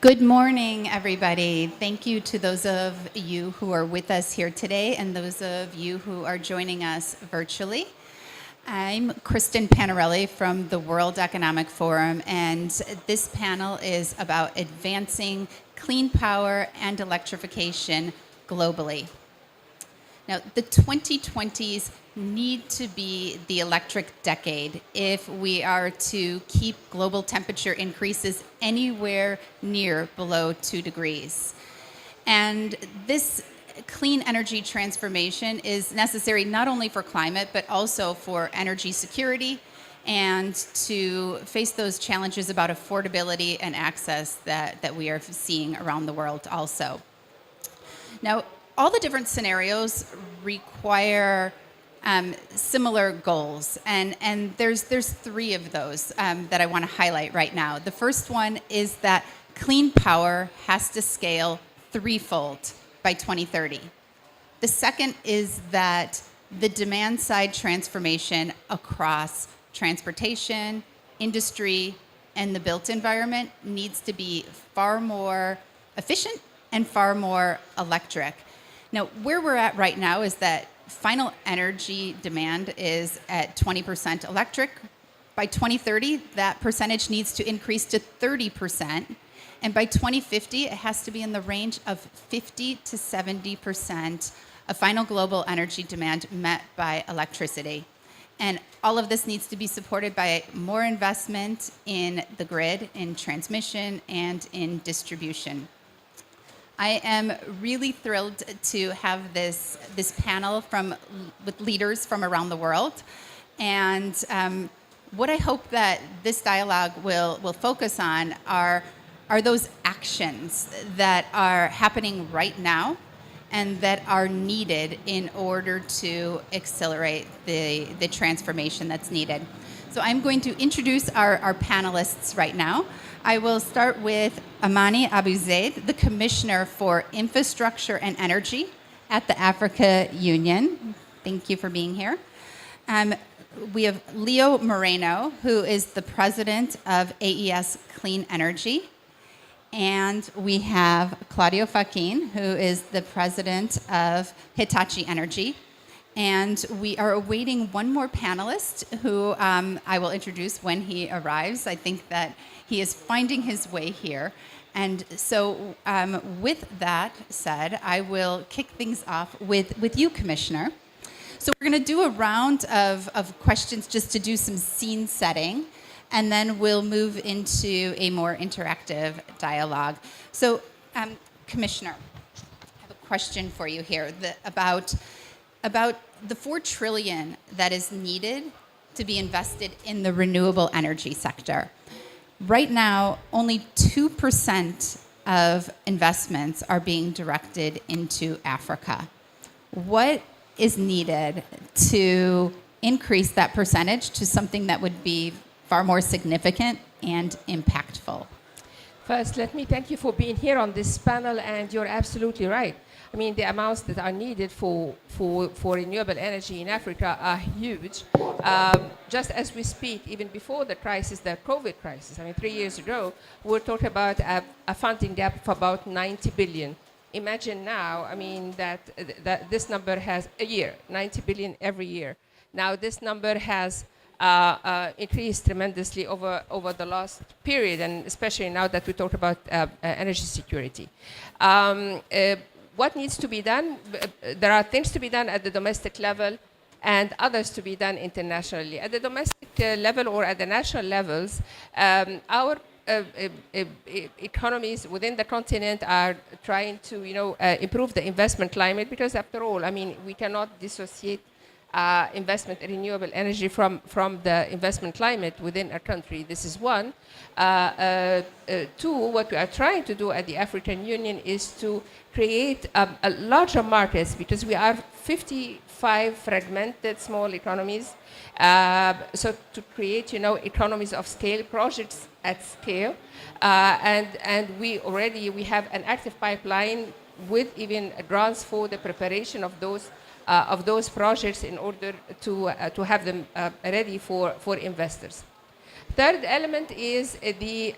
Good morning, everybody. Thank you to those of you who are with us here today and those of you who are joining us virtually. I'm Kristen Panerali from the World Economic Forum, and this panel is about advancing clean power and electrification globally. Now, the 2020s need to be the electric decade if we are to keep global temperature increases anywhere near below 2 degrees. And this clean energy transformation is necessary not only for climate, but also for energy security and to face those challenges about affordability and access that we are seeing around the world also. Now, all the different scenarios require similar goals, and there's three of those that I want to highlight right now. The first one is that clean power has to scale threefold by 2030. The second is that the demand side transformation across transportation, industry, and the built environment needs to be far more efficient and far more electric. Now, where we're at right now is that final energy demand is at 20% electric. By 2030, that percentage needs to increase to 30%. And by 2050, it has to be in the range of 50 to 70% of final global energy demand met by electricity. And all of this needs to be supported by more investment in the grid, in transmission, and in distribution. I am really thrilled to have this panel with leaders from around the world. And what I hope that this dialogue will focus on are those actions that are happening right now and that are needed in order to accelerate the transformation that's needed. So I'm going to introduce our panelists right now. I will start with Amani Abou-Zeid, the Commissioner for Infrastructure and Energy at the Africa Union. Thank you for being here. We have Leo Moreno, who is the President of AES Clean Energy. And we have Claudio Facchin, who is the President of Hitachi Energy. And we are awaiting one more panelist who I will introduce when he arrives. I think that he is finding his way here. And so with that said, I will kick things off with you, Commissioner. So we're going to do a round of questions just to do some scene setting, and then we'll move into a more interactive dialogue. So, Commissioner, I have a question for you here about the $4 trillion that is needed to be invested in the renewable energy sector. Right now, only 2% of investments are being directed into Africa. What is needed to increase that percentage to something that would be far more significant and impactful? First, let me thank you for being here on this panel, and you're absolutely right. I mean, the amounts that are needed for renewable energy in Africa are huge. Just as we speak, even before the crisis, the COVID crisis, I mean, 3 years ago, we were talking about a funding gap of about 90 billion. Imagine now, I mean, that this number has a year, 90 billion every year. Now, this number has increased tremendously over the last period, and especially now that we talk about energy security. What needs to be done? There are things to be done at the domestic level and others to be done internationally. At the domestic level or at the national levels, our economies within the continent are trying to, improve the investment climate, because after all, I mean, we cannot dissociate investment in renewable energy from the investment climate within a country. This is one. Two, what we are trying to do at the African Union is to create a larger markets, because we are 55 fragmented small economies. So to create, economies of scale, projects at scale, and we have an active pipeline with even grants for the preparation of those projects in order to have them ready for investors. Third element is the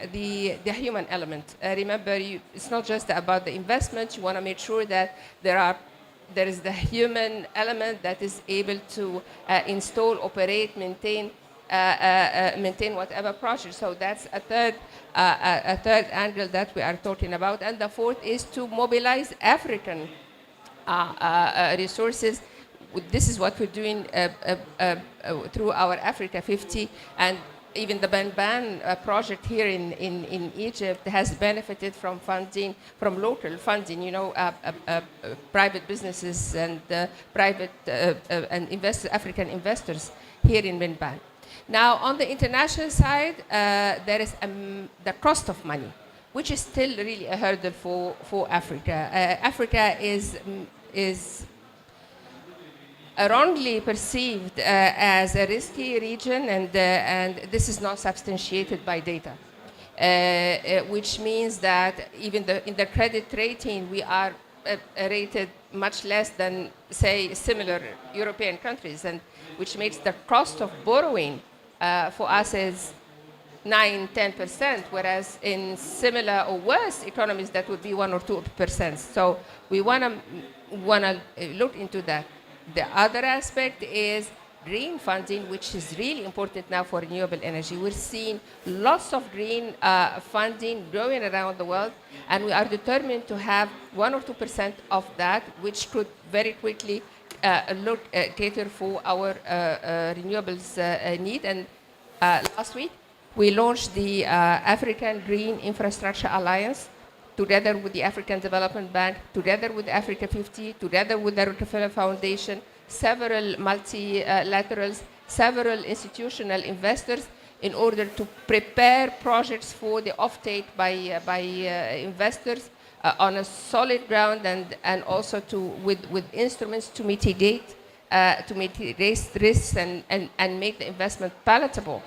human element. Remember, it's not just about the investment. You want to make sure that there is the human element that is able to install, operate, maintain whatever project. So that's a third angle that we are talking about. And the fourth is to mobilize African resources. This is what we're doing through our Africa 50, and even the Ban project here in Egypt has benefited from funding, from local funding, private businesses and private and African investors here in Ban. Now, on the international side, there is the cost of money, which is still really a hurdle for Africa. Africa is wrongly perceived as a risky region, and this is not substantiated by data, which means that even in the credit rating, we are rated much less than, say, similar European countries, and which makes the cost of borrowing for us is 9-10%, whereas in similar or worse economies, that would be 1 or 2%. So we want to look into that. The other aspect is green funding, which is really important now for renewable energy. We're seeing lots of green funding growing around the world, and we are determined to have 1 or 2% of that, which could very quickly cater for our renewables need. And last week, we launched the African Green Infrastructure Alliance, together with the African Development Bank, together with Africa 50, together with the Rockefeller Foundation, several multilaterals, several institutional investors, in order to prepare projects for the offtake by investors on a solid ground, and also with instruments to mitigate risks and make the investment palatable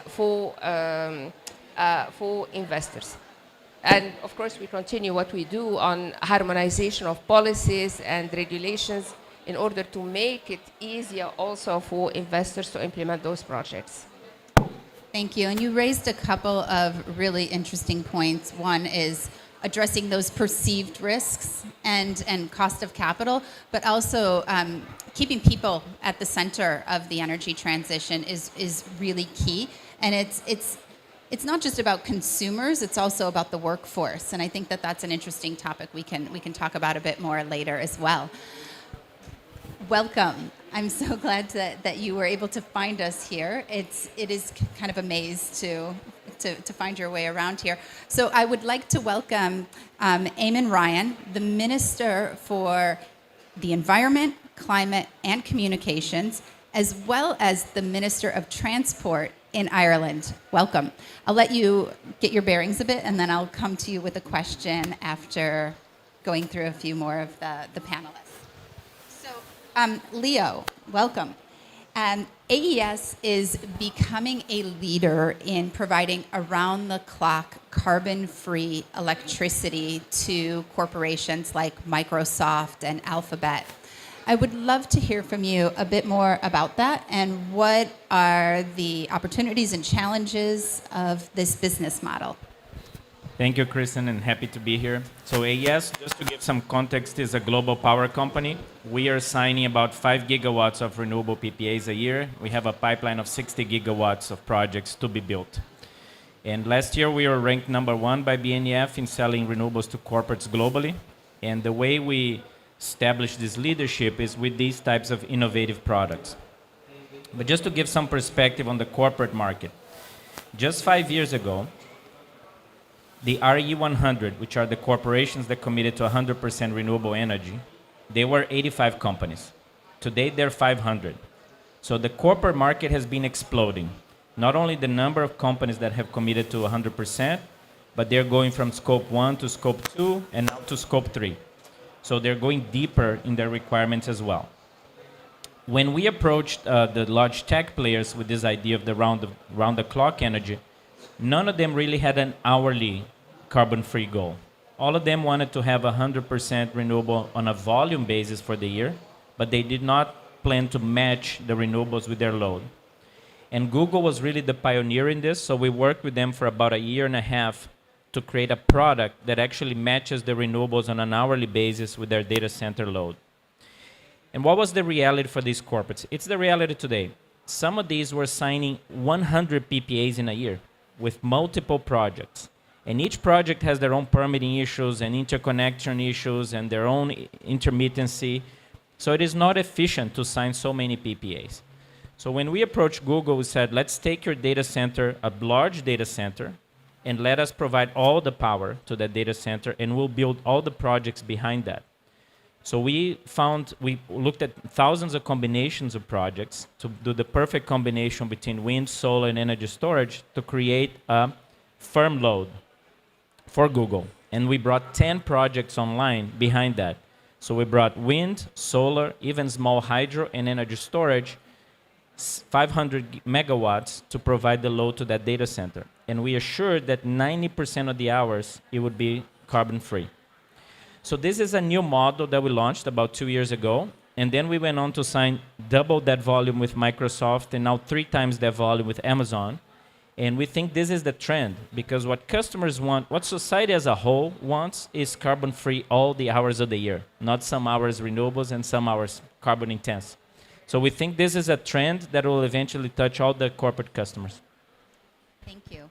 for investors. And of course, we continue what we do on harmonization of policies and regulations in order to make it easier also for investors to implement those projects. Thank you. And you raised a couple of really interesting points. One is addressing those perceived risks and cost of capital, but also keeping people at the center of the energy transition is really key. And it's not just about consumers, it's also about the workforce. And I think that that's an interesting topic we can talk about a bit more later as well. Welcome. I'm so glad that you were able to find us here. It is kind of a maze to find your way around here. So I would like to welcome Eamon Ryan, the Minister for the Environment, Climate and Communications, as well as the Minister of Transport in Ireland. Welcome. I'll let you get your bearings a bit, and then I'll come to you with a question after going through a few more of the panelists. So, Leo, welcome. AES is becoming a leader in providing around-the-clock carbon-free electricity to corporations like Microsoft and Alphabet. I would love to hear from you a bit more about that and what are the opportunities and challenges of this business model. Thank you, Kristen, and happy to be here. So AES, just to give some context, is a global power company. We are signing about 5 gigawatts of renewable PPAs a year. We have a pipeline of 60 gigawatts of projects to be built. And last year, we were ranked #1 by BNEF in selling renewables to corporates globally. And the way we establish this leadership is with these types of innovative products. But just to give some perspective on the corporate market, just 5 years ago, the RE100, which are the corporations that committed to 100% renewable energy, they were 85 companies. Today, they're 500. So the corporate market has been exploding. Not only the number of companies that have committed to 100%, but they're going from scope 1 to scope 2 and now to scope 3. So they're going deeper in their requirements as well. When we approached the large tech players with this idea of the round-the-clock energy, none of them really had an hourly carbon-free goal. All of them wanted to have 100% renewable on a volume basis for the year, but they did not plan to match the renewables with their load. And Google was really the pioneer in this, so we worked with them for about a year and a half to create a product that actually matches the renewables on an hourly basis with their data center load. And what was the reality for these corporates? It's the reality today. Some of these were signing 100 PPAs in a year with multiple projects. And each project has their own permitting issues and interconnection issues and their own intermittency. So it is not efficient to sign so many PPAs. So when we approached Google, we said, let's take your data center, a large data center, and let us provide all the power to that data center, and we'll build all the projects behind that. So we looked at thousands of combinations of projects to do the perfect combination between wind, solar, and energy storage to create a firm load for Google. And we brought 10 projects online behind that. So we brought wind, solar, even small hydro, and energy storage, 500 megawatts to provide the load to that data center. And we assured that 90% of the hours it would be carbon free. So this is a new model that we launched about 2 years ago. And then we went on to sign double that volume with Microsoft and now 3 times that volume with Amazon. And we think this is the trend because what customers want, what society as a whole wants is carbon free all the hours of the year, not some hours renewables and some hours carbon intense. So we think this is a trend that will eventually touch all the corporate customers. Thank you.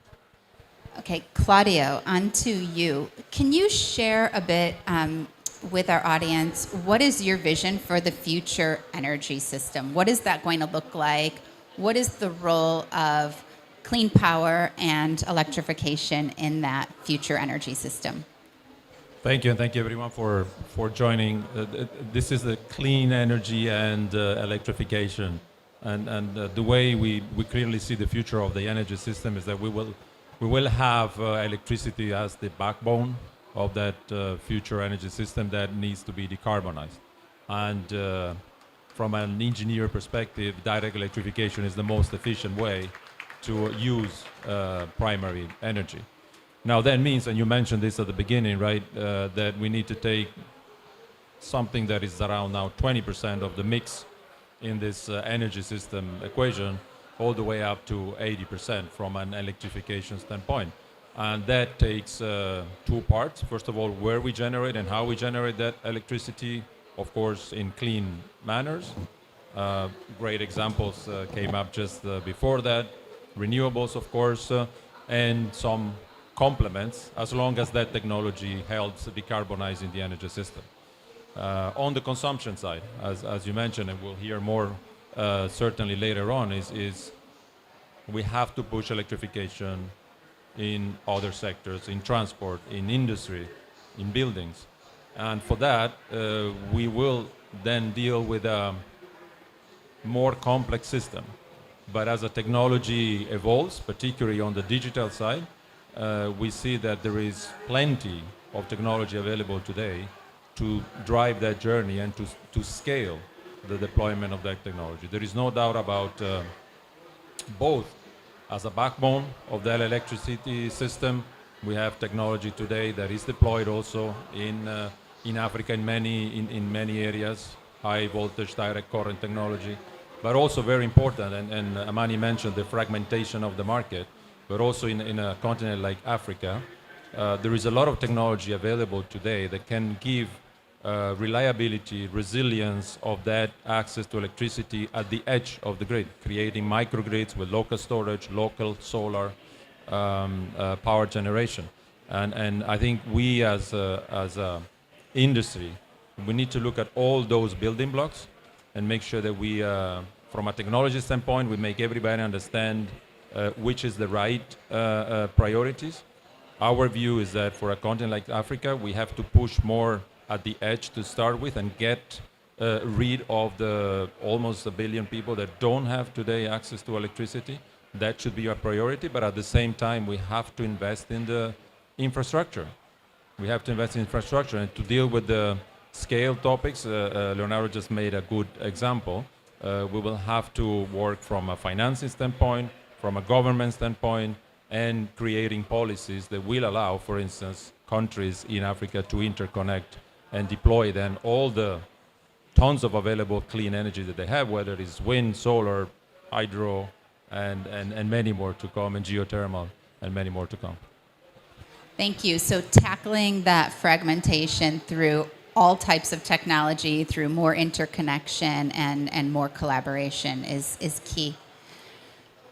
Okay, Claudio, on to you. Can you share a bit with our audience, what is your vision for the future energy system? What is that going to look like? What is the role of clean power and electrification in that future energy system? Thank you, and thank you everyone for joining. This is the clean energy and electrification. And the way we clearly see the future of the energy system is that we will have electricity as the backbone of that future energy system that needs to be decarbonized. And from an engineer perspective, direct electrification is the most efficient way to use primary energy. Now that means, and you mentioned this at the beginning, right, that we need to take something that is around now 20% of the mix in this energy system equation all the way up to 80% from an electrification standpoint. And that takes 2 parts. First of all, where we generate and how we generate that electricity, of course, in clean manners. Great examples came up just before that. Renewables, of course, and some complements, as long as that technology helps decarbonizing the energy system. On the consumption side, as you mentioned, and we'll hear more certainly later on, is we have to push electrification in other sectors, in transport, in industry, in buildings. And for that, we will then deal with a more complex system. But as the technology evolves, particularly on the digital side, we see that there is plenty of technology available today to drive that journey and to scale the deployment of that technology. There is no doubt about both as a backbone of that electricity system. We have technology today that is deployed also in Africa in many areas, high voltage direct current technology, but also very important, and Amani mentioned the fragmentation of the market, but also in a continent like Africa, there is a lot of technology available today that can give reliability, resilience of that access to electricity at the edge of the grid, creating microgrids with local storage, local solar power generation. And I think we as a industry, we need to look at all those building blocks and make sure that we, from a technology standpoint, we make everybody understand which is the right priorities. Our view is that for a continent like Africa, we have to push more at the edge to start with and get rid of the almost 1 billion people that don't have today access to electricity. That should be a priority, but at the same time, we have to invest in the infrastructure. We have to invest in infrastructure, and to deal with the scale topics, Leonardo just made a good example. We will have to work from a financing standpoint, from a government standpoint, and creating policies that will allow, for instance, countries in Africa to interconnect and deploy then all the tons of available clean energy that they have, whether it's wind, solar, hydro, and many more to come, and geothermal, and many more to come. Thank you. So tackling that fragmentation through all types of technology, through more interconnection and more collaboration is key.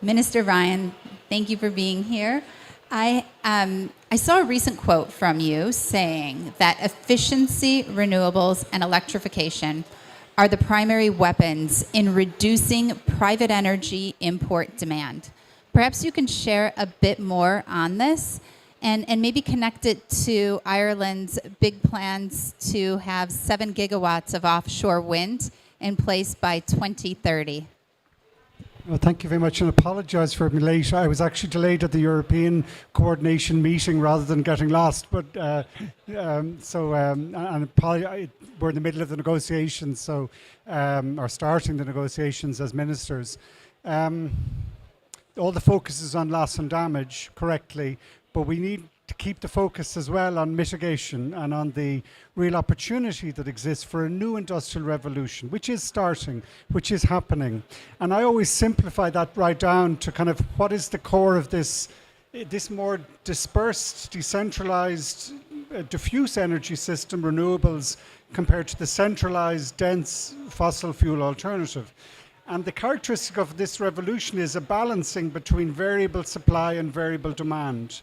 Minister Ryan, thank you for being here. I saw a recent quote from you saying that efficiency, renewables, and electrification are the primary weapons in reducing private energy import demand. Perhaps you can share a bit more on this and maybe connect it to Ireland's big plans to have 7 gigawatts of offshore wind in place by 2030. Well, thank you very much, and apologise for being late. I was actually delayed at the European coordination meeting rather than getting lost. But we're in the middle of the negotiations, or starting the negotiations as ministers. All the focus is on loss and damage, correctly, but we need to keep the focus as well on mitigation and on the real opportunity that exists for a new industrial revolution, which is starting, which is happening. And I always simplify that right down to kind of what is the core of this more dispersed, decentralized, diffuse energy system, renewables, compared to the centralized, dense fossil fuel alternative. And the characteristic of this revolution is a balancing between variable supply and variable demand.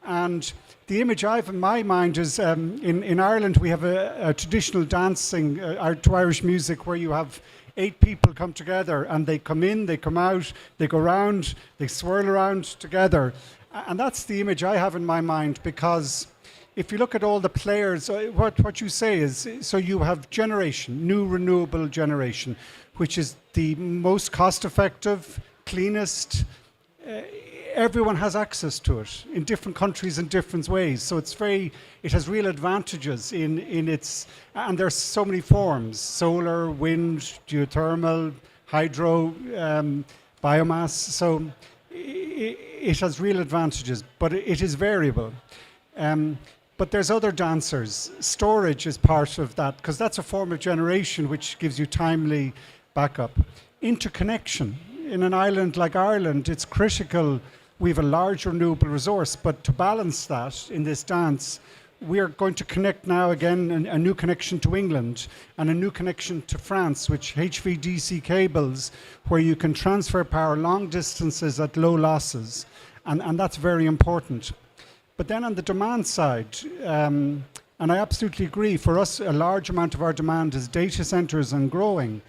And the image I have in my mind is in Ireland we have a traditional dancing to Irish music where you have 8 people come together and they come in, they come out, they go round, they swirl around together. And that's the image I have in my mind, because if you look at all the players, what you say is, so you have generation, new renewable generation, which is the most cost-effective, cleanest. Everyone has access to it in different countries in different ways. So it has real advantages in its, and there's so many forms: solar, wind, geothermal, hydro, biomass. So it has real advantages, but it is variable. But there's other dancers. Storage is part of that, because that's a form of generation which gives you timely backup. Interconnection. In an island like Ireland, it's critical. We have a large renewable resource, but to balance that in this dance, we are going to connect now again a new connection to England and a new connection to France, which HVDC cables, where you can transfer power long distances at low losses, and that's very important. But then on the demand side, and I absolutely agree, for us a large amount of our demand is data centers and growing.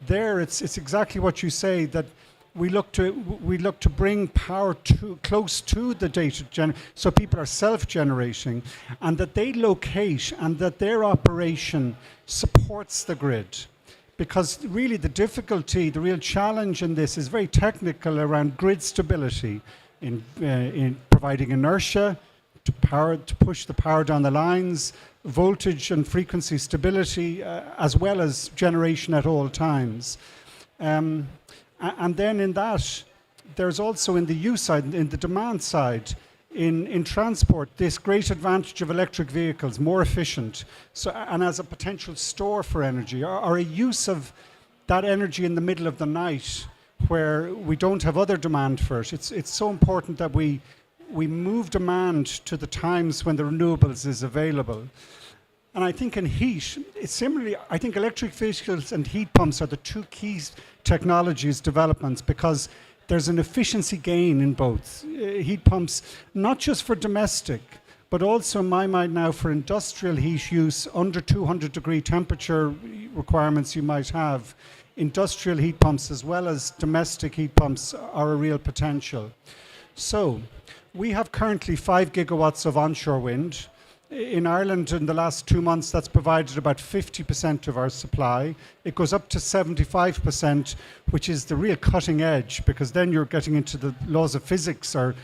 There it's exactly what you say, that we look to bring power close to the data so people are self-generating, and that they locate and that their operation supports the grid. Because really the difficulty, the real challenge in this is very technical around grid stability, in providing inertia to push the power down the lines, voltage and frequency stability, as well as generation at all times. And then in that, there's also in the use side, in the demand side, in transport, this great advantage of electric vehicles, more efficient, and as a potential store for energy, or a use of that energy in the middle of the night where we don't have other demand for it. It's so important that we move demand to the times when the renewables is available. And I think in heat, it's similarly, I think electric vehicles and heat pumps are the two key technologies developments, because there's an efficiency gain in both. Heat pumps, not just for domestic, but also in my mind now for industrial heat use under 200 degree temperature requirements you might have. Industrial heat pumps as well as domestic heat pumps are a real potential. So we have currently 5 gigawatts of onshore wind. In Ireland, in the last 2 months, that's provided about 50% of our supply. It goes up to 75%, which is the real cutting edge, because then you're getting into the laws of physics are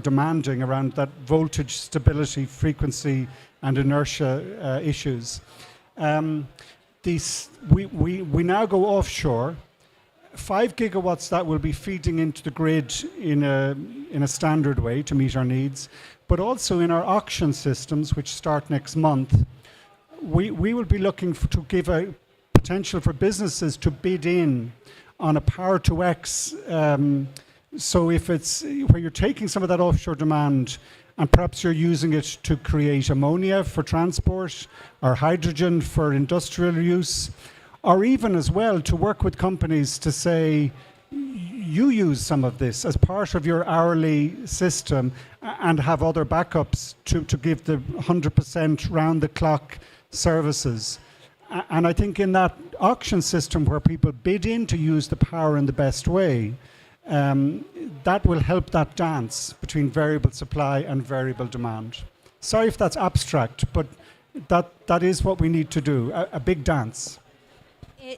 demanding around that voltage stability, frequency, and inertia issues. We now go offshore. 5 gigawatts that will be feeding into the grid in a standard way to meet our needs, but also in our auction systems, which start next month. We will be looking to give a potential for businesses to bid in on a power to X So if it's where you're taking some of that offshore demand and perhaps you're using it to create ammonia for transport or hydrogen for industrial use, or even as well to work with companies to say, you use some of this as part of your hourly system and have other backups to give the 100% round-the-clock services. And I think in that auction system where people bid in to use the power in the best way, that will help that dance between variable supply and variable demand. Sorry if that's abstract, but that is what we need to do, a big dance.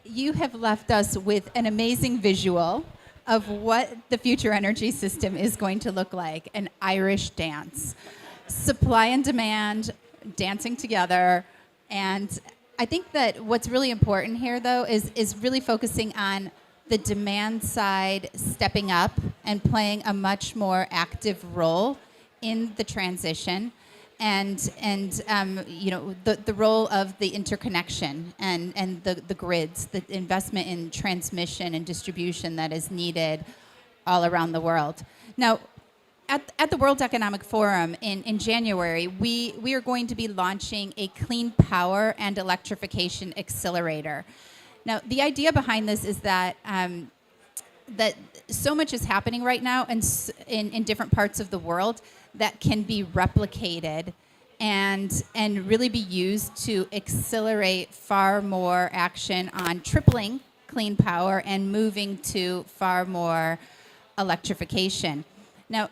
You have left us with an amazing visual of what the future energy system is going to look like, an Irish dance. Supply and demand dancing together. And I think that what's really important here, though, is really focusing on the demand side stepping up and playing a much more active role in the transition. And the role of the interconnection and the grids, the investment in transmission and distribution that is needed all around the world. Now, at the World Economic Forum in January, we are going to be launching a clean power and electrification accelerator. Now, the idea behind this is that that so much is happening right now in different parts of the world that can be replicated and really be used to accelerate far more action on tripling clean power and moving to far more electrification. Now,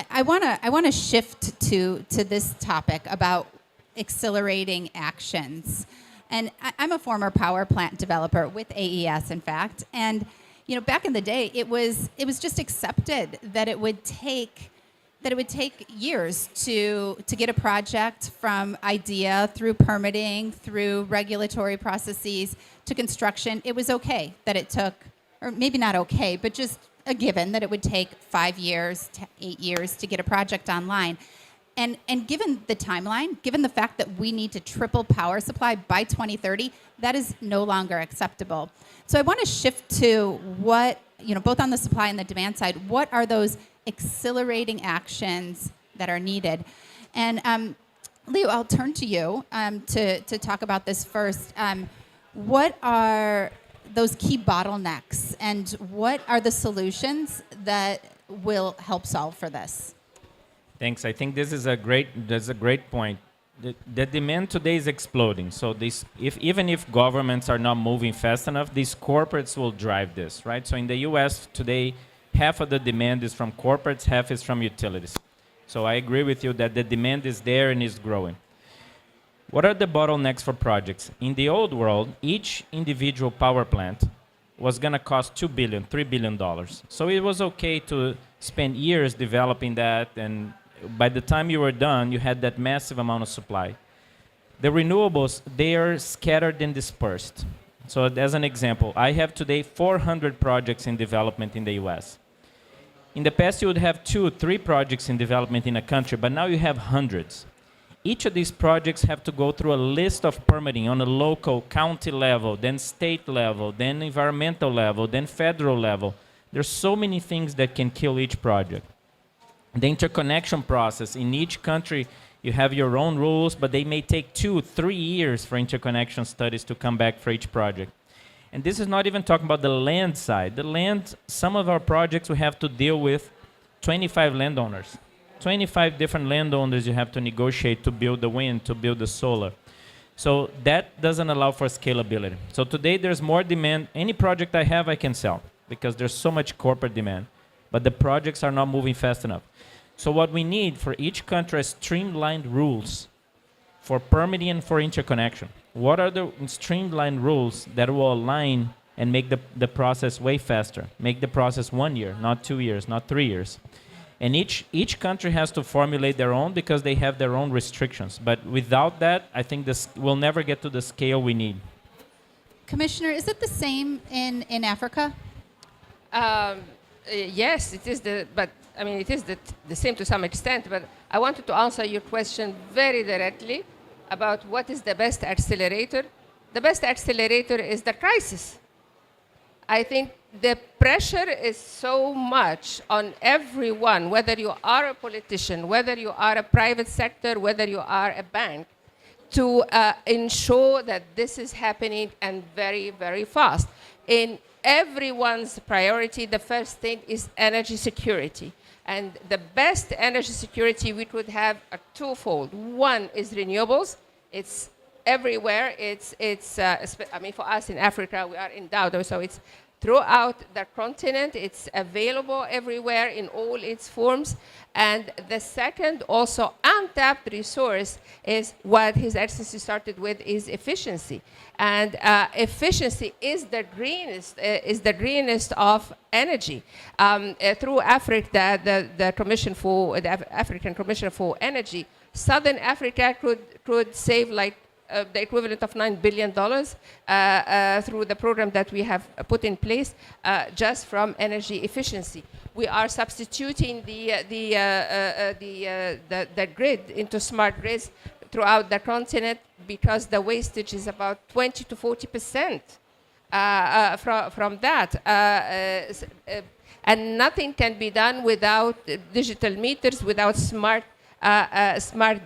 I want to shift to this topic about accelerating actions. And I'm a former power plant developer with AES, in fact. And back in the day, it was just accepted that it would take years to get a project from idea through permitting, through regulatory processes to construction. It was okay that it took, or maybe not okay, but just a given that it would take 5 years to 8 years to get a project online. And given the timeline, given the fact that we need to triple power supply by 2030, that is no longer acceptable. So I want to shift to what, both on the supply and the demand side, what are those accelerating actions that are needed? And Leo, I'll turn to you to talk about this first. What are those key bottlenecks and what are the solutions that will help solve for this? Thanks. I think that's a great point. The demand today is exploding. So even if governments are not moving fast enough, these corporates will drive this, right? So in the U.S. today, half of the demand is from corporates, half is from utilities. So I agree with you that the demand is there and is growing. What are the bottlenecks for projects? In the old world, each individual power plant was going to cost $2 billion, $3 billion. So it was okay to spend years developing that, and by the time you were done, you had that massive amount of supply. The renewables, they are scattered and dispersed. So as an example, I have today 400 projects in development in the US. In the past, you would have 2 or 3 projects in development in a country, but now you have hundreds. Each of these projects have to go through a list of permitting on a local, county level, then state level, then environmental level, then federal level. There's so many things that can kill each project. The interconnection process, in each country, you have your own rules, but they may take 2 or 3 years for interconnection studies to come back for each project. And this is not even talking about the land side. The land, some of our projects, we have to deal with 25 landowners. 25 different landowners you have to negotiate to build the wind, to build the solar. So that doesn't allow for scalability. So today there's more demand. Any project I have, I can sell because there's so much corporate demand. But the projects are not moving fast enough. So what we need for each country is streamlined rules for permitting and for interconnection. What are the streamlined rules that will align and make the process way faster? Make the process 1 year, not 2 years, not 3 years. And each country has to formulate their own because they have their own restrictions. But without that, I think we'll never get to the scale we need. Commissioner, is it the same in Africa? Yes, it is it is the same to some extent, but I wanted to answer your question very directly about what is the best accelerator. The best accelerator is the crisis. I think the pressure is so much on everyone, whether you are a politician, whether you are a private sector, whether you are a bank, to ensure that this is happening and very, very fast. In everyone's priority, the first thing is energy security. And the best energy security we could have are twofold. One is renewables. It's everywhere. I mean, for us in Africa, we are endowed, so it's throughout the continent. It's available everywhere in all its forms. And the second, also untapped resource, is what His Excellency started with, is efficiency. And efficiency is the greenest of energy. Through Africa, the Commission for the African Commission for Energy, Southern Africa could save like the equivalent of $9 billion through the program that we have put in place just from energy efficiency. We are substituting the grid into smart grids throughout the continent because the wastage is about 20 to 40% from that. And nothing can be done without digital meters, without smart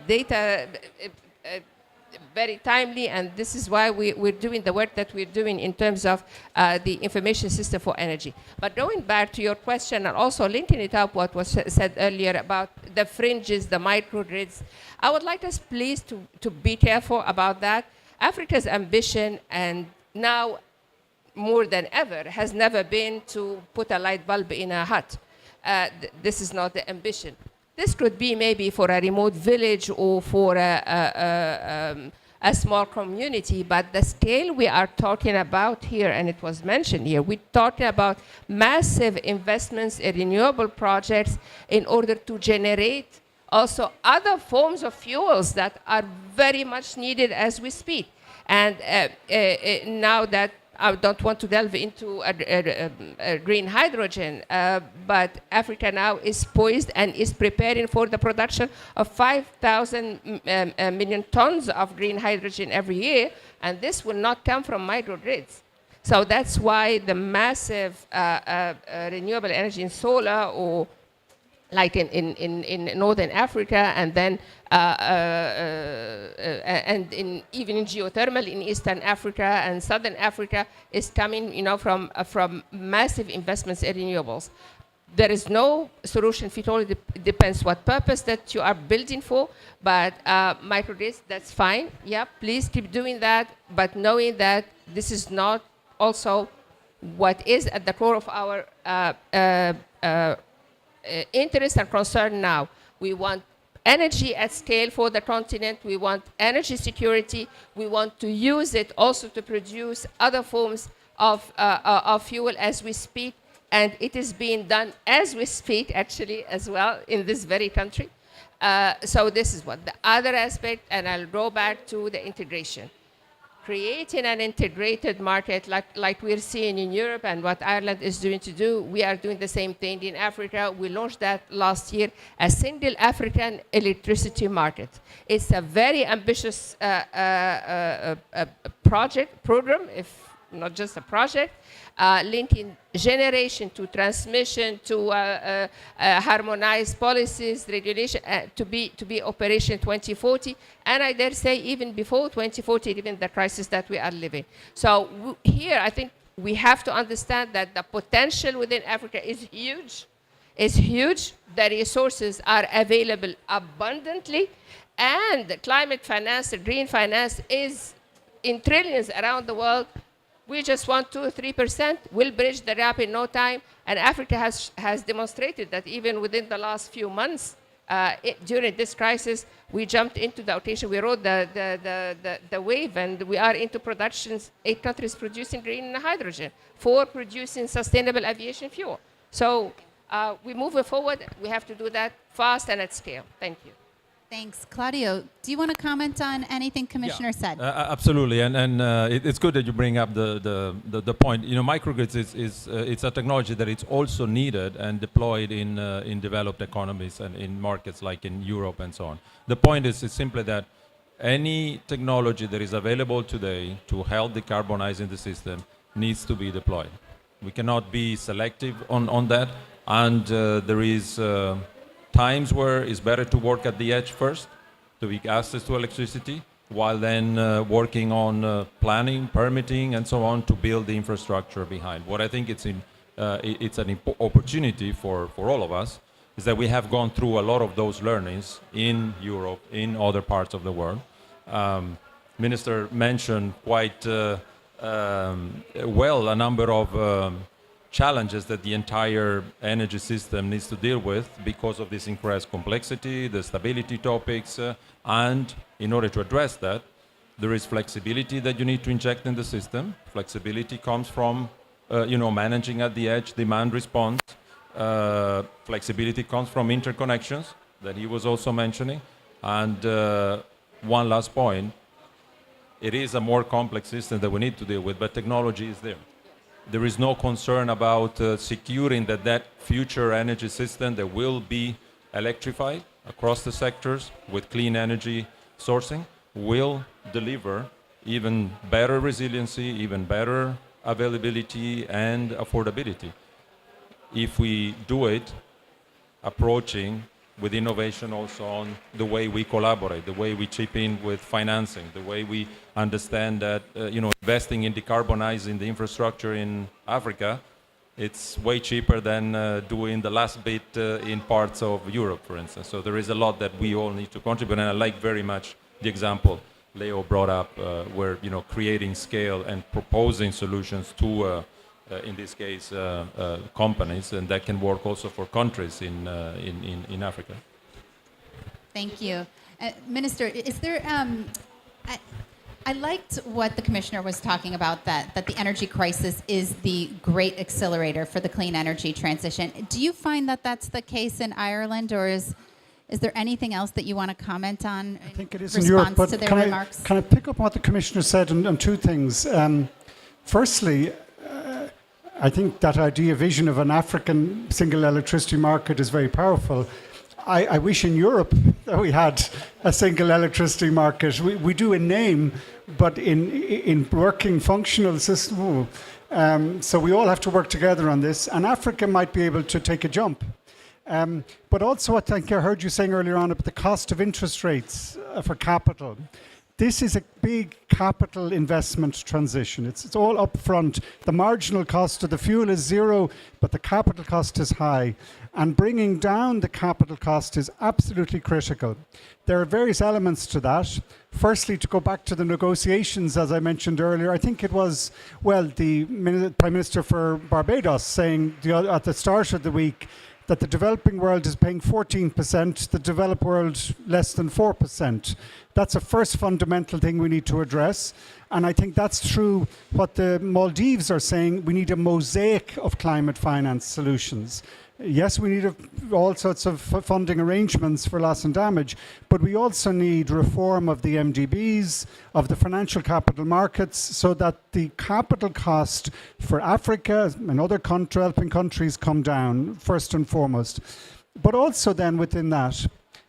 data, very timely, and this is why we're doing the work that we're doing in terms of the information system for energy. But going back to your question and also linking it up what was said earlier about the fringes, the microgrids, I would like us please to be careful about that. Africa's ambition, and now more than ever, has never been to put a light bulb in a hut. This is not the ambition. This could be maybe for a remote village or for a small community, but the scale we are talking about here, and it was mentioned here, we're talking about massive investments in renewable projects in order to generate also other forms of fuels that are very much needed as we speak. And now that I don't want to delve into green hydrogen, but Africa now is poised and is preparing for the production of 5,000 million tons of green hydrogen every year, and this will not come from microgrids. So that's why the massive renewable energy in solar, or like in Northern Africa, and then and even in geothermal in Eastern Africa and Southern Africa, is coming, from massive investments in renewables. There is no solution fit all. It depends what purpose that you are building for, but microgrids, that's fine. Yeah, please keep doing that, but knowing that this is not also what is at the core of our interest and concern now. We want energy at scale for the continent. We want energy security. We want to use it also to produce other forms of fuel as we speak. And it is being done as we speak, actually, as well, in this very country. So this is what the other aspect, and I'll go back to the integration. Creating an integrated market like we're seeing in Europe and what Ireland is doing to do, we are doing the same thing in Africa. We launched that last year, a single African electricity market. It's a very ambitious program, if not just a project, linking generation to transmission to harmonized policies, regulation, to be operation 2040, and I dare say even before 2040, given the crisis that we are living. So here, I think we have to understand that the potential within Africa is huge. The resources are available abundantly, and climate finance, green finance, is in trillions around the world. We just want 2 or 3%. We'll bridge the gap in no time. And Africa has demonstrated that even within the last few months, during this crisis, we jumped into the occasion. We rode the wave, and we are into productions. 8 countries producing green hydrogen, 4 producing sustainable aviation fuel. So we're moving forward. We have to do that fast and at scale. Thank you. Thanks. Claudio, do you want to comment on anything Commissioner said? Absolutely, and it's good that you bring up the point. Microgrids it's a technology that it's also needed and deployed in developed economies and in markets like in Europe and so on. The point is simply that any technology that is available today to help decarbonizing the system needs to be deployed. We cannot be selective on that. And there is times where it's better to work at the edge first, to get access to electricity, while then working on planning, permitting, and so on to build the infrastructure behind. What I think it's an opportunity for all of us is that we have gone through a lot of those learnings in Europe, in other parts of the world. Minister mentioned quite well a number of challenges that the entire energy system needs to deal with because of this increased complexity, the stability topics, and in order to address that, there is flexibility that you need to inject in the system. Flexibility comes from managing at the edge demand response. Flexibility comes from interconnections that he was also mentioning. And one last point, it is a more complex system that we need to deal with, but technology is there. There is no concern about securing that future energy system that will be electrified across the sectors with clean energy sourcing will deliver even better resiliency, even better availability and affordability. If we do it approaching with innovation also on the way we collaborate, the way we chip in with financing, the way we understand that investing in decarbonizing the infrastructure in Africa, it's way cheaper than doing the last bit in parts of Europe, for instance. So there is a lot that we all need to contribute, and I like very much the example Leo brought up, where creating scale and proposing solutions to, in this case, companies, and that can work also for countries in Africa. Thank you. Minister, is there, I liked what the commissioner was talking about, that the energy crisis is the great accelerator for the clean energy transition. Do you find that that's the case in Ireland, or is there anything else that you want to comment on? I think it is in Europe, but can I pick up what the commissioner said on two things? Firstly, I think that idea, vision of an African single electricity market is very powerful. I wish in Europe that we had a single electricity market. We do in name, but in working functional system. So we all have to work together on this, and Africa might be able to take a jump. But also, I think I heard you saying earlier on about the cost of interest rates for capital. This is a big capital investment transition. It's all upfront. The marginal cost of the fuel is zero, but the capital cost is high. And bringing down the capital cost is absolutely critical. There are various elements to that. Firstly, to go back to the negotiations, as I mentioned earlier, I think it was, the Prime Minister for Barbados saying at the start of the week that the developing world is paying 14%, the developed world less than 4%. That's a first fundamental thing we need to address. And I think that's true what the Maldives are saying. We need a mosaic of climate finance solutions. Yes, we need all sorts of funding arrangements for loss and damage, but we also need reform of the MDBs, of the financial capital markets, so that the capital cost for Africa and other developing countries come down, first and foremost. But also then within that,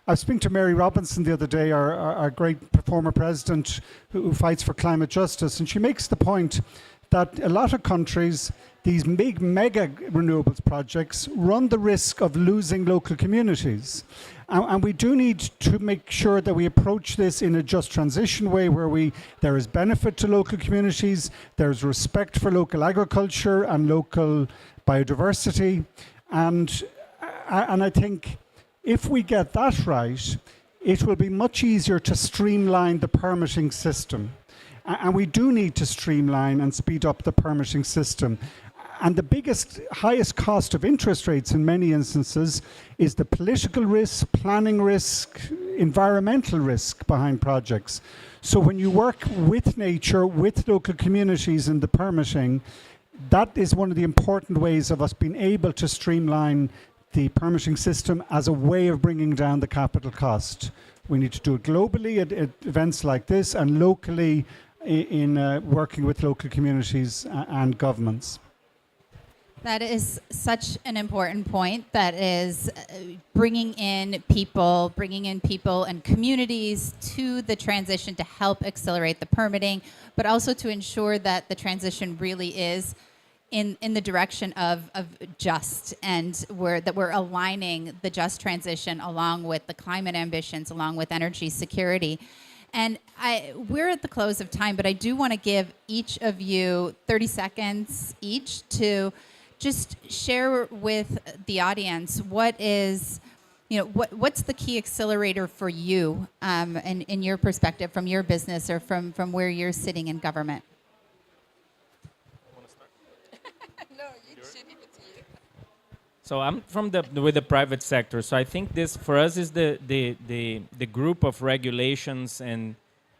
I was speaking to Mary Robinson the other day, our great former president who fights for climate justice, and she makes the point that a lot of countries, these big mega renewables projects, run the risk of losing local communities. And we do need to make sure that we approach this in a just transition way where there is benefit to local communities, there's respect for local agriculture and local biodiversity. And I think if we get that right, it will be much easier to streamline the permitting system. And we do need to streamline and speed up the permitting system. And the highest cost of interest rates in many instances is the political risk, planning risk, environmental risk behind projects. So when you work with nature, with local communities in the permitting, that is one of the important ways of us being able to streamline the permitting system as a way of bringing down the capital cost. We need to do it globally at events like this, and locally in working with local communities and governments. That is such an important point. That is bringing in people and communities to the transition to help accelerate the permitting, but also to ensure that the transition really is in the direction of just, and we're aligning the just transition along with the climate ambitions, along with energy security. And we're at the close of time, but I do want to give each of you 30 seconds each to just share with the audience what's the key accelerator for you in your perspective, from your business or from where you're sitting in government. So I'm from with the private sector. So I think this for us is the group of regulations and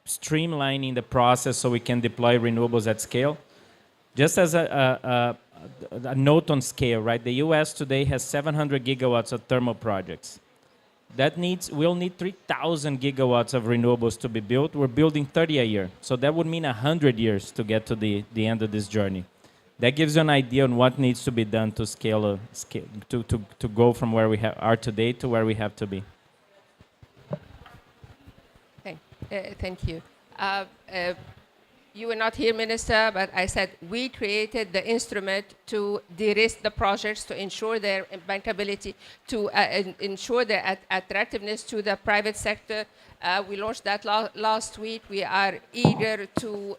streamlining the process so we can deploy renewables at scale. Just as a note on scale, right? The U.S. today has 700 gigawatts of thermal projects. We'll need 3,000 gigawatts of renewables to be built. We're building 30 a year. So that would mean 100 years to get to the end of this journey. That gives you an idea on what needs to be done to scale to go from where we are today to where we have to be. Thank you. You were not here, Minister, but I said we created the instrument to de-risk the projects, to ensure their bankability, to ensure their attractiveness to the private sector. We launched that last week. We are eager to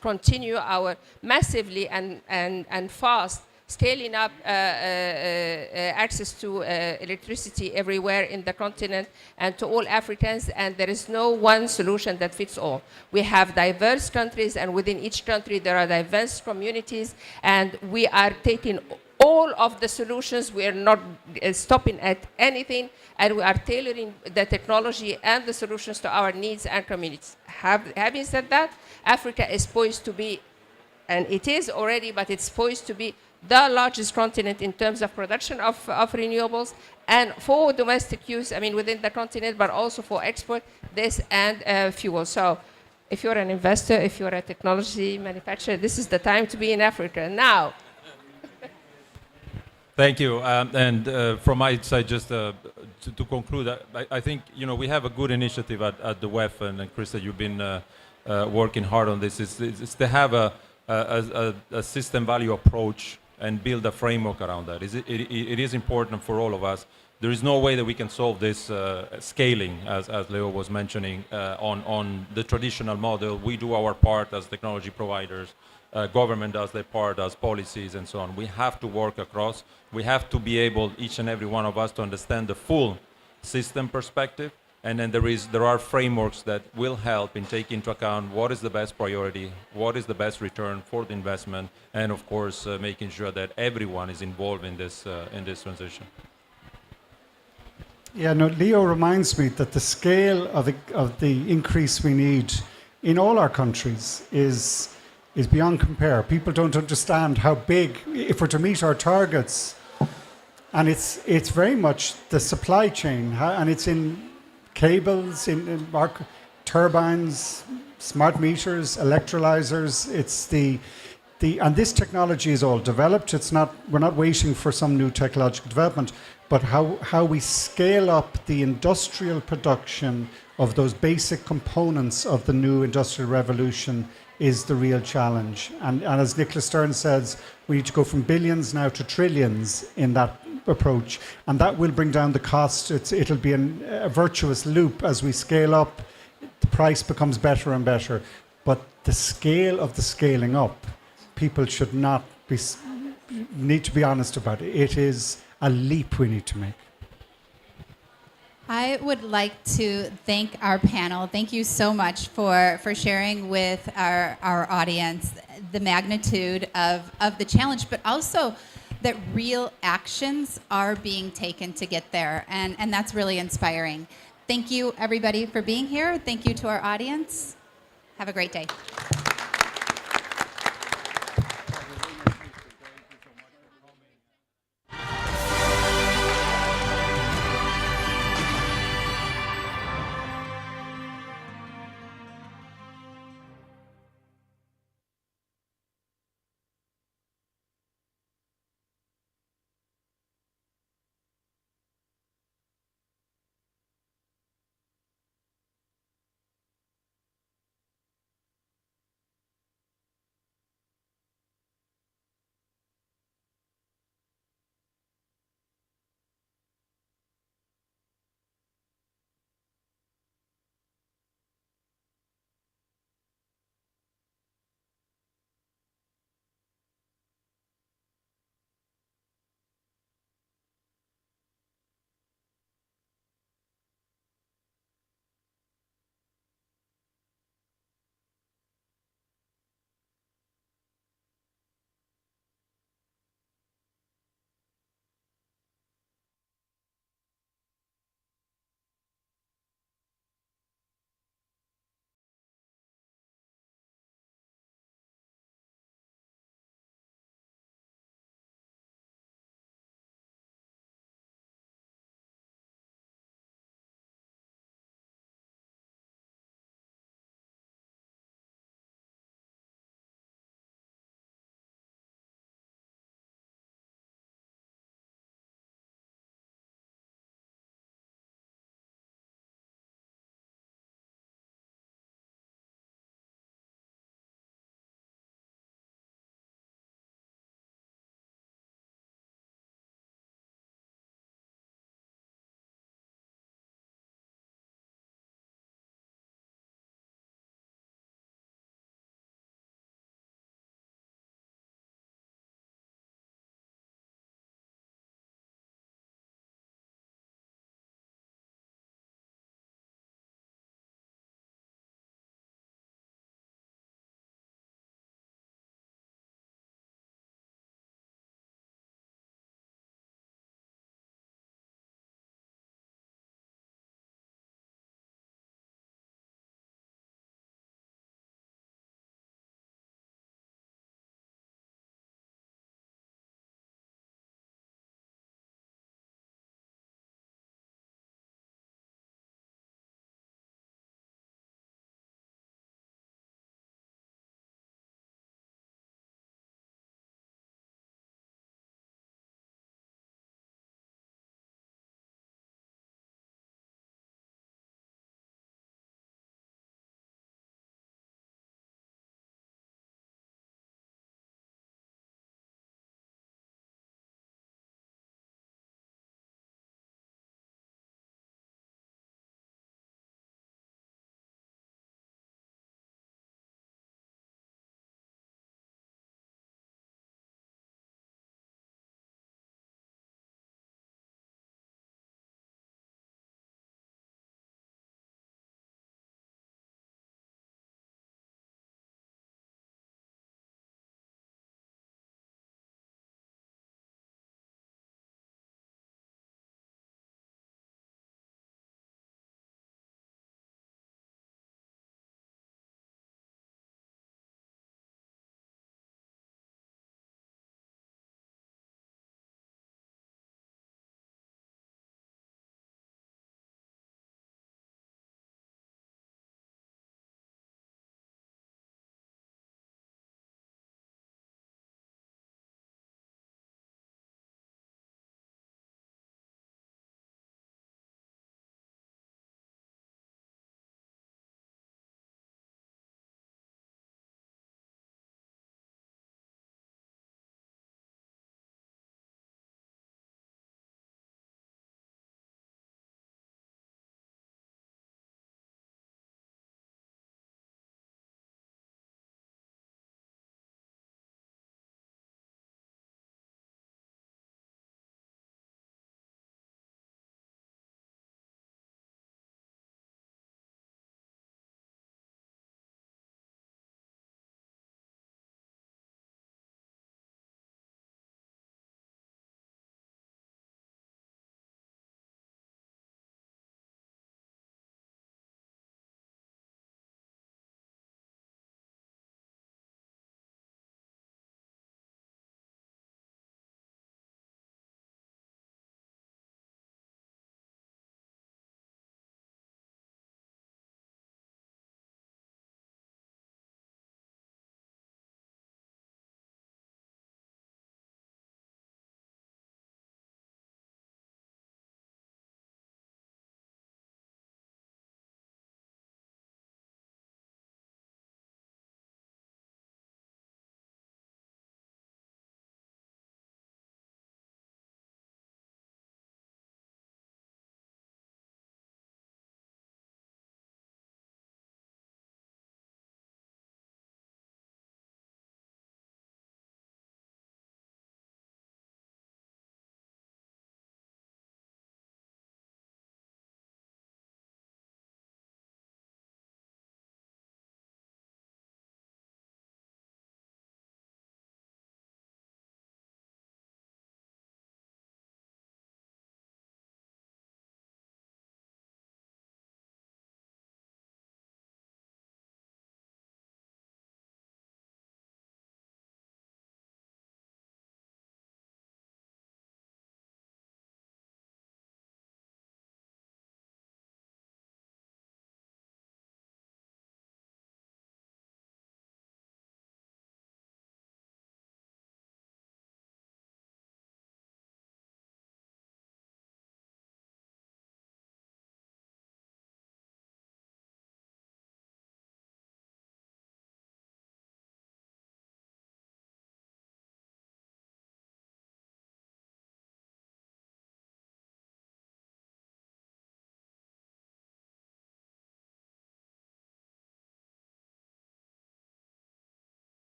continue our massively and fast scaling up access to electricity everywhere in the continent and to all Africans, and there is no one solution that fits all. We have diverse countries, and within each country there are diverse communities, and we are taking all of the solutions. We are not stopping at anything, and we are tailoring the technology and the solutions to our needs and communities. Having said that, Africa is poised to be, and it is already, but it's poised to be the largest continent in terms of production of renewables and for domestic use, I mean, within the continent, but also for export, this and fuel. So if you're an investor, if you're a technology manufacturer, this is the time to be in Africa now. Thank you. From my side, just to conclude, I think we have a good initiative at the WEF, and Kristen, you've been working hard on this. Is to have a system value approach and build a framework around that. It is important for all of us. There is no way that we can solve this scaling, as Leo was mentioning, on the traditional model. We do our part as technology providers. Government does their part as policies and so on. We have to work across. We have to be able, each and every one of us, to understand the full system perspective. And then there are frameworks that will help in taking into account what is the best priority, what is the best return for the investment, and of course making sure that everyone is involved in this transition. Yeah, no, Leo reminds me that the scale of the increase we need in all our countries is beyond compare. People don't understand how big, if we're to meet our targets, and it's very much the supply chain, and it's in cables, in turbines, smart meters, electrolyzers. It's and this technology is all developed. We're not waiting for some new technological development, but how we scale up the industrial production of those basic components of the new industrial revolution is the real challenge. And as Nicholas Stern says, we need to go from billions now to trillions in that approach, and that will bring down the cost. It'll be a virtuous loop. As we scale up, the price becomes better and better. But the scale of the scaling up, people should need to be honest about it. It is a leap we need to make. I would like to thank our panel. Thank you so much for sharing with our audience the magnitude of the challenge, but also that real actions are being taken to get there. And that's really inspiring. Thank you, everybody, for being here. Thank you to our audience. Have a great day.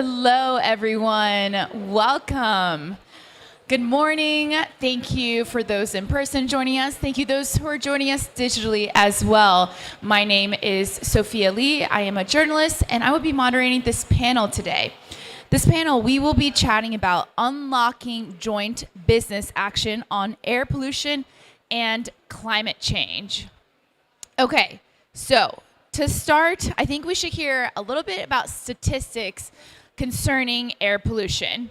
Hello, everyone. Welcome. Good morning. Thank you for those in person joining us. Thank you those who are joining us digitally as well. My name is Sophia Lee. I am a journalist, and I will be moderating this panel today. This panel, we will be chatting about unlocking joint business action on air pollution and climate change. Okay, so to start, I think we should hear a little bit about statistics concerning air pollution.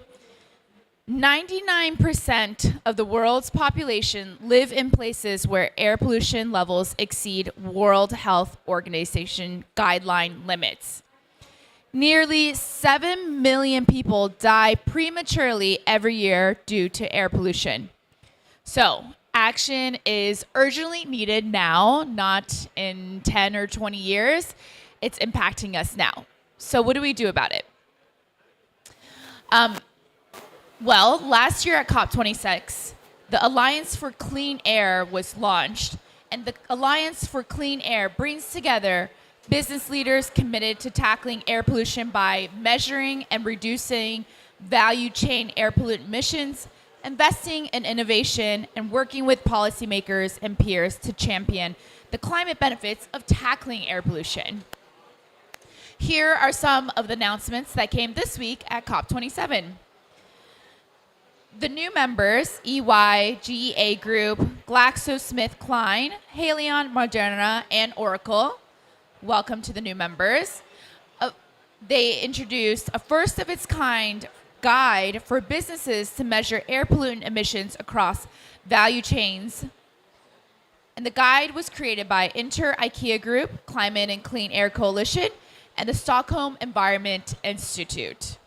99% of the world's population live in places where air pollution levels exceed World Health Organization guideline limits. Nearly 7 million people die prematurely every year due to air pollution. So, action is urgently needed now, not in 10 or 20 years. It's impacting us now. So what do we do about it? Well, last year at COP26, the Alliance for Clean Air was launched, and the Alliance for Clean Air brings together business leaders committed to tackling air pollution by measuring and reducing value chain air pollutant emissions, investing in innovation, and working with policymakers and peers to champion the climate benefits of tackling air pollution. Here are some of the announcements that came this week at COP27. The new members, EY, GEA Group, GlaxoSmithKline, Haleon, Moderna, and Oracle, welcome to the new members. They introduced a first-of-its-kind guide for businesses to measure air pollutant emissions across value chains. And the guide was created by IKEA Group, Climate and Clean Air Coalition, and the Stockholm Environment Institute.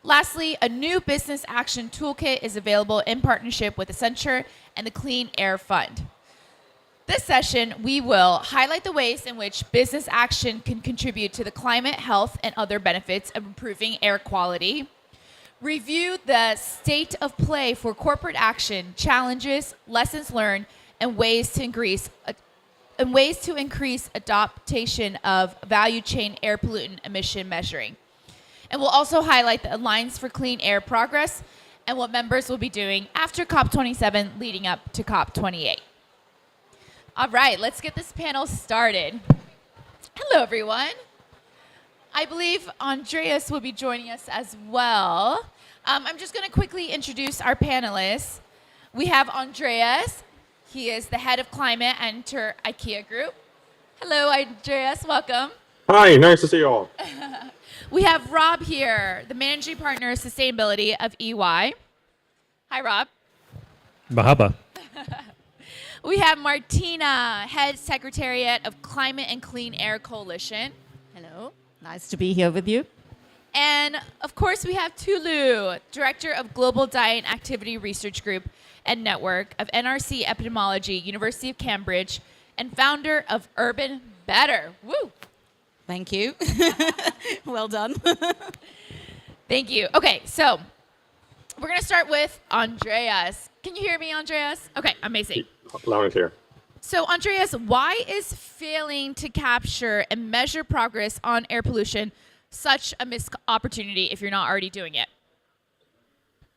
Lastly, a new business action toolkit is available in partnership with Accenture and the Clean Air Fund. This session, we will highlight the ways in which business action can contribute to the climate, health, and other benefits of improving air quality, review the state of play for corporate action, challenges, lessons learned, and ways to increase adaptation of value chain air pollutant emission measuring. And we'll also highlight the Alliance for Clean Air progress and what members will be doing after COP27 leading up to COP28. All right, let's get this panel started. Hello, everyone. I believe Andreas will be joining us as well. I'm just going to quickly introduce our panelists. We have Andreas. He is the head of climate at IKEA Group. Hello, Andreas. Welcome. Hi, nice to see you all. We have Rob here, the managing partner of sustainability of EY. Hi, Rob. Mahaba. We have Martina, head Secretariat of Climate and Clean Air Coalition. Hello, nice to be here with you. And of course, we have Tulu, Director of Global Diet and Activity Research Group and Network of NRC Epidemiology, University of Cambridge, and founder of Urban Better. Woo! Thank you. Well done. Thank you. Okay, so we're going to start with Andreas. Can you hear me, Andreas? Okay, amazing. Loud and clear. So, Andreas, why is failing to capture and measure progress on air pollution such a missed opportunity if you're not already doing it?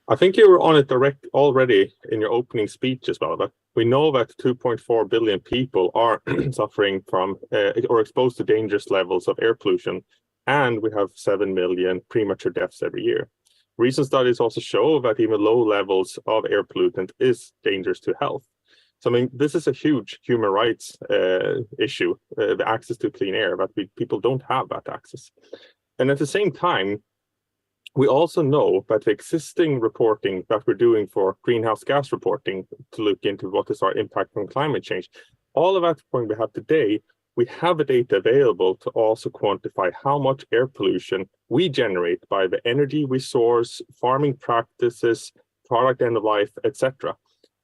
I think you were on it direct already in your opening speech as well. But we know that 2.4 billion people are suffering from or exposed to dangerous levels of air pollution, and we have 7 million premature deaths every year. Recent studies also show that even low levels of air pollutant is dangerous to health. So, I mean, this is a huge human rights issue, the access to clean air, but people don't have that access. And at the same time, we also know that the existing reporting that we're doing for greenhouse gas reporting to look into what is our impact on climate change, all of that point we have today, we have the data available to also quantify how much air pollution we generate by the energy we source, farming practices, product end of life, etc.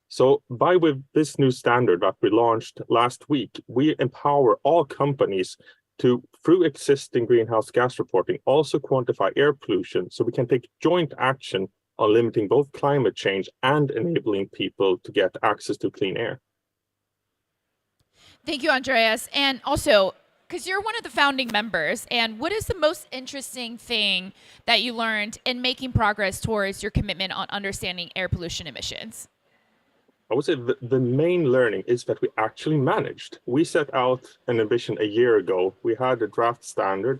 So with this new standard that we launched last week, we empower all companies to, through existing greenhouse gas reporting, also quantify air pollution so we can take joint action on limiting both climate change and enabling people to get access to clean air. Thank you, Andreas. And also, because you're one of the founding members, and what is the most interesting thing that you learned in making progress towards your commitment on understanding air pollution emissions? I would say the main learning is that we actually managed. We set out an ambition a year ago. We had a draft standard,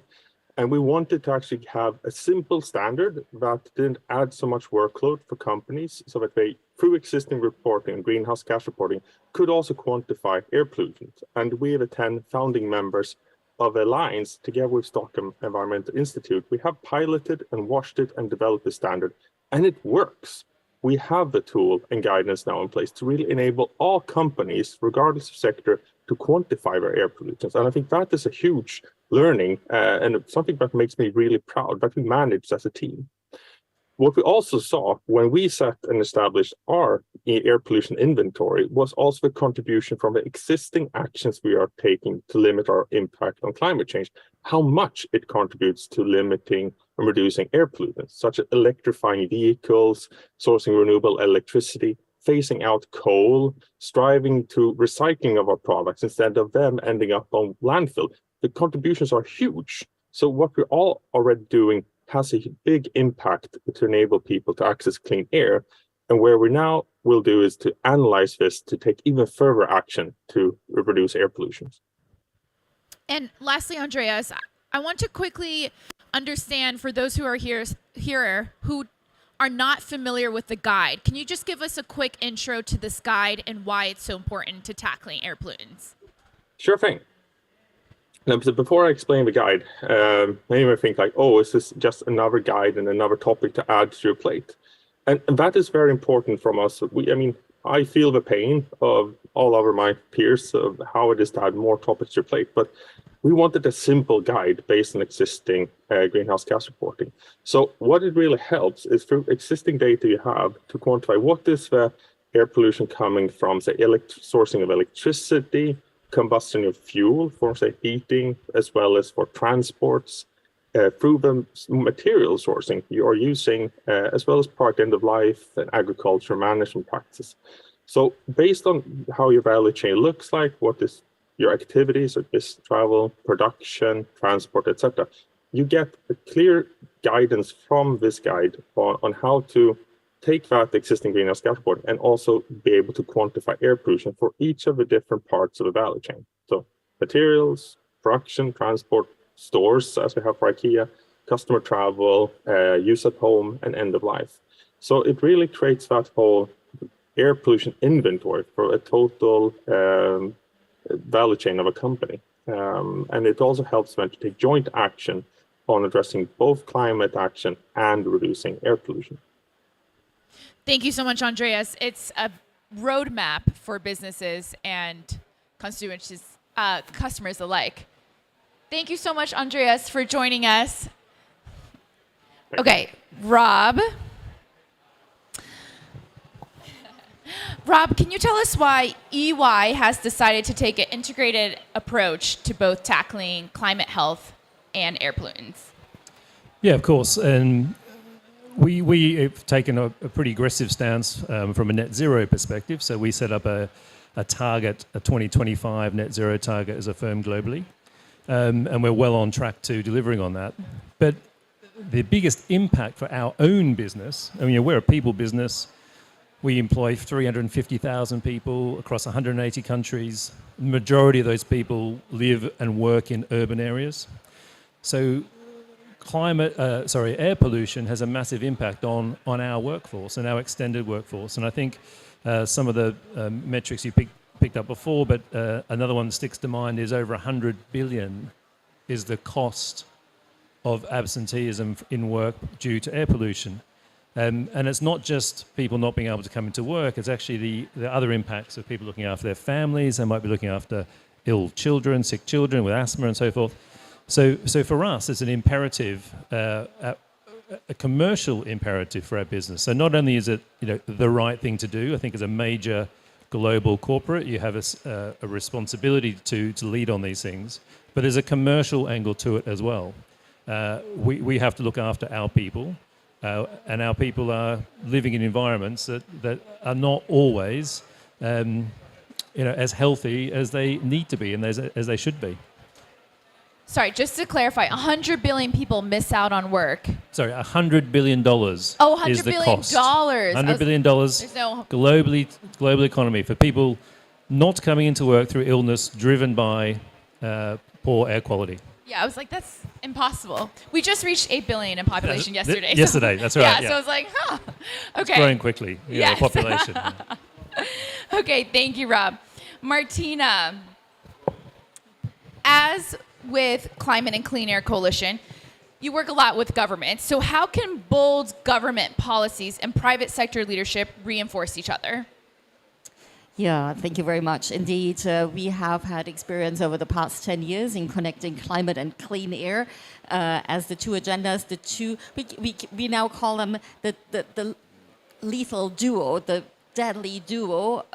and we wanted to actually have a simple standard that didn't add so much workload for companies, so that they, through existing reporting and greenhouse gas reporting, could also quantify air pollutants. And we are the 10 founding members of Alliance, together with Stockholm Environmental Institute. We have piloted and washed it and developed the standard, and it works. We have the tool and guidance now in place to really enable all companies, regardless of sector, to quantify their air pollutants. And I think that is a huge learning and something that makes me really proud that we managed as a team. What we also saw when we set and established our air pollution inventory was also the contribution from the existing actions we are taking to limit our impact on climate change, how much it contributes to limiting and reducing air pollutants, such as electrifying vehicles, sourcing renewable electricity, phasing out coal, striving to recycling of our products instead of them ending up on landfill. The contributions are huge. So what we're all already doing has a big impact to enable people to access clean air. And where we now will do is to analyze this to take even further action to reduce air pollution. And lastly, Andreas, I want to quickly understand for those who are here who are not familiar with the guide. Can you just give us a quick intro to this guide and why it's so important to tackling air pollutants? Sure thing. Now, so before I explain the guide, many may think like, oh, is this just another guide and another topic to add to your plate? And that is very important from us. I feel the pain of all over my peers of how it is to add more topics to your plate, but we wanted a simple guide based on existing greenhouse gas reporting. So what it really helps is through existing data you have to quantify what is the air pollution coming from, say, sourcing of electricity, combustion of fuel for, say, heating, as well as for transports, through the material sourcing you are using, as well as product end of life and agriculture management practices. So based on how your value chain looks like, what is your activities, or business travel, production, transport, etc., you get a clear guidance from this guide on how to take that existing greenhouse gas report and also be able to quantify air pollution for each of the different parts of the value chain. So materials, production, transport, stores, as we have for IKEA, customer travel, use at home, and end of life. So it really creates that whole air pollution inventory for a total value chain of a company. And it also helps them to take joint action on addressing both climate action and reducing air pollution. Thank you so much, Andreas. It's a roadmap for businesses and customers alike. Thank you so much, Andreas, for joining us. Okay, Rob. Rob, can you tell us why EY has decided to take an integrated approach to both tackling climate health and air pollutants? Yeah, of course. And we have taken a pretty aggressive stance from a net zero perspective. So we set up a target, a 2025 net zero target as a firm globally. And we're well on track to delivering on that. But the biggest impact for our own business, we're a people business. We employ 350,000 people across 180 countries. The majority of those people live and work in urban areas. So air pollution has a massive impact on our workforce and our extended workforce. And I think some of the metrics you picked up before, but another one that sticks to mind is over 100 billion is the cost of absenteeism in work due to air pollution. And it's not just people not being able to come into work, it's actually the other impacts of people looking after their families. They might be looking after ill children, sick children with asthma and so forth. So for us, it's an imperative, a commercial imperative for our business. So not only is it the right thing to do, I think as a major global corporate, you have a responsibility to lead on these things, but there's a commercial angle to it as well. We have to look after our people. And our people are living in environments that are not always, as healthy as they need to be and as they should be. Sorry, just to clarify, 100 billion people miss out on work. Sorry, $100 billion Oh, is $100 the billion. cost. $100 billion There's no- global economy for people not coming into work through illness driven by poor air quality. Yeah, I was like, that's impossible. We just reached 8 billion in population yesterday. Yesterday, that's right. Yeah, so I was like, huh. Okay. It's growing quickly, Yes. the population. Okay, thank you, Rob. Martina, as with Climate and Clean Air Coalition, you work a lot with government. So how can bold government policies and private sector leadership reinforce each other? Yeah, thank you very much. Indeed, we have had experience over the past 10 years in connecting climate and clean air as the two agendas, we now call them the lethal duo, the deadly duo,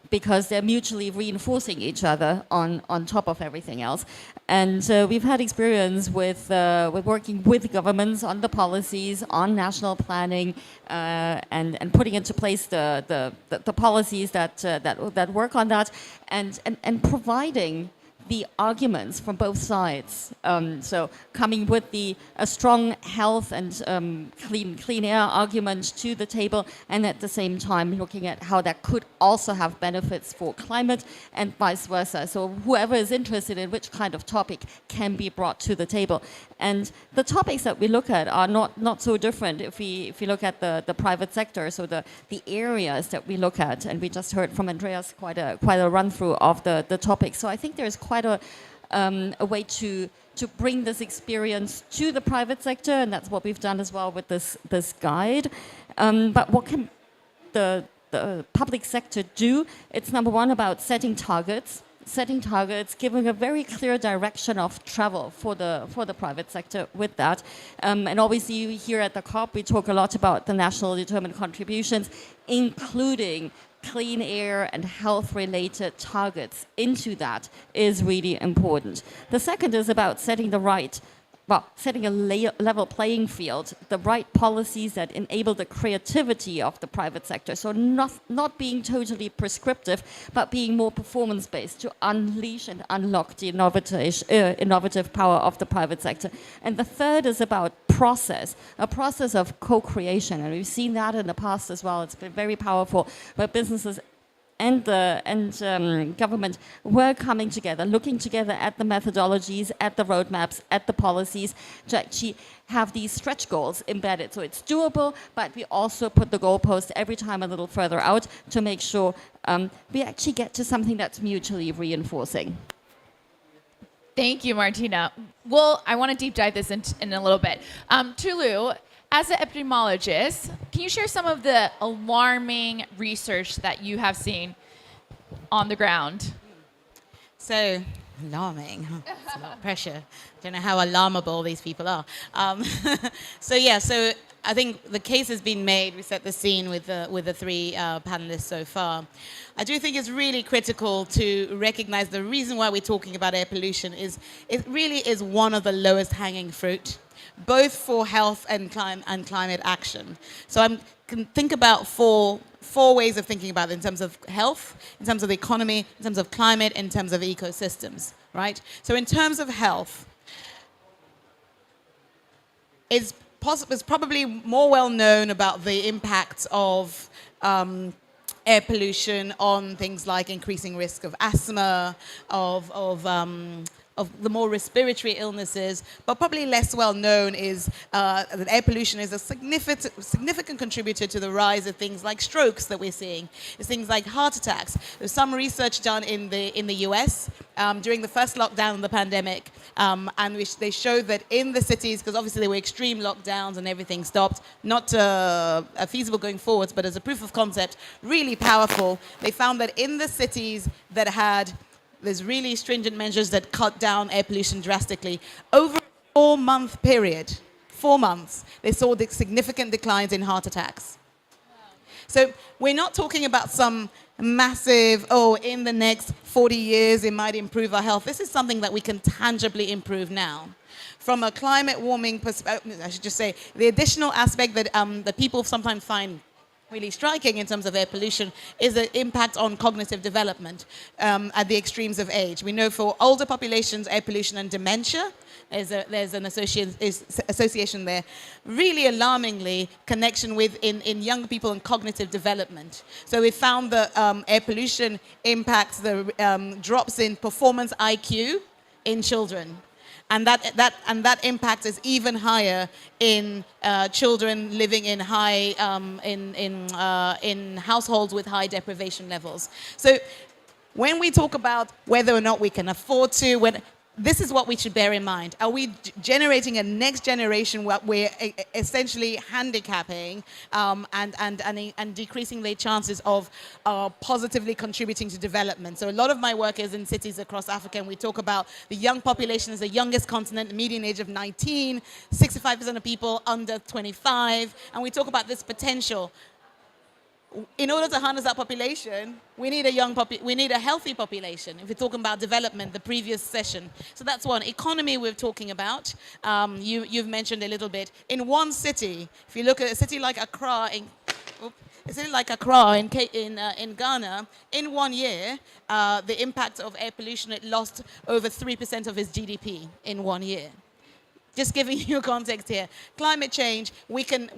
because they're mutually reinforcing each other on top of everything else. And we've had experience with working with governments on the policies, on national planning, and putting into place the policies that work on that, and providing the arguments from both sides. So coming with a strong health and clean air argument to the table, and at the same time looking at how that could also have benefits for climate and vice versa. So whoever is interested in which kind of topic can be brought to the table. And the topics that we look at are not so different if we look at the private sector. So the areas that we look at, and we just heard from Andreas quite a run through of the topics. So I think there's quite a way to bring this experience to the private sector, and that's what we've done as well with this guide. But what can the public sector do? It's number one about setting targets, giving a very clear direction of travel for the private sector with that. And obviously here at the COP, we talk a lot about the national determined contributions, including clean air and health-related targets into that is really important. The second is about setting a level playing field, the right policies that enable the creativity of the private sector. So not being totally prescriptive, but being more performance-based to unleash and unlock the innovative power of the private sector. And the third is about a process of co-creation. And we've seen that in the past as well. It's been very powerful, where businesses and government were coming together, looking together at the methodologies, at the roadmaps, at the policies, to actually have these stretch goals embedded. So it's doable, but we also put the goalpost every time a little further out to make sure we actually get to something that's mutually reinforcing. Thank you, Martina. Well, I want to deep dive this in a little bit. Tulu, as an epidemiologist, can you share some of the alarming research that you have seen on the ground? So, alarming. It's a lot of pressure. Don't know how alarmable these people are. So I think the case has been made. We set the scene with the three panelists so far. I do think it's really critical to recognize the reason why we're talking about air pollution is it really is one of the lowest hanging fruit, both for health and climate action. So I can think about four ways of thinking about it in terms of health, in terms of the economy, in terms of climate, in terms of ecosystems, right? So in terms of health, it's probably more well known about the impacts of air pollution on things like increasing risk of asthma, of the more respiratory illnesses, but probably less well known is that air pollution is a significant contributor to the rise of things like strokes that we're seeing. It's things like heart attacks. There's some research done in the US during the first lockdown of the pandemic, and they showed that in the cities, because obviously there were extreme lockdowns and everything stopped, not feasible going forwards, but as a proof of concept, really powerful. They found that in the cities that had there's really stringent measures that cut down air pollution drastically. Over a 4-month period, 4 months, they saw the significant declines in heart attacks. Wow. So we're not talking about some massive, in the next 40 years it might improve our health. This is something that we can tangibly improve now. From a climate warming perspective, I should just say, the additional aspect that people sometimes find really striking in terms of air pollution is the impact on cognitive development at the extremes of age. We know for older populations, air pollution and dementia, there's an association there. Really alarmingly, connection with in young people and cognitive development. So we found that air pollution impacts the drops in performance IQ in children. And that impact is even higher in children living in in households with high deprivation levels. So when we talk about whether or not we can afford to, this is what we should bear in mind. Are we generating a next generation where we're essentially handicapping and decreasing their chances of positively contributing to development? So a lot of my work is in cities across Africa, and we talk about the young population is the youngest continent, the median age of 19, 65% of people under 25, and we talk about this potential. In order to harness that population, we need a healthy population. If we're talking about development, the previous session. So that's one. Economy we're talking about. You've mentioned a little bit. In one city, if you look at a city like Accra in Ghana, in 1 year, the impact of air pollution, it lost over 3% of its GDP in 1 year. Just giving you context here. Climate change, we can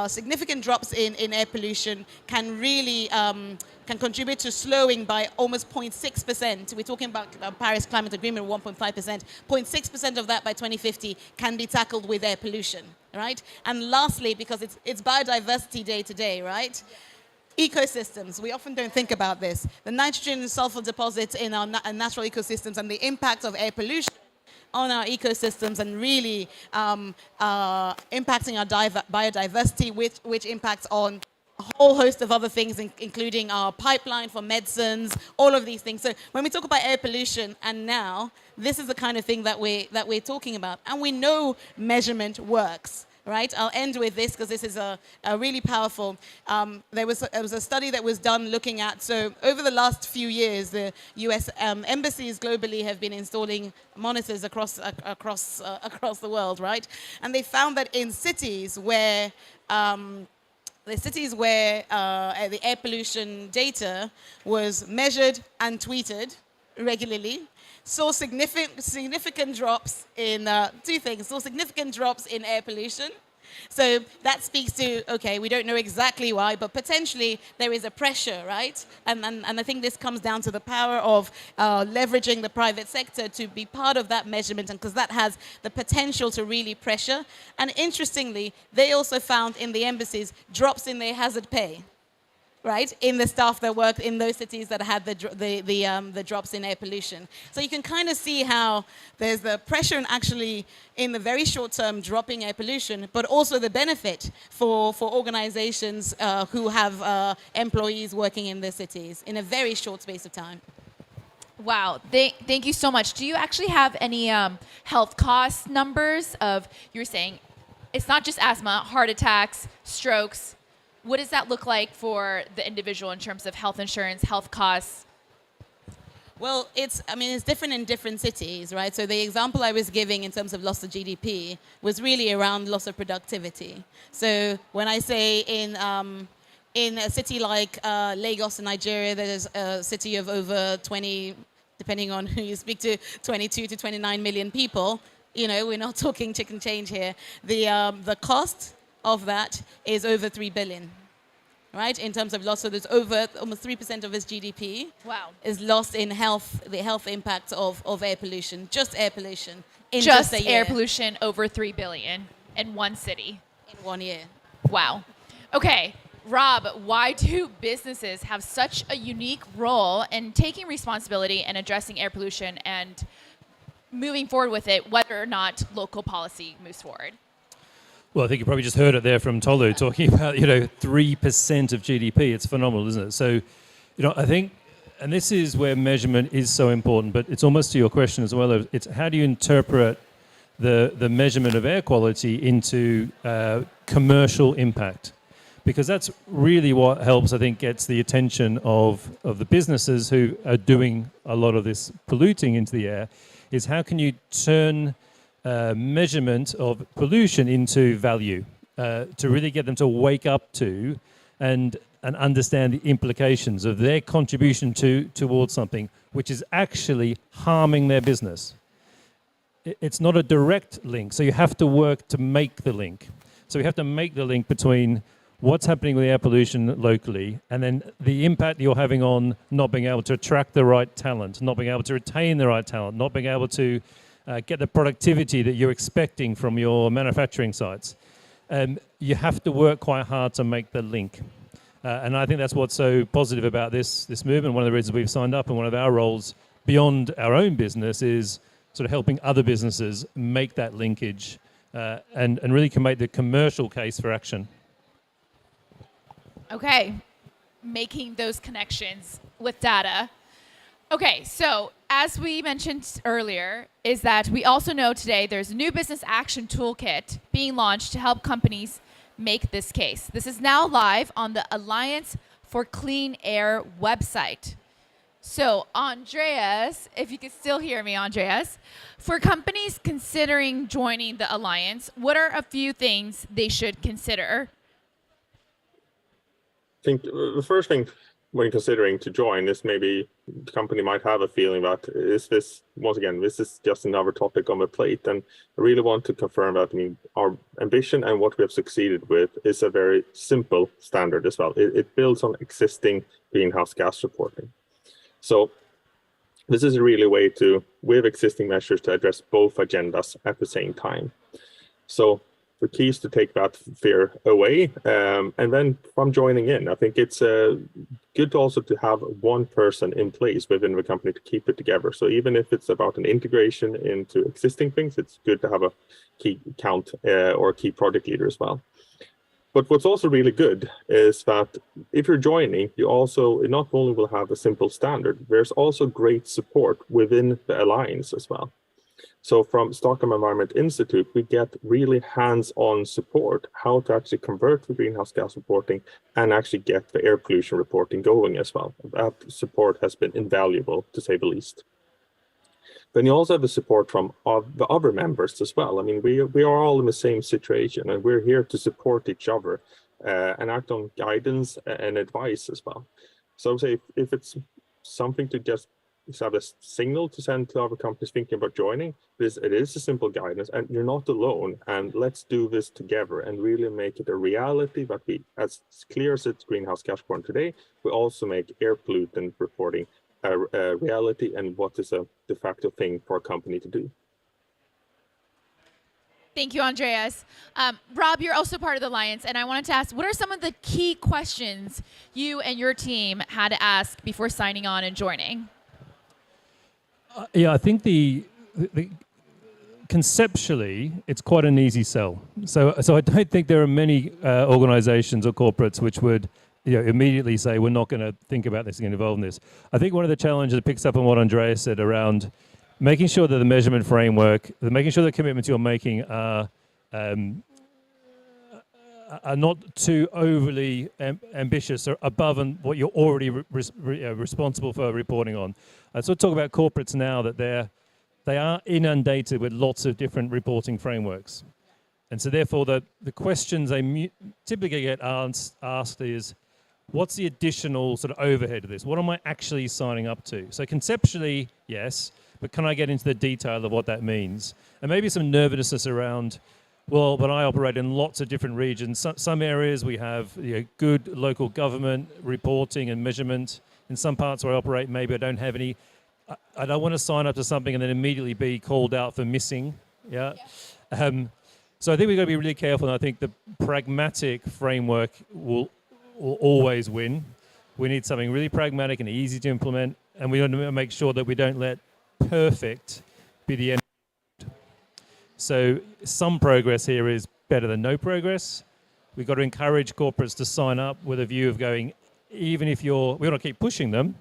significant drops in air pollution can really can contribute to slowing by almost 0.6%. We're talking about Paris Climate Agreement, 1.5%. 0.6% of that by 2050 can be tackled with air pollution, right? And lastly, because it's Biodiversity Day today, right? Ecosystems, we often don't think about this. The nitrogen and sulfur deposits in our natural ecosystems and the impact of air pollution on our ecosystems and really impacting our biodiversity, which impacts on a whole host of other things, including our pipeline for medicines, all of these things. So when we talk about air pollution, and now, this is the kind of thing that we're talking about. And we know measurement works. Right? I'll end with this because this is a really powerful. There was a study that was done looking at, so over the last few years, the US embassies globally have been installing monitors across the world, right? And they found that in cities where the air pollution data was measured and tweeted regularly, saw significant drops in two things. Saw significant drops in air pollution. So that speaks to, okay, we don't know exactly why, but potentially there is a pressure, right? And I think this comes down to the power of leveraging the private sector to be part of that measurement, and because that has the potential to really pressure. And interestingly, they also found in the embassies drops in their hazard pay. Right, in the staff that worked in those cities that had the drops in air pollution. So you can kind of see how there's the pressure and actually in the very short term dropping air pollution, but also the benefit for organizations who have employees working in their cities in a very short space of time. Wow, thank you so much. Do you actually have any health cost numbers of, you were saying, it's not just asthma, heart attacks, strokes. What does that look like for the individual in terms of health insurance, health costs? Well, it's different in different cities, right? So the example I was giving in terms of loss of GDP was really around loss of productivity. So when I say in a city like Lagos in Nigeria, there's a city of over 20, depending on who you speak to, 22 to 29 million people. You know, we're not talking chicken change here. The cost of that is over 3 billion, right? In terms of loss, so there's over almost 3% of its GDP. Wow. Is lost in the health impact of air pollution, just air pollution. In just a year. air pollution over 3 billion in one city. In 1 year. Wow. Okay, Rob, why do businesses have such a unique role in taking responsibility and addressing air pollution and moving forward with it, whether or not local policy moves forward? Well, I think you probably just heard it there from Tolu talking about, 3% of GDP. It's phenomenal, isn't it? So, I think, and this is where measurement is so important, but it's almost to your question as well. It's how do you interpret the measurement of air quality into commercial impact? Because that's really what helps, I think, gets the attention of the businesses who are doing a lot of this polluting into the air, is how can you turn measurement of pollution into value. to really get them to wake up to and understand the implications of their contribution towards something which is actually harming their business. It's not a direct link, so you have to work to make the link. So we have to make the link between what's happening with the air pollution locally and then the impact you're having on not being able to attract the right talent, not being able to retain the right talent, not being able to get the productivity that you're expecting from your manufacturing sites. You have to work quite hard to make the link. And I think that's what's so positive about this movement. One of the reasons we've signed up and one of our roles beyond our own business is sort of helping other businesses make that linkage and really can make the commercial case for action. Okay, making those connections with data. Okay, so as we mentioned earlier, is that we also know today there's a new business action toolkit being launched to help companies make this case. This is now live on the Alliance for Clean Air website. So, Andreas, if you can still hear me, Andreas, for companies considering joining the Alliance, what are a few things they should consider? I think the first thing when considering to join is maybe the company might have a feeling that is this, once again, this is just another topic on the plate. And I really want to confirm that, I mean, our ambition and what we have succeeded with is a very simple standard as well. It builds on existing greenhouse gas reporting. So this is really a way to, with existing measures, to address both agendas at the same time. So the key is to take that fear away. And then from joining in, I think it's good also to have one person in place within the company to keep it together. So even if it's about an integration into existing things, it's good to have a key account or a key project leader as well. But what's also really good is that if you're joining, you also not only will have a simple standard, there's also great support within the alliance as well. So from Stockholm Environment Institute, we get really hands-on support, how to actually convert the greenhouse gas reporting and actually get the air pollution reporting going as well. That support has been invaluable, to say the least. Then you also have the support from the other members as well. I mean, we are all in the same situation, and we're here to support each other and act on guidance and advice as well. So I would say if it's something to just have a signal to send to other companies thinking about joining, it is a simple guidance, and you're not alone. And let's do this together and really make it a reality that we, as clear as it's greenhouse gas reporting today, we also make air pollutant reporting a reality and what is a de facto thing for a company to do. Thank you, Andreas. Rob, you're also part of the Alliance, and I wanted to ask, what are some of the key questions you and your team had to ask before signing on and joining? I think the conceptually, it's quite an easy sell. So I don't think there are many organizations or corporates which would immediately say, we're not going to think about this and get involved in this. I think one of the challenges that picks up on what Andreas said around making sure that the measurement framework, making sure the commitments you're making are not too overly ambitious or above what you're already responsible for reporting on. I sort of talk about corporates now that they are inundated with lots of different reporting frameworks. And so therefore the questions they typically get asked is, what's the additional sort of overhead of this? What am I actually signing up to? So conceptually, yes, but can I get into the detail of what that means? And maybe some nervousness around, well, but I operate in lots of different regions. Some areas we have good local government reporting and measurement. In some parts where I operate, maybe I don't have any. I don't want to sign up to something and then immediately be called out for missing. Yeah. So I think we've got to be really careful, and I think the pragmatic framework will always win. We need something really pragmatic and easy to implement, and we want to make sure that we don't let perfect be the end. So some progress here is better than no progress. We've got to encourage corporates to sign up with a view of going, even if we want to keep pushing them,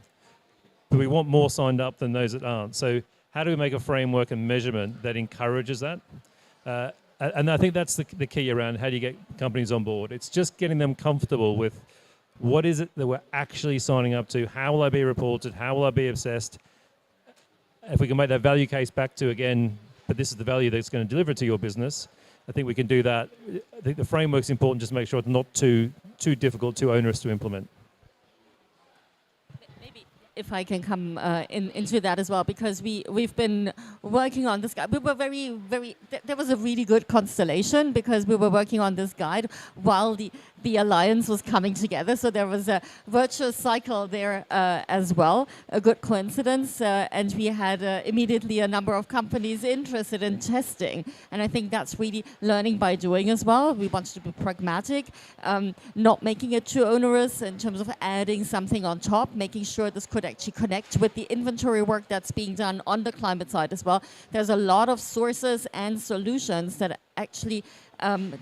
but we want more signed up than those that aren't. So how do we make a framework and measurement that encourages that? And I think that's the key around how do you get companies on board. It's just getting them comfortable with what is it that we're actually signing up to, how will I be reported, how will I be assessed. If we can make that value case back to, again, but this is the value that's going to deliver to your business, I think we can do that I think the framework's important, just to make sure it's not too difficult, too onerous to implement. Maybe if I can come into that as well, because we've been working on this guide. We were there was a really good constellation because we were working on this guide while the alliance was coming together. So there was a virtuous cycle there as well, a good coincidence. And we had immediately a number of companies interested in testing. And I think that's really learning by doing as well. We wanted to be pragmatic, not making it too onerous in terms of adding something on top, making sure this could actually connect with the inventory work that's being done on the climate side as well. There's a lot of sources and solutions that actually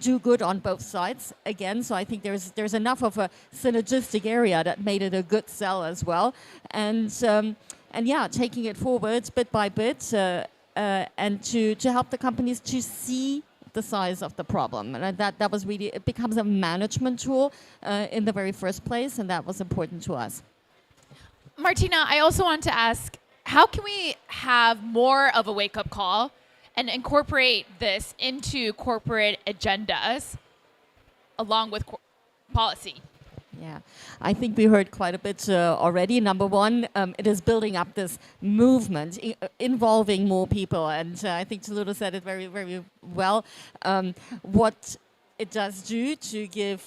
do good on both sides again. So I think there's enough of a synergistic area that made it a good sell as well. And yeah, taking it forward bit by bit and to help the companies to see the size of the problem. And that was really, it becomes a management tool in the very first place, and that was important to us. Martina, I also want to ask, how can we have more of a wake-up call and incorporate this into corporate agendas along with policy? Yeah, I think we heard quite a bit already. Number one, it is building up this movement involving more people. And I think Toludo said it very, very well. What it does do to give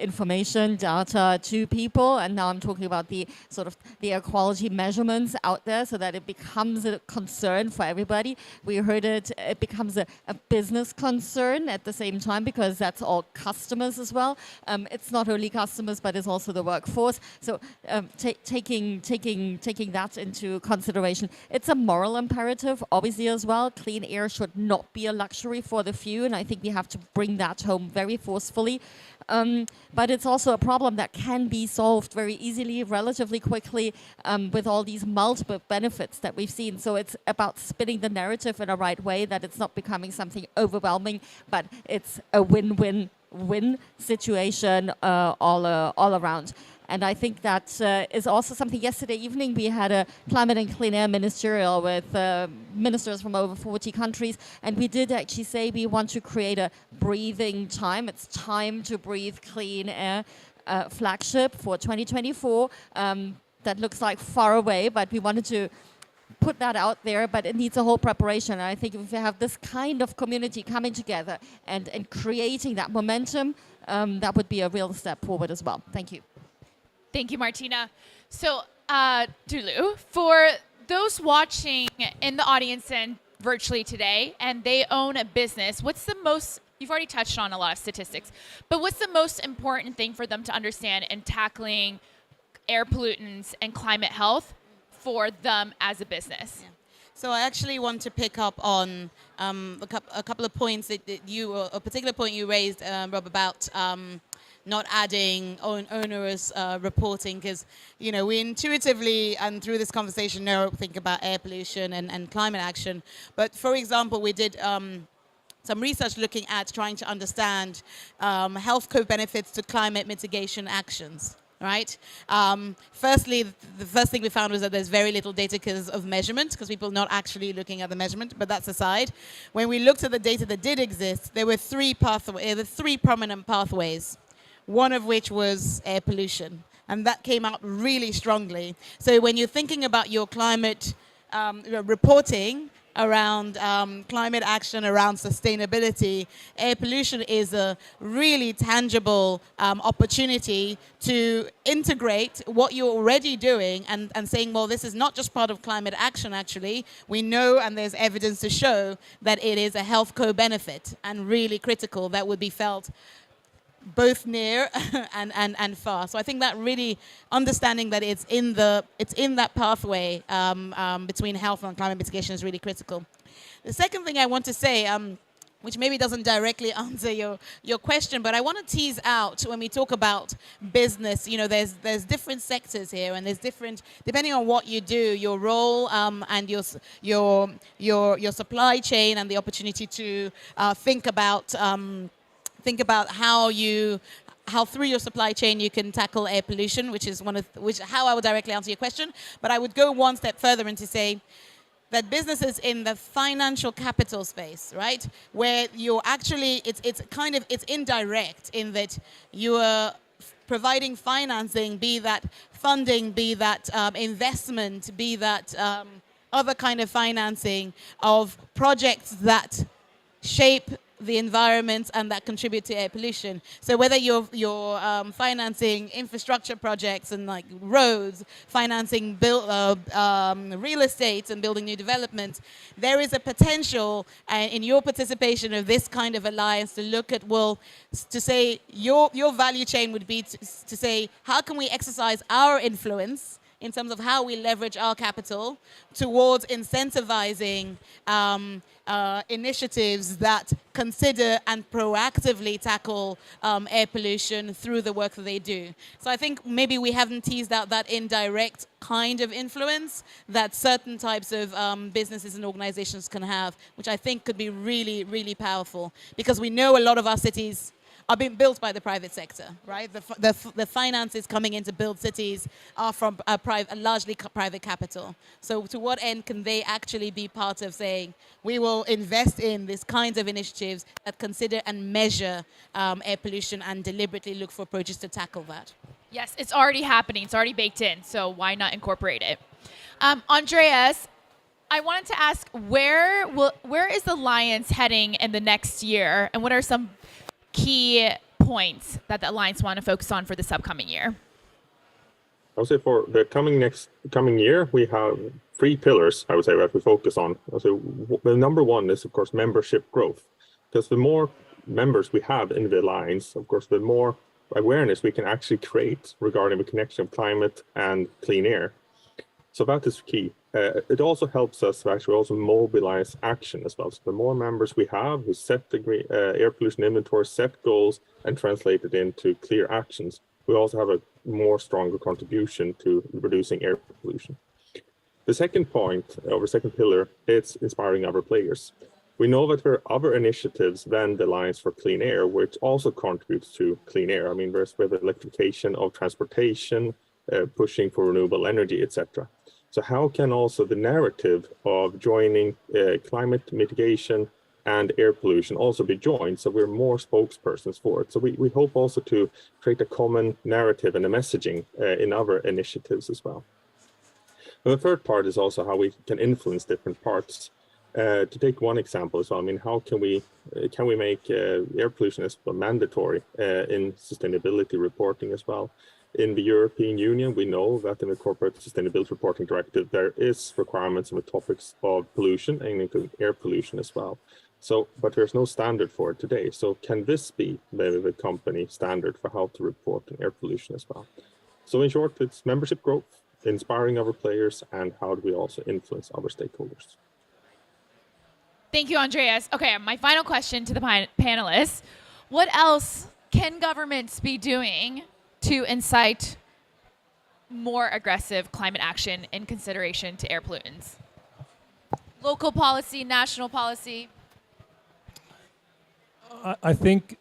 information, data to people, and now I'm talking about the sort of the air quality measurements out there, so that it becomes a concern for everybody. We heard it becomes a business concern at the same time, because that's all customers as well. It's not only customers, but it's also the workforce. So taking that into consideration, it's a moral imperative, obviously as well. Clean air should not be a luxury for the few, and I think we have to bring that home very forcefully. But it's also a problem that can be solved very easily, relatively quickly, with all these multiple benefits that we've seen. So it's about spinning the narrative in a right way, that it's not becoming something overwhelming, but it's a win-win-win situation all around. And I think that is also something. Yesterday evening, we had a climate and clean air ministerial with ministers from over 40 countries. And we did actually say we want to create a breathing time. It's time to breathe clean air flagship for 2024. That looks like far away, but we wanted to put that out there, but it needs a whole preparation. And I think if we have this kind of community coming together and creating that momentum, that would be a real step forward as well. Thank you. Thank you, Martina. So, Tolu, for those watching in the audience and virtually today, and they own a business, what's the most, you've already touched on a lot of statistics, but what's the most important thing for them to understand in tackling air pollutants and climate health for them as a business? Yeah. So I actually want to pick up on a couple of points that a particular point you raised, Rob, about not adding onerous reporting, because we intuitively and through this conversation think about air pollution and climate action. But for example, we did some research looking at trying to understand health co-benefits to climate mitigation actions. Right. Firstly, the first thing we found was that there's very little data because of measurement, because people are not actually looking at the measurement. But that's aside. When we looked at the data that did exist, there were three prominent pathways. One of which was air pollution, and that came out really strongly. So when you're thinking about your climate reporting around climate action, around sustainability, air pollution is a really tangible opportunity to integrate what you're already doing and saying, well, this is not just part of climate action, actually. We know, and there's evidence to show, that it is a health co-benefit and really critical that would be felt both near and far. So I think that really understanding that it's in that pathway between health and climate mitigation is really critical. The second thing I want to say, which maybe doesn't directly answer your question, but I want to tease out when we talk about business. There's different sectors here, and there's different, depending on what you do, your role and your supply chain, and the opportunity to think about how through your supply chain you can tackle air pollution, which is how I would directly answer your question. But I would go one step further and to say that businesses in the financial capital space, right, where you're actually, it's indirect in that you are providing financing, be that funding, be that investment, be that other kind of financing of projects that shape the environment and that contribute to air pollution. So whether you're financing infrastructure projects and like roads, financing real estate and building new development, there is a potential in your participation of this kind of alliance to look at, well, to say your value chain would be to say, how can we exercise our influence in terms of how we leverage our capital towards incentivizing initiatives that consider and proactively tackle air pollution through the work that they do. So I think maybe we haven't teased out that indirect kind of influence that certain types of businesses and organizations can have, which I think could be really, really powerful, because we know a lot of our cities are being built by the private sector, right? The finances coming in to build cities are from largely private capital. So to what end can they actually be part of saying, we will invest in these kinds of initiatives that consider and measure air pollution and deliberately look for approaches to tackle that? Yes, it's already happening. It's already baked in. So why not incorporate it? Andreas, I wanted to ask, where is the Alliance heading in the next year? And what are some key points that the Alliance want to focus on for this upcoming year? I would say for the coming year, we have 3 pillars, I would say, that we focus on. I would say the number one is, of course, membership growth. Because the more members we have in the Alliance, of course, the more awareness we can actually create regarding the connection of climate and clean air. So that is key. It also helps us to actually also mobilize action as well. So the more members we have who set the air pollution inventory, set goals, and translate it into clear actions, we also have a more stronger contribution to reducing air pollution. The second point, or second pillar, it's inspiring other players. We know that there are other initiatives than the Alliance for Clean Air, which also contributes to clean air. I mean, there's with electrification of transportation, pushing for renewable energy, etc. So how can also the narrative of joining climate mitigation and air pollution also be joined, so we're more spokespersons for it? So we hope also to create a common narrative and a messaging in other initiatives as well. And the third part is also how we can influence different parts. To take one example as well, I mean, how can we make air pollution as mandatory in sustainability reporting as well? In the European Union, we know that in the Corporate Sustainability Reporting Directive, there is requirements on the topics of pollution, and including air pollution as well. So, but there's no standard for it today. So can this be maybe the company standard for how to report on air pollution as well? So in short, it's membership growth, inspiring other players, and how do we also influence other stakeholders? Thank you, Andreas. Okay, my final question to the panelists. What else can governments be doing to incite more aggressive climate action in consideration to air pollutants? Local policy, national policy? I think,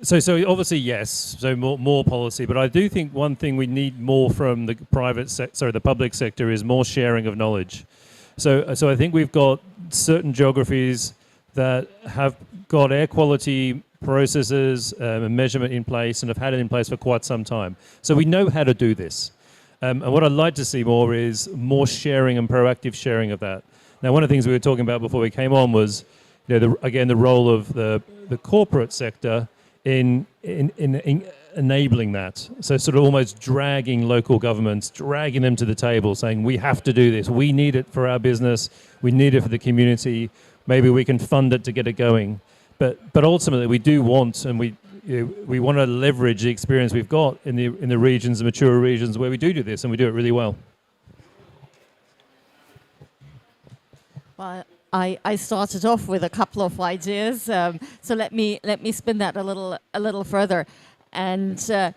so obviously yes, so more policy, but I do think one thing we need more from the the public sector is more sharing of knowledge. So I think we've got certain geographies that have got air quality processes and measurement in place and have had it in place for quite some time. So we know how to do this. And what I'd like to see more is more sharing and proactive sharing of that. Now, one of the things we were talking about before we came on was, the role of the corporate sector in enabling that. So sort of almost dragging local governments, dragging them to the table, saying, we have to do this. We need it for our business. We need it for the community. Maybe we can fund it to get it going. But ultimately, we do want, and we want to leverage the experience we've got in the regions, the mature regions where we do this, and we do it really well. Well, I started off with a couple of ideas, so let me spin that a little further. And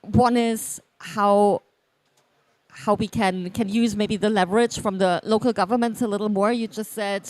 one is how we can use maybe the leverage from the local governments a little more. You just said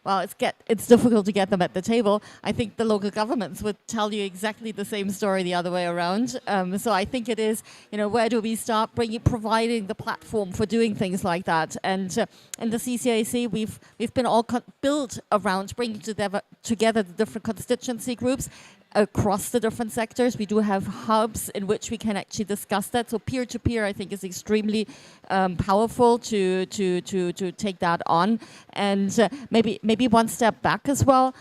well, it's difficult to get them at the table. I think the local governments would tell you exactly the same story the other way around. So I think it is, where do we start providing the platform for doing things like that? And in the CCAC, we've been all built around bringing together the different constituency groups across the different sectors. We do have hubs in which we can actually discuss that. So peer-to-peer, I think, is extremely powerful to take that on. And maybe one step back as well.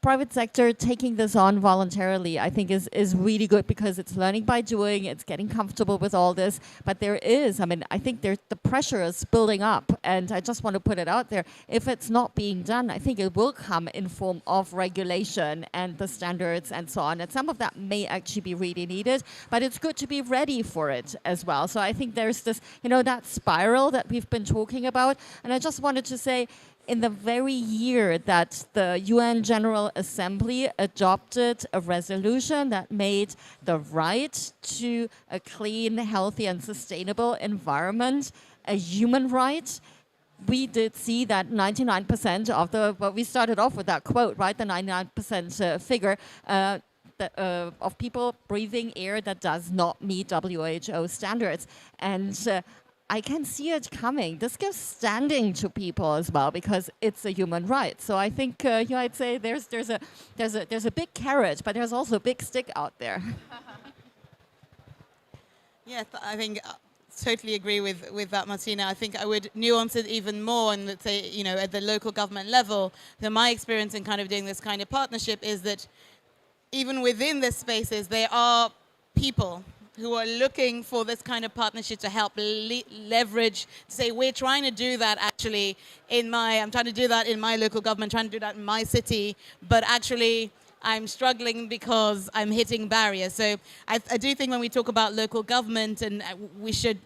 Private sector taking this on voluntarily, I think, is really good because it's learning by doing, it's getting comfortable with all this. But I think the pressure is building up, and I just want to put it out there. If it's not being done, I think it will come in form of regulation and the standards and so on. And some of that may actually be really needed, but it's good to be ready for it as well. So I think there's this, that spiral that we've been talking about. And I just wanted to say, in the very year that the UN General Assembly adopted a resolution that made the right to a clean, healthy, and sustainable environment a human right, we did see that 99% of we started off with that quote, right? The 99% figure of people breathing air that does not meet WHO standards. And I can see it coming. This gives standing to people as well because it's a human right. So I think I'd say there's a big carrot, but there's also a big stick out there. Yes, I think totally agree with that, Martina. I think I would nuance it even more and let's say, at the local government level. So my experience in kind of doing this kind of partnership is that even within these spaces, there are people who are looking for this kind of partnership to help leverage, to say, we're trying to do that actually I'm trying to do that in my local government, trying to do that in my city, but actually I'm struggling because I'm hitting barriers. So I do think when we talk about local government, and we should,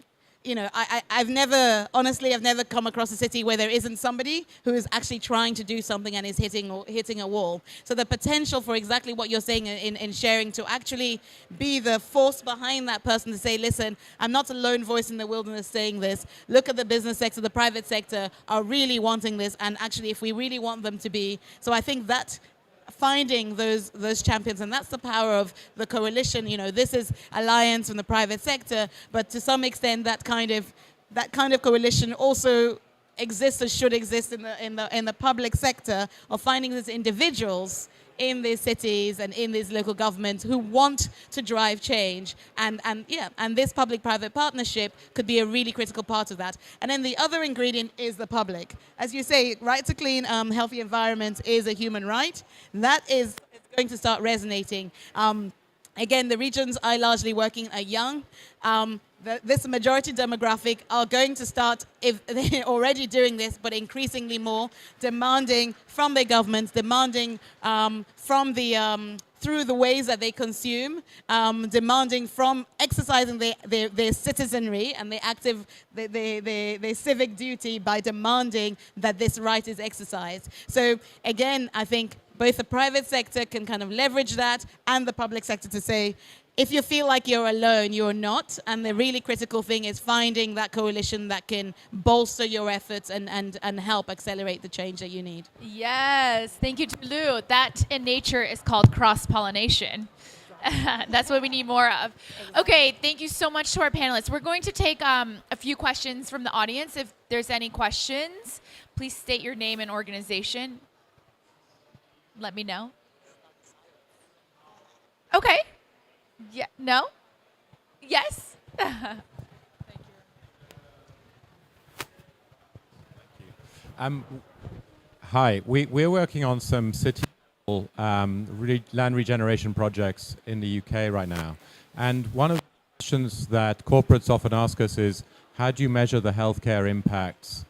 I've never come across a city where there isn't somebody who is actually trying to do something and is hitting a wall. So the potential for exactly what you're saying in sharing, to actually be the force behind that person to say, listen, I'm not a lone voice in the wilderness saying this. Look at the business sector, the private sector are really wanting this, and actually if we really want them to be. So I think that finding those champions, and that's the power of the coalition. This is alliance from the private sector, but to some extent that kind of coalition also exists or should exist in the public sector, of finding these individuals in these cities and in these local governments who want to drive change, and this public-private partnership could be a really critical part of that. And then the other ingredient is the public. As you say, right to clean, healthy environment is a human right. That is going to start resonating. Again, the regions I largely work in are young. This majority demographic are going to start, if they're already doing this, but increasingly more, demanding from their governments, demanding through the ways that they consume, demanding from exercising their citizenry and their civic duty by demanding that this right is exercised. So again, I think both the private sector can kind of leverage that, and the public sector to say, if you feel like you're alone, you're not. And the really critical thing is finding that coalition that can bolster your efforts and help accelerate the change that you need. Yes, thank you, Lou. That in nature is called cross-pollination. That's what we need more of. Okay, thank you so much to our panelists. We're going to take a few questions from the audience. If there's any questions, please state your name and organization. Let me know. Okay. Yeah. No? Yes? Thank you. Hi. We're working on some city land regeneration projects in the UK right now. And one of the questions that corporates often ask us is, how do you measure the healthcare impacts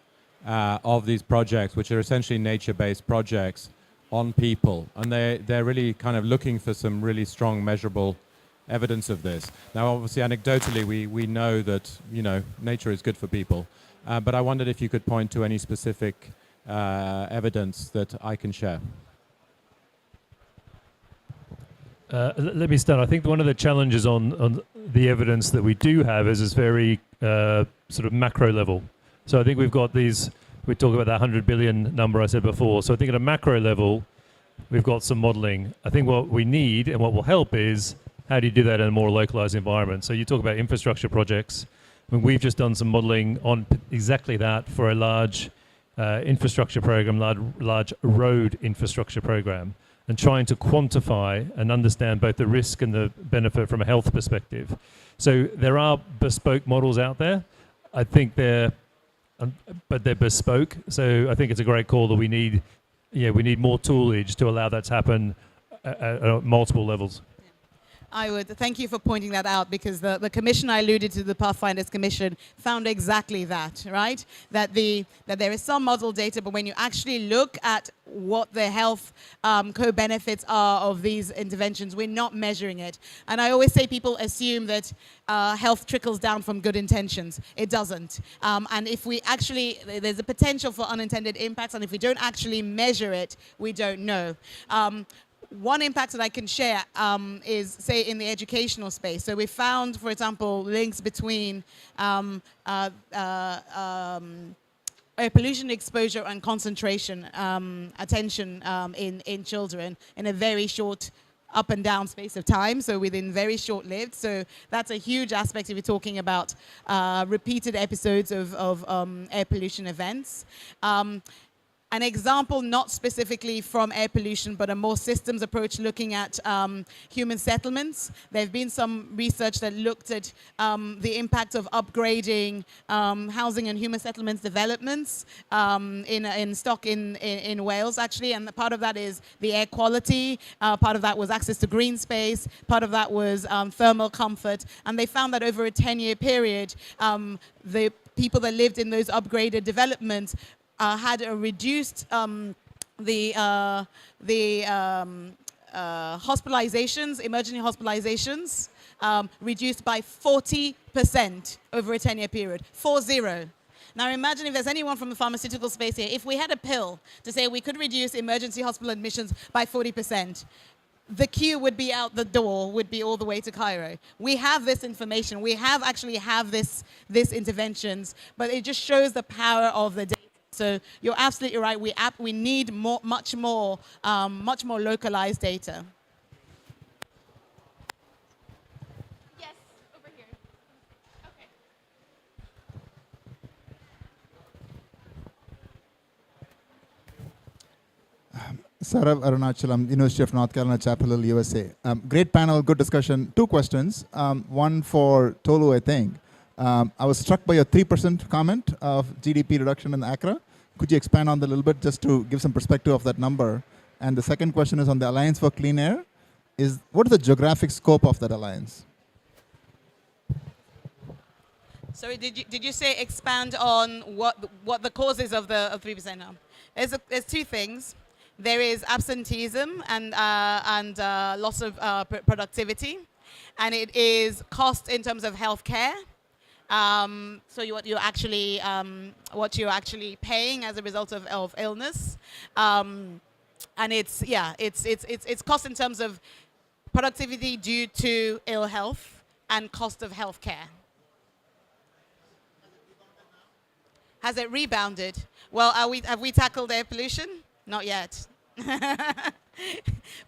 of these projects, which are essentially nature-based projects, on people? And they're really kind of looking for some really strong measurable evidence of this. Now, obviously, anecdotally, we know that, nature is good for people. But I wondered if you could point to any specific evidence that I can share. Let me start. I think one of the challenges on the evidence that we do have is very sort of macro level. So I think we've got these we talk about that 100 billion number I said before. So I think at a macro level, we've got some modeling. I think what we need and what will help is how do you do that in a more localized environment? So you talk about infrastructure projects. I mean, we've just done some modeling on exactly that for a large infrastructure program, large road infrastructure program, and trying to quantify and understand both the risk and the benefit from a health perspective. So there are bespoke models out there. I think they're bespoke. So I think it's a great call that we need more toolage to allow that to happen at multiple levels. I would thank you for pointing that out, because the commission I alluded to, the Pathfinders Commission, found exactly that, right? That there is some model data, but when you actually look at what the health co-benefits are of these interventions, we're not measuring it. And I always say people assume that health trickles down from good intentions. It doesn't. And if we actually, there's a potential for unintended impacts, and if we don't actually measure it, we don't know. One impact that I can share is, say, in the educational space. So we found, for example, links between air pollution exposure and concentration attention in children in a very short up and down space of time, so within very short-lived. So that's a huge aspect if you're talking about repeated episodes of air pollution events. An example, not specifically from air pollution, but a more systems approach looking at human settlements. There have been some research that looked at the impact of upgrading housing and human settlements developments in stock in Wales, actually. And part of that is the air quality. Part of that was access to green space. Part of that was thermal comfort. And they found that over a 10-year period, the people that lived in those upgraded developments had a reduced hospitalizations, emergency hospitalizations, reduced by 40% over a 10-year period. 40. Now imagine if there's anyone from the pharmaceutical space here, if we had a pill to say we could reduce emergency hospital admissions by 40%, the queue would be out the door, would be all the way to Cairo. We have this information. We actually have this interventions, but it just shows the power of the data. So you're absolutely right. We need much more localized data. Yes, over here. Okay. Saurav Arunachalam, University of North Carolina, Chapel Hill, USA. Great panel, good discussion. Two questions. One for Tolu, I think. I was struck by your 3% comment of GDP reduction in Accra. Could you expand on that a little bit just to give some perspective of that number? And the second question is on the Alliance for Clean Air. What is the geographic scope of that alliance? Sorry, did you say expand on what the causes of the 3% are? There's two things. There is absenteeism and loss of productivity, and it is cost in terms of healthcare. So what you're actually paying as a result of illness, and it's cost in terms of productivity due to ill health and cost of healthcare. Has it rebounded? Well, have we tackled air pollution? Not yet.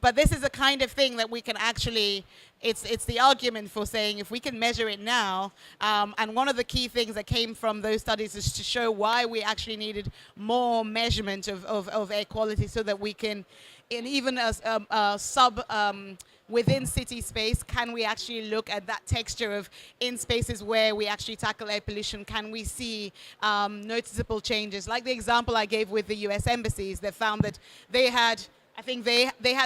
But this is the kind of thing that we can actually, it's the argument for saying if we can measure it now, and one of the key things that came from those studies is to show why we actually needed more measurement of air quality so that we can, in even a within city space, can we actually look at that texture of in spaces where we actually tackle air pollution, can we see noticeable changes? Like the example I gave with the US embassies, they found that they had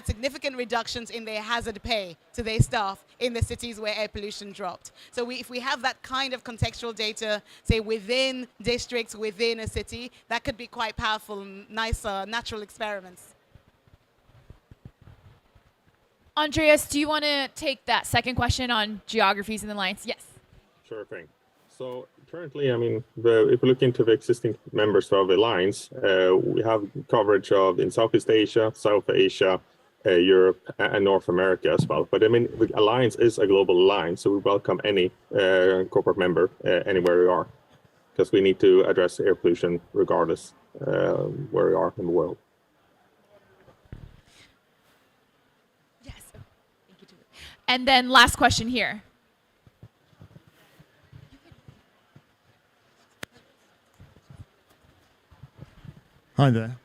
significant reductions in their hazard pay to their staff in the cities where air pollution dropped. So if we have that kind of contextual data, say within districts, within a city, that could be quite powerful, nice natural experiments. Andreas, do you want to take that second question on geographies in the alliance? Yes. Sure thing. So currently, I mean, if we look into the existing members of the alliance, we have coverage in Southeast Asia, South Asia, Europe, and North America as well. But I mean, the alliance is a global alliance, so we welcome any corporate member anywhere we are, because we need to address air pollution regardless where we are in the world. Yes. Thank you. And then last question here. Hi there.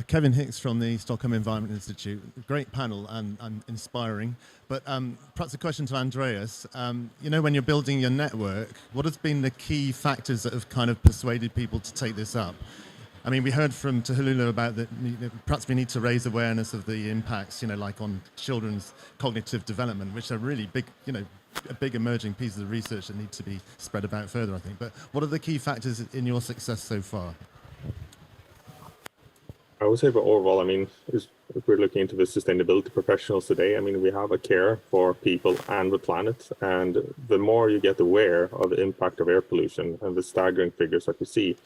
Kevin Hicks from the Stockholm Environment Institute. Great panel and inspiring. But perhaps a question to Andreas. When you're building your network, what has been the key factors that have kind of persuaded people to take this up? I mean, we heard from Tahululu about that perhaps we need to raise awareness of the impacts, like on children's cognitive development, which are really big, a big emerging pieces of research that need to be spread about further, I think. But what are the key factors in your success so far? I would say, but overall, if we're looking into the sustainability professionals today, we have a care for people and the planet. And the more you get aware of the impact of air pollution and the staggering figures that we see,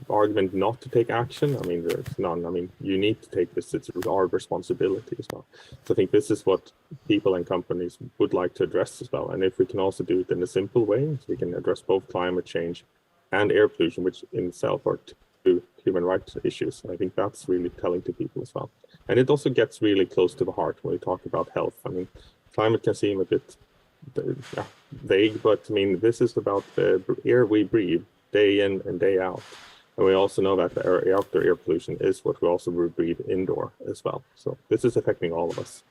argument not to take action, there's none. You need to take this. It's our responsibility as well. So I think this is what people and companies would like to address as well. And if we can also do it in a simple way, so we can address both climate change and air pollution, which in itself are two human rights issues. I think that's really telling to people as well. And it also gets really close to the heart when we talk about health. Climate can seem a bit vague, but this is about the air we breathe day in and day out. And we also know that the outdoor air pollution is what we also breathe indoor as well. So this is affecting all of us.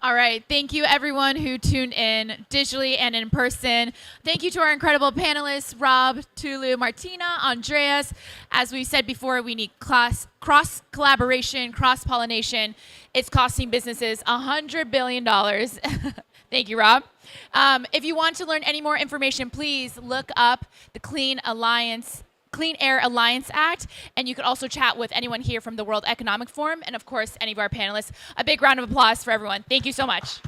All right. Thank you, everyone who tuned in digitally and in person. Thank you to our incredible panelists, Rob, Tulu, Martina, Andreas. As we said before, we need cross-collaboration, cross-pollination. It's costing businesses $100 billion. Thank you, Rob. If you want to learn any more information, please look up the Clean Air Alliance Act, and you could also chat with anyone here from the World Economic Forum and, of course, any of our panelists. A big round of applause for everyone. Thank you so much.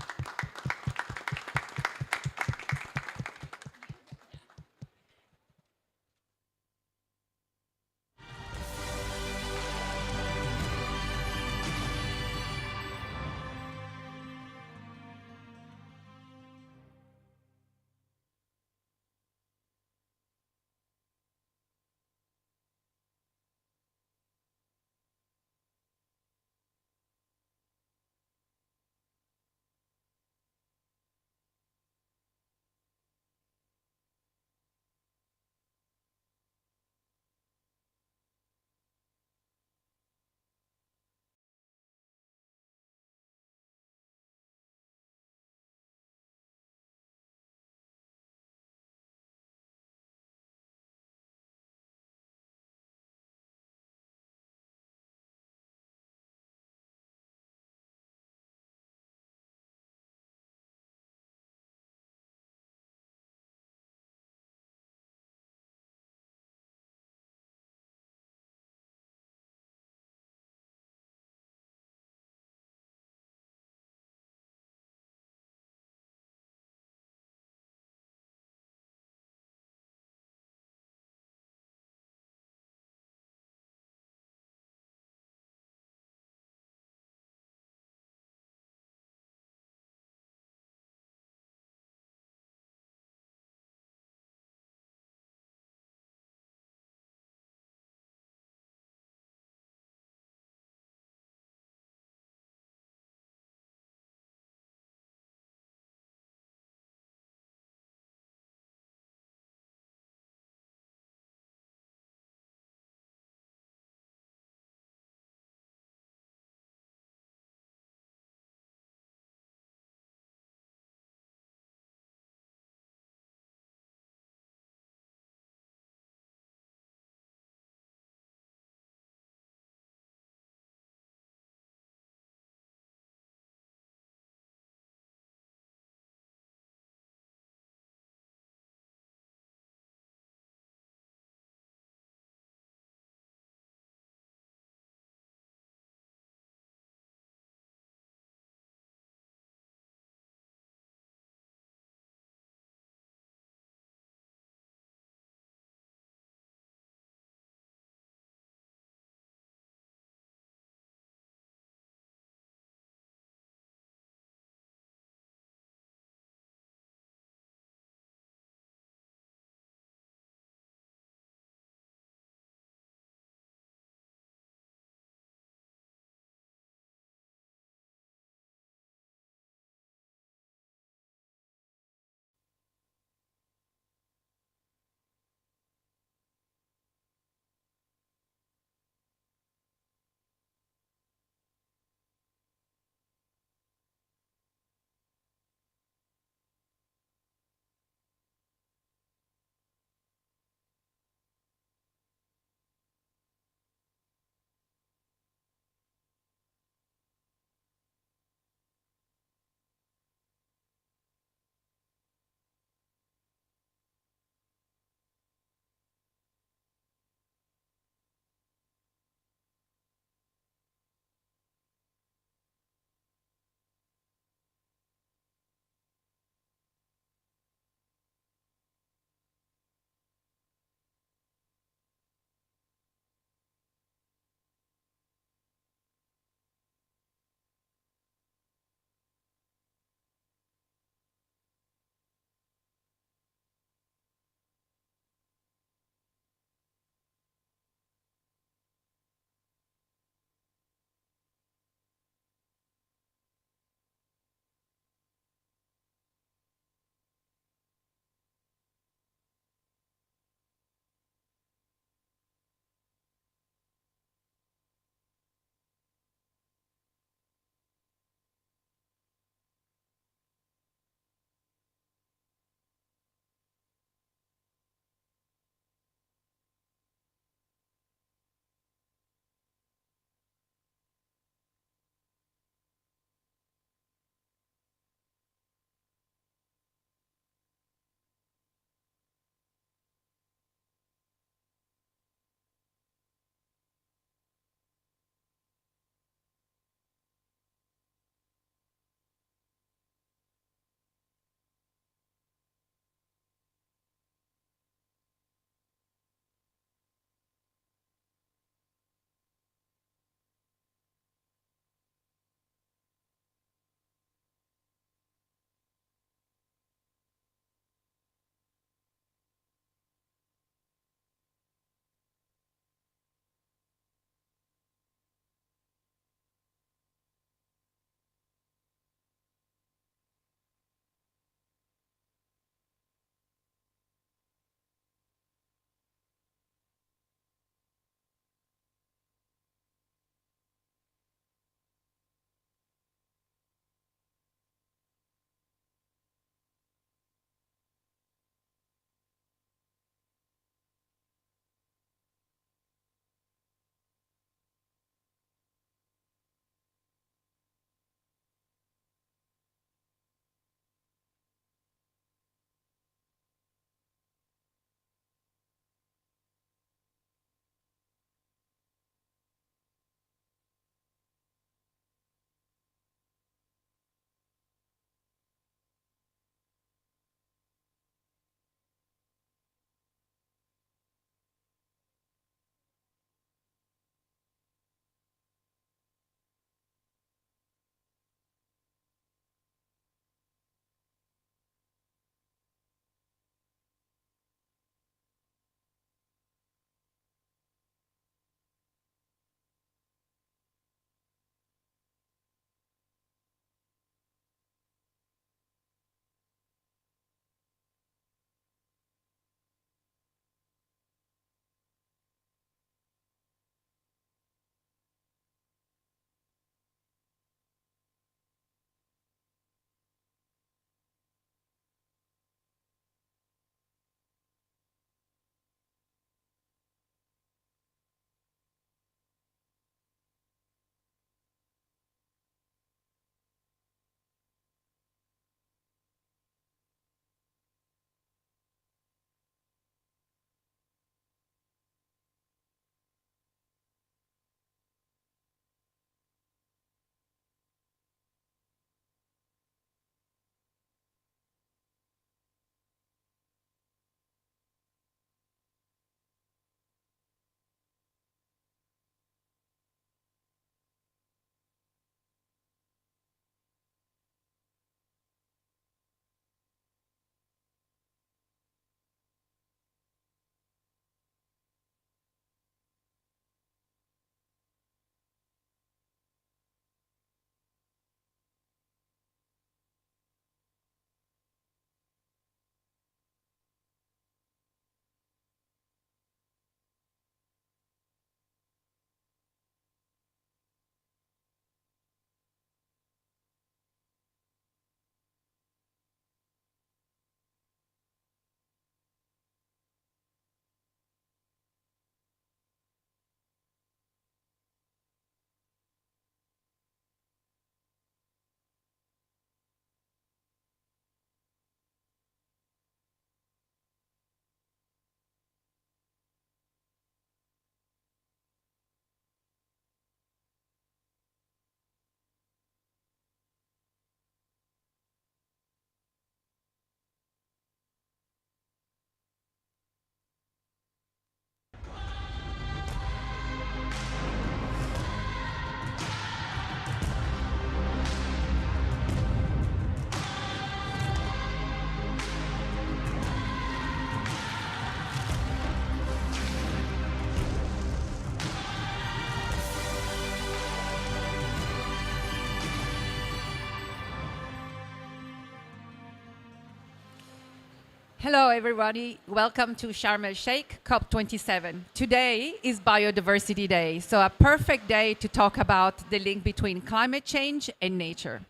Hello, everybody. Welcome to Sharm el-Sheikh COP27. Today is Biodiversity Day, so a perfect day to talk about the link between climate change and nature.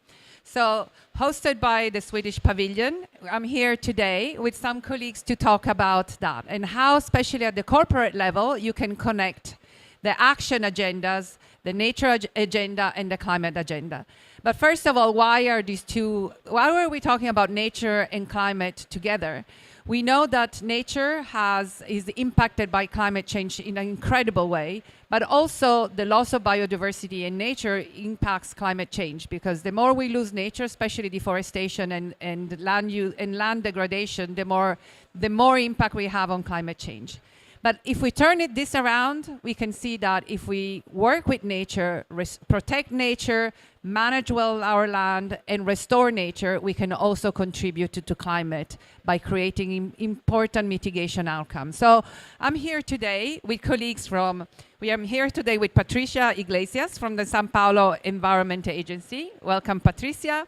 So, hosted by the Swedish Pavilion, I'm here today with some colleagues to talk about that and how, especially at the corporate level, you can connect the action agendas, the nature agenda, and the climate agenda. But first of all, why are we talking about nature and climate together? We know that nature is impacted by climate change in an incredible way, but also the loss of biodiversity in nature impacts climate change, because the more we lose nature, especially deforestation and land degradation, the more impact we have on climate change. But if we turn this around, we can see that if we work with nature, protect nature, manage well our land, and restore nature, we can also contribute to climate by creating important mitigation outcomes. So I'm here today with I'm here today with Patricia Iglesias from the São Paulo Environment Agency. Welcome, Patricia.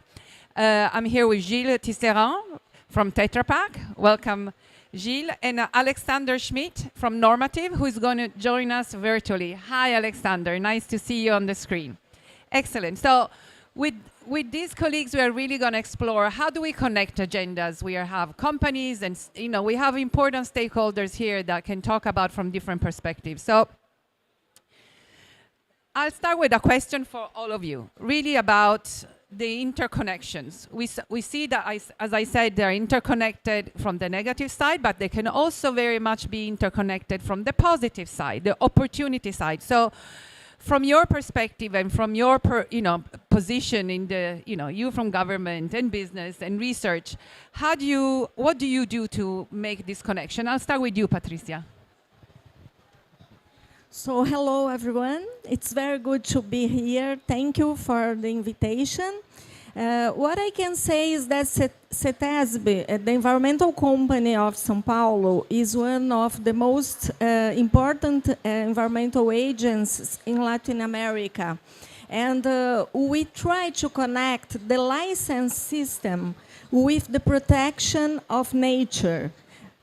I'm here with Gilles Tisserand from Tetra Pak. Welcome, Gilles, and Alexander Schmidt from Normative, who is going to join us virtually. Hi, Alexander. Nice to see you on the screen. Excellent. So with these colleagues, we are really going to explore how do we connect agendas. We have companies and we have important stakeholders here that can talk about from different perspectives. So I'll start with a question for all of you, really about the interconnections. We see that, as I said, they're interconnected from the negative side, but they can also very much be interconnected from the positive side, the opportunity side. So from your perspective and from your position in the, you from government and business and research, what do you do to make this connection? I'll start with you, Patricia. So hello, everyone. It's very good to be here. Thank you for the invitation. What I can say is that CETESB, the environmental company of São Paulo, is one of the most important environmental agencies in Latin America. And we try to connect the license system with the protection of nature.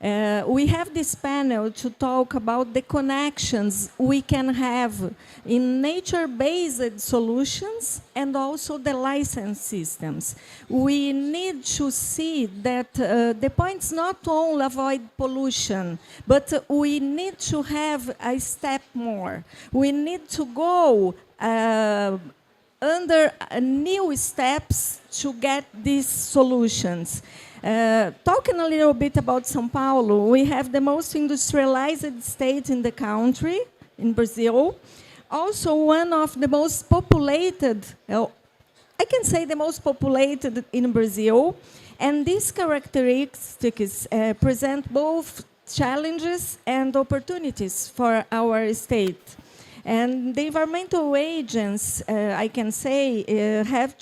We have this panel to talk about the connections we can have in nature-based solutions and also the license systems. We need to see that the point is not only avoid pollution, but we need to have a step more. We need to go under new steps to get these solutions. Talking a little bit about São Paulo, we have the most industrialized state in the country, in Brazil. Also one of the most populated, I can say the most populated in Brazil. And these characteristics present both challenges and opportunities for our state. And the environmental agents, I can say, has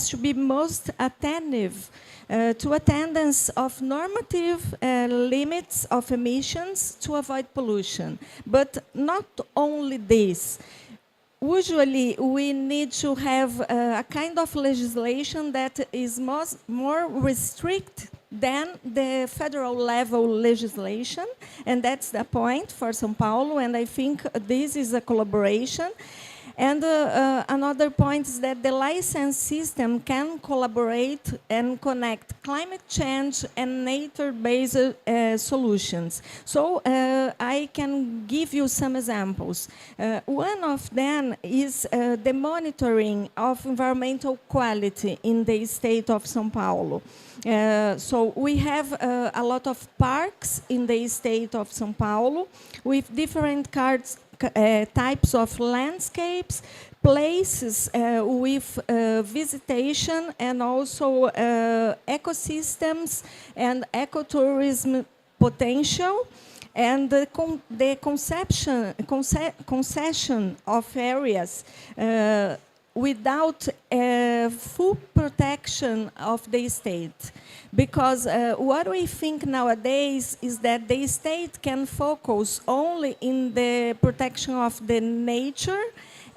to be most attentive to attendance of normative limits of emissions to avoid pollution. But not only this. Usually, we need to have a kind of legislation that is more restricted than the federal level legislation, and that's the point for São Paulo, and I think this is a collaboration. And another point is that the license system can collaborate and connect climate change and nature-based solutions. So I can give you some examples. One of them is the monitoring of environmental quality in the state of São Paulo. So we have a lot of parks in the state of São Paulo with different types of landscapes, places with visitation and also ecosystems and ecotourism potential, and the concession of areas without full protection of the state. Because what we think nowadays is that the state can focus only in the protection of the nature,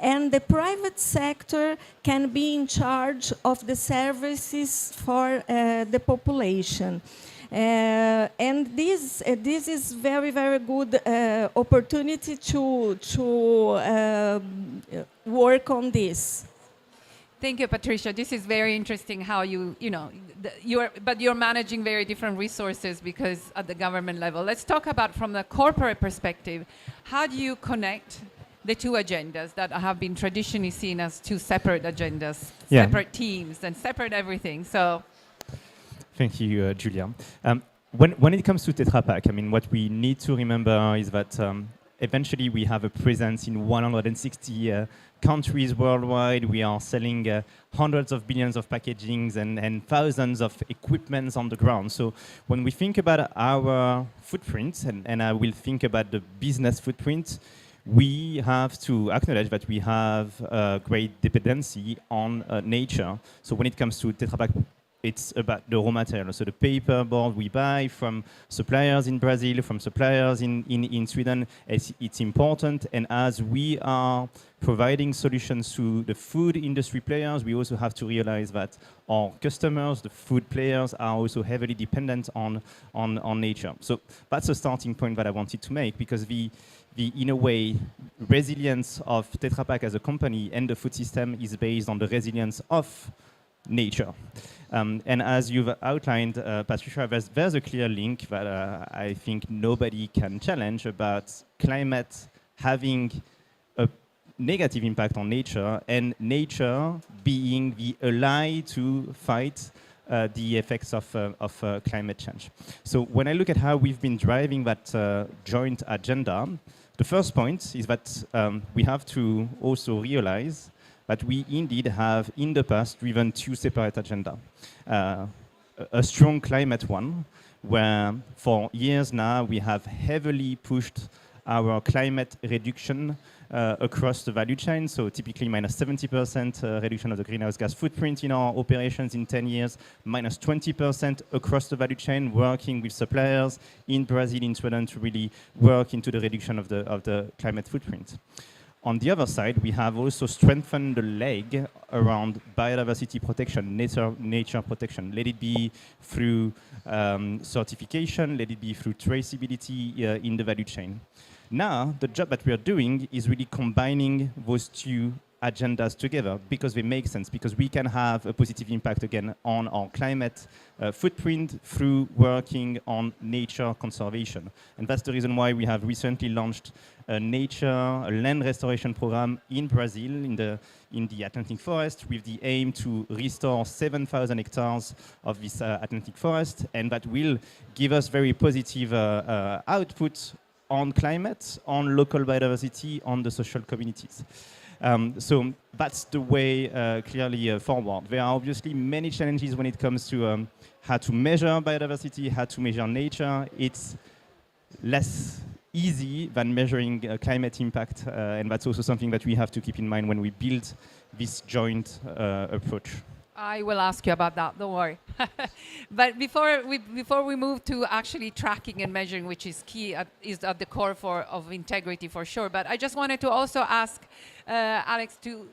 and the private sector can be in charge of the services for the population. And this is very, very good opportunity to work on this. Thank you, Patricia. This is very interesting how you're managing very different resources because at the government level. Let's talk about from the corporate perspective. How do you connect the two agendas that have been traditionally seen as two separate agendas, separate teams and separate everything? So, thank you, Julia. When it comes to Tetra Pak, I mean, what we need to remember is that eventually we have a presence in 160 countries worldwide. We are selling hundreds of billions of packagings and thousands of equipments on the ground. So when we think about our footprint, and I will think about the business footprint, we have to acknowledge that we have a great dependency on nature. So when it comes to Tetra Pak, it's about the raw material. So the paper board we buy from suppliers in Brazil, from suppliers in Sweden, it's important. And as we are providing solutions to the food industry players, we also have to realize that our customers, the food players, are also heavily dependent on nature. So that's a starting point that I wanted to make, because the in a way, resilience of Tetra Pak as a company and the food system is based on the resilience of nature. And as you've outlined, Patricia, there's a clear link that I think nobody can challenge about climate having a negative impact on nature, and nature being the ally to fight the effects of climate change. So when I look at how we've been driving that joint agenda, the first point is that we have to also realize that we indeed have in the past driven two separate agendas. A strong climate one, where for years now we have heavily pushed our climate reduction across the value chain. So typically minus 70% reduction of the greenhouse gas footprint in our operations in 10 years, minus 20% across the value chain, working with suppliers in Brazil, in Sweden, to really work into the reduction of the climate footprint. On the other side, we have also strengthened the leg around biodiversity protection, nature protection. Let it be through certification, let it be through traceability in the value chain. Now, the job that we are doing is really combining those two agendas together, because they make sense, because we can have a positive impact again on our climate footprint through working on nature conservation. And that's the reason why we have recently launched a land restoration program in Brazil, in the Atlantic forest, with the aim to restore 7,000 hectares of this Atlantic forest, and that will give us very positive output on climate, on local biodiversity, on the social communities. So that's the way clearly forward. There are obviously many challenges when it comes to how to measure biodiversity, how to measure nature. It's less easy than measuring climate impact, and that's also something that we have to keep in mind when we build this joint approach. I will ask you about that, don't worry. But before we move to actually tracking and measuring, which is key, is at the core of integrity for sure. But I just wanted to also ask Alex to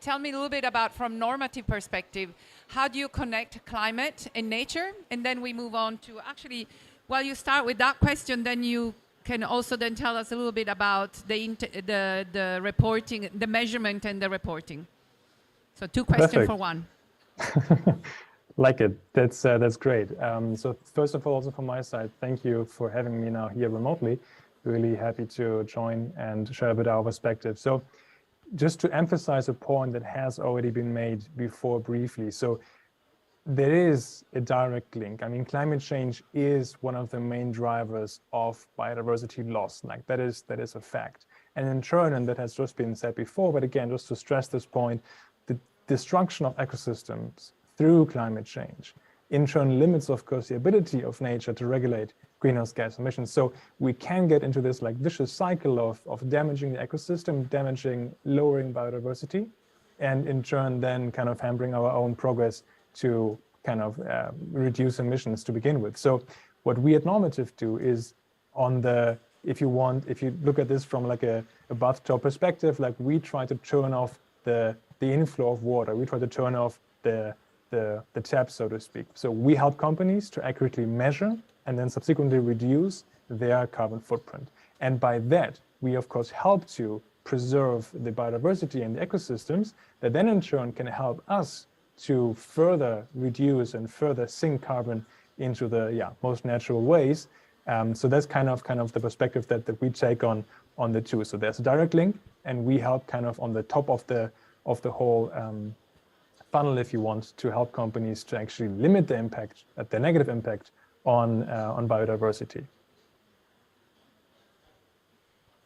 tell me a little bit about, from normative perspective, how do you connect climate and nature? And then we move on to actually, while you start with that question, then you can also then tell us a little bit about the reporting, the measurement and the reporting. So two questions for one. Like it. That's great. So first of all, also from my side, thank you for having me now here remotely. Really happy to join and share a bit our perspective. So just to emphasize a point that has already been made before briefly. So there is a direct link. I mean, climate change is one of the main drivers of biodiversity loss. Like that is a fact. And in turn, and that has just been said before, but again, just to stress this point, the destruction of ecosystems through climate change in turn limits, of course, the ability of nature to regulate greenhouse gas emissions. So we can get into this like vicious cycle of damaging the ecosystem, lowering biodiversity, and in turn then kind of hampering our own progress to kind of reduce emissions to begin with. So what we at Normative do is on the, if you look at this from like a bathtub perspective, like we try to turn off the inflow of water. We try to turn off the the tap, so to speak. So we help companies to accurately measure and then subsequently reduce their carbon footprint. And by that, we of course help to preserve the biodiversity and the ecosystems that then in turn can help us to further reduce and further sink carbon into the most natural ways. So that's kind of the perspective that we take on the two. So there's a direct link, and we help kind of on the top of the whole funnel, if you want, to help companies to actually limit the impact, the negative impact on biodiversity.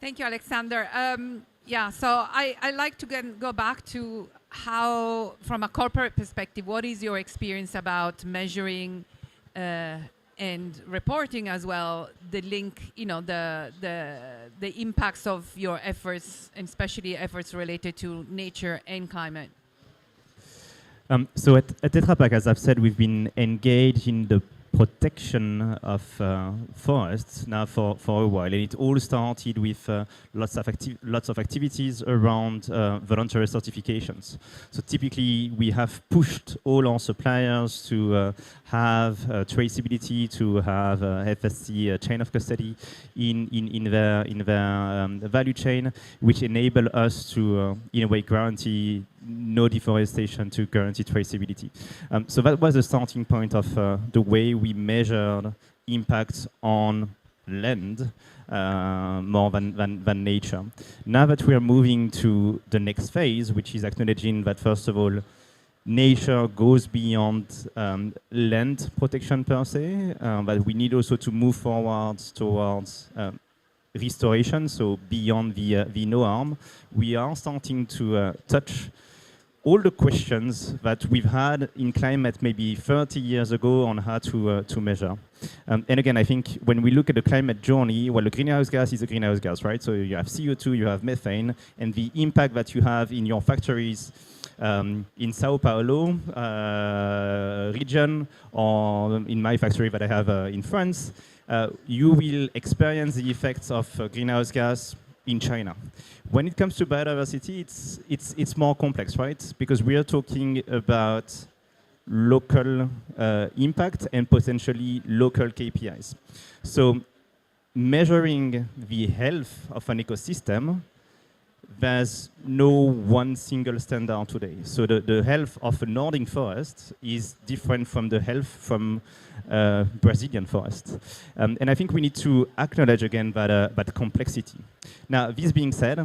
Thank you, Alexander. So I like to go back to how, from a corporate perspective, what is your experience about measuring and reporting as well the link, the impacts of your efforts, and especially efforts related to nature and climate? So at Tetra Pak, as I've said, we've been engaged in the protection of forests now for a while, and it all started with lots of activities around voluntary certifications. So typically, we have pushed all our suppliers to have traceability, to have FSC chain of custody in their value chain, which enable us to in a way guarantee no deforestation, to guarantee traceability. So that was the starting point of the way we measured impacts on land more than nature. Now that we are moving to the next phase, which is acknowledging that, first of all, nature goes beyond land protection per se, but we need also to move forward towards restoration, so beyond the no harm. We are starting to touch all the questions that we've had in climate maybe 30 years ago on how to measure. And again, I think when we look at the climate journey, well, a greenhouse gas is a greenhouse gas, right? So you have CO2, you have methane, and the impact that you have in your factories in Sao Paulo region, or in my factory that I have in France, you will experience the effects of greenhouse gas in China. When it comes to biodiversity, it's more complex, right? Because we are talking about local impact and potentially local KPIs. So measuring the health of an ecosystem, there's no one single standard today. So the health of a Nordic forest is different from the health from Brazilian forest. And I think we need to acknowledge again that complexity. Now, this being said,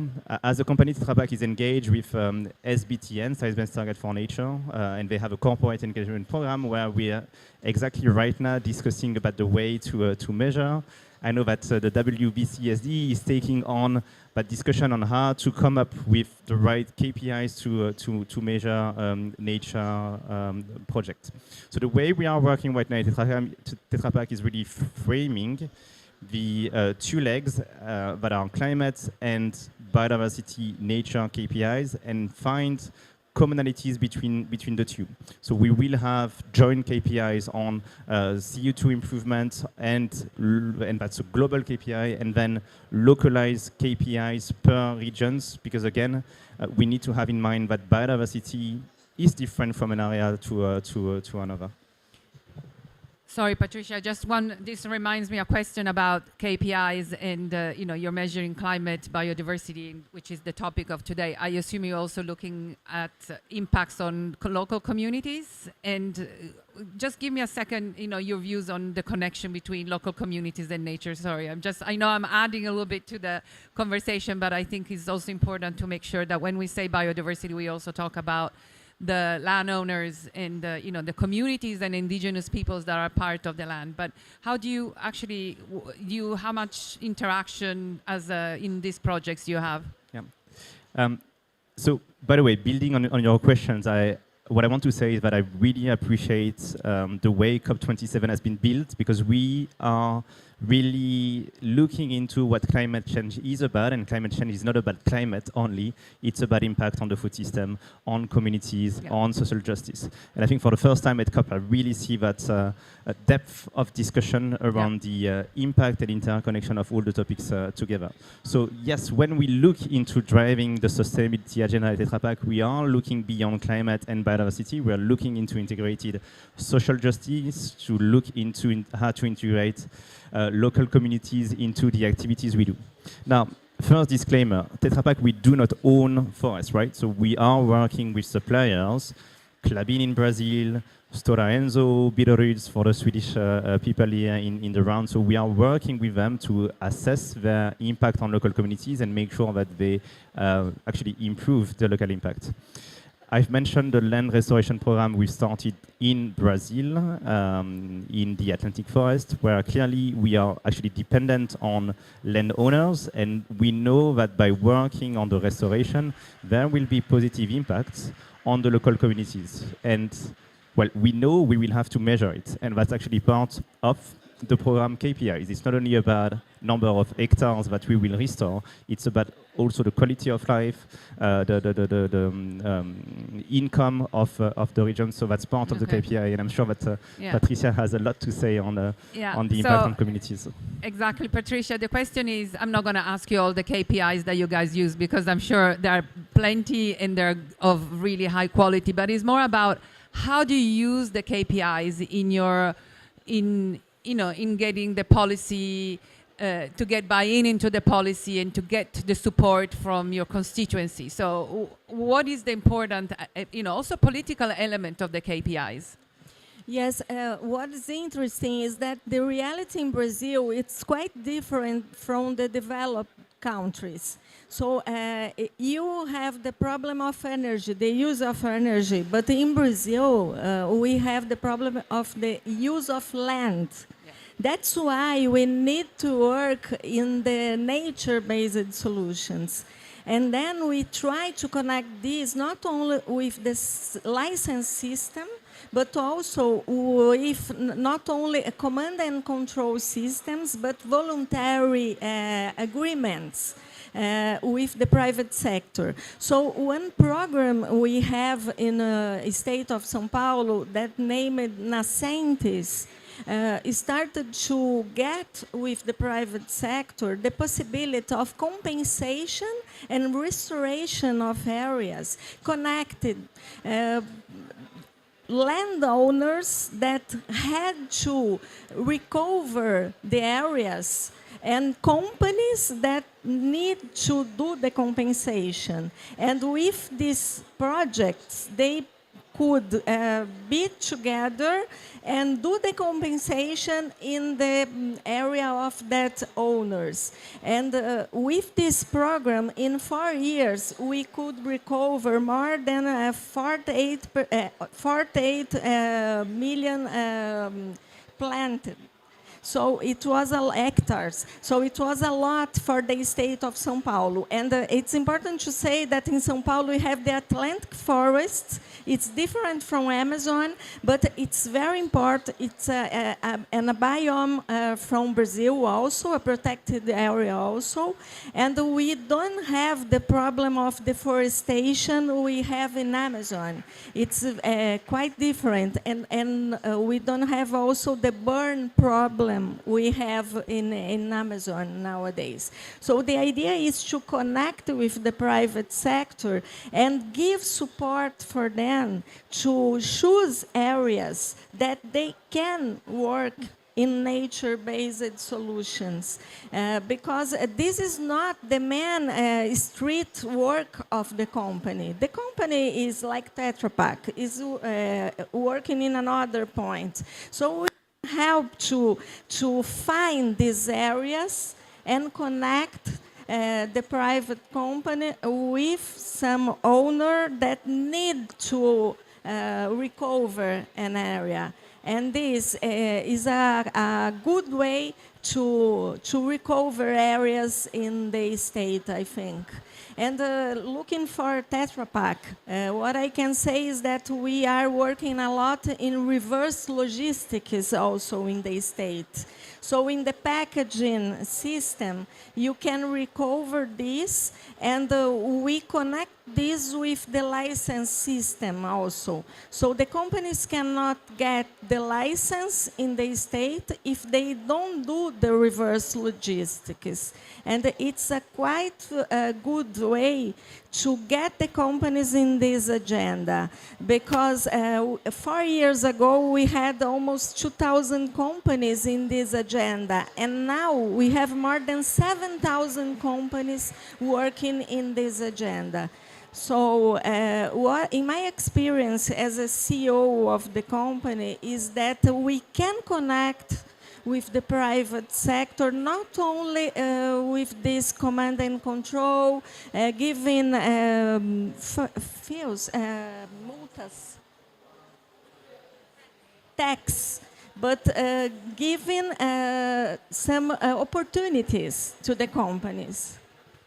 as a company, Tetra Pak is engaged with SBTN, Science-Based Target for Nature, and they have a corporate engagement program where we are exactly right now discussing about the way to measure. I know that the WBCSD is taking on that discussion on how to come up with the right KPIs to measure nature projects. So the way we are working right now at Tetra Pak is really framing the two legs that are climate and biodiversity nature KPIs, and find commonalities between the two. So we will have joint KPIs on CO2 improvement, and that's a global KPI, and then localized KPIs per regions, because again, we need to have in mind that biodiversity is different from an area to another. Sorry, Patricia, this reminds me a question about KPIs and, you're measuring climate biodiversity, which is the topic of today. I assume you're also looking at impacts on local communities, and just give me a second, your views on the connection between local communities and nature. Sorry, I know I'm adding a little bit to the conversation, but I think it's also important to make sure that when we say biodiversity, we also talk about the landowners and the communities and indigenous peoples that are part of the land. But how do you actually how much interaction in these projects do you have? Yeah. So by the way, building on your questions, what I want to say is that I really appreciate the way COP27 has been built, because we are really looking into what climate change is about, and climate change is not about climate only, it's about impact on the food system, on communities, on social justice. And I think for the first time at COP, I really see that depth of discussion around the impact and interconnection of all the topics together. So yes, when we look into driving the sustainability agenda at Tetra Pak, we are looking beyond climate and biodiversity. We are looking into integrated social justice, to look into how to integrate local communities into the activities we do. Now, first disclaimer, Tetra Pak, we do not own forests, right? So we are working with suppliers, Klabin in Brazil, Stora Enso, Bitteroods for the Swedish people here in the round. So we are working with them to assess their impact on local communities and make sure that they actually improve the local impact. I've mentioned the land restoration program we started in Brazil, in the Atlantic forest, where clearly we are actually dependent on landowners, and we know that by working on the restoration, there will be positive impacts on the local communities. And well, we know we will have to measure it, and that's actually part of the program KPIs. It's not only about number of hectares that we will restore, it's about also the quality of life, the income of the region. So that's part of the KPI, and I'm sure that Patricia has a lot to say on the impact on communities. Exactly, Patricia. The question is, I'm not going to ask you all the KPIs that you guys use, because I'm sure there are plenty and they're of really high quality, but it's more about how do you use the KPIs in your, in getting the policy, to get buy-in into the policy and to get the support from your constituency. So what is the important, also political element of the KPIs? Yes, what is interesting is that the reality in Brazil, it's quite different from the developed countries. So you have the problem of energy, the use of energy, but in Brazil, we have the problem of the use of land. That's why we need to work in the nature-based solutions. And then we try to connect this not only with the license system, but also with not only a command and control systems, but voluntary agreements with the private sector. So one program we have in the state of São Paulo that named Nascentes, started to get with the private sector the possibility of compensation and restoration of areas connected. Landowners that had to recover the areas and companies that need to do the compensation. And with these projects, they could be together and do the compensation in the area of that owners. And with this program, in 4 years, we could recover more than 48 million planted. So it was hectares. So it was a lot for the state of São Paulo. And it's important to say that in São Paulo we have the Atlantic forest. It's different from Amazon, but it's very important. It's a biome from Brazil also, a protected area also. And we don't have the problem of deforestation we have in Amazon. It's quite different. And we don't have also the burn problem we have in Amazon nowadays. So the idea is to connect with the private sector and give support for them to choose areas that they can work in nature-based solutions, because this is not the main street work of the company. The company is like Tetra Pak, is working in another point. So we help to find these areas and connect the private company with some owner that need to recover an area. And this is a good way to recover areas in the state, I think. And looking for Tetra Pak, what I can say is that we are working a lot in reverse logistics also in the state. So in the packaging system, you can recover this, and we connect this with the license system also. So the companies cannot get the license in the state if they don't do the reverse logistics. And it's a quite good way to get the companies in this agenda, because 4 years ago we had almost 2,000 companies in this agenda, and now we have more than 7,000 companies working in this agenda. So in my experience as a CEO of the company is that we can connect with the private sector, not only with this command and control, giving multas, tax, but giving some opportunities to the companies.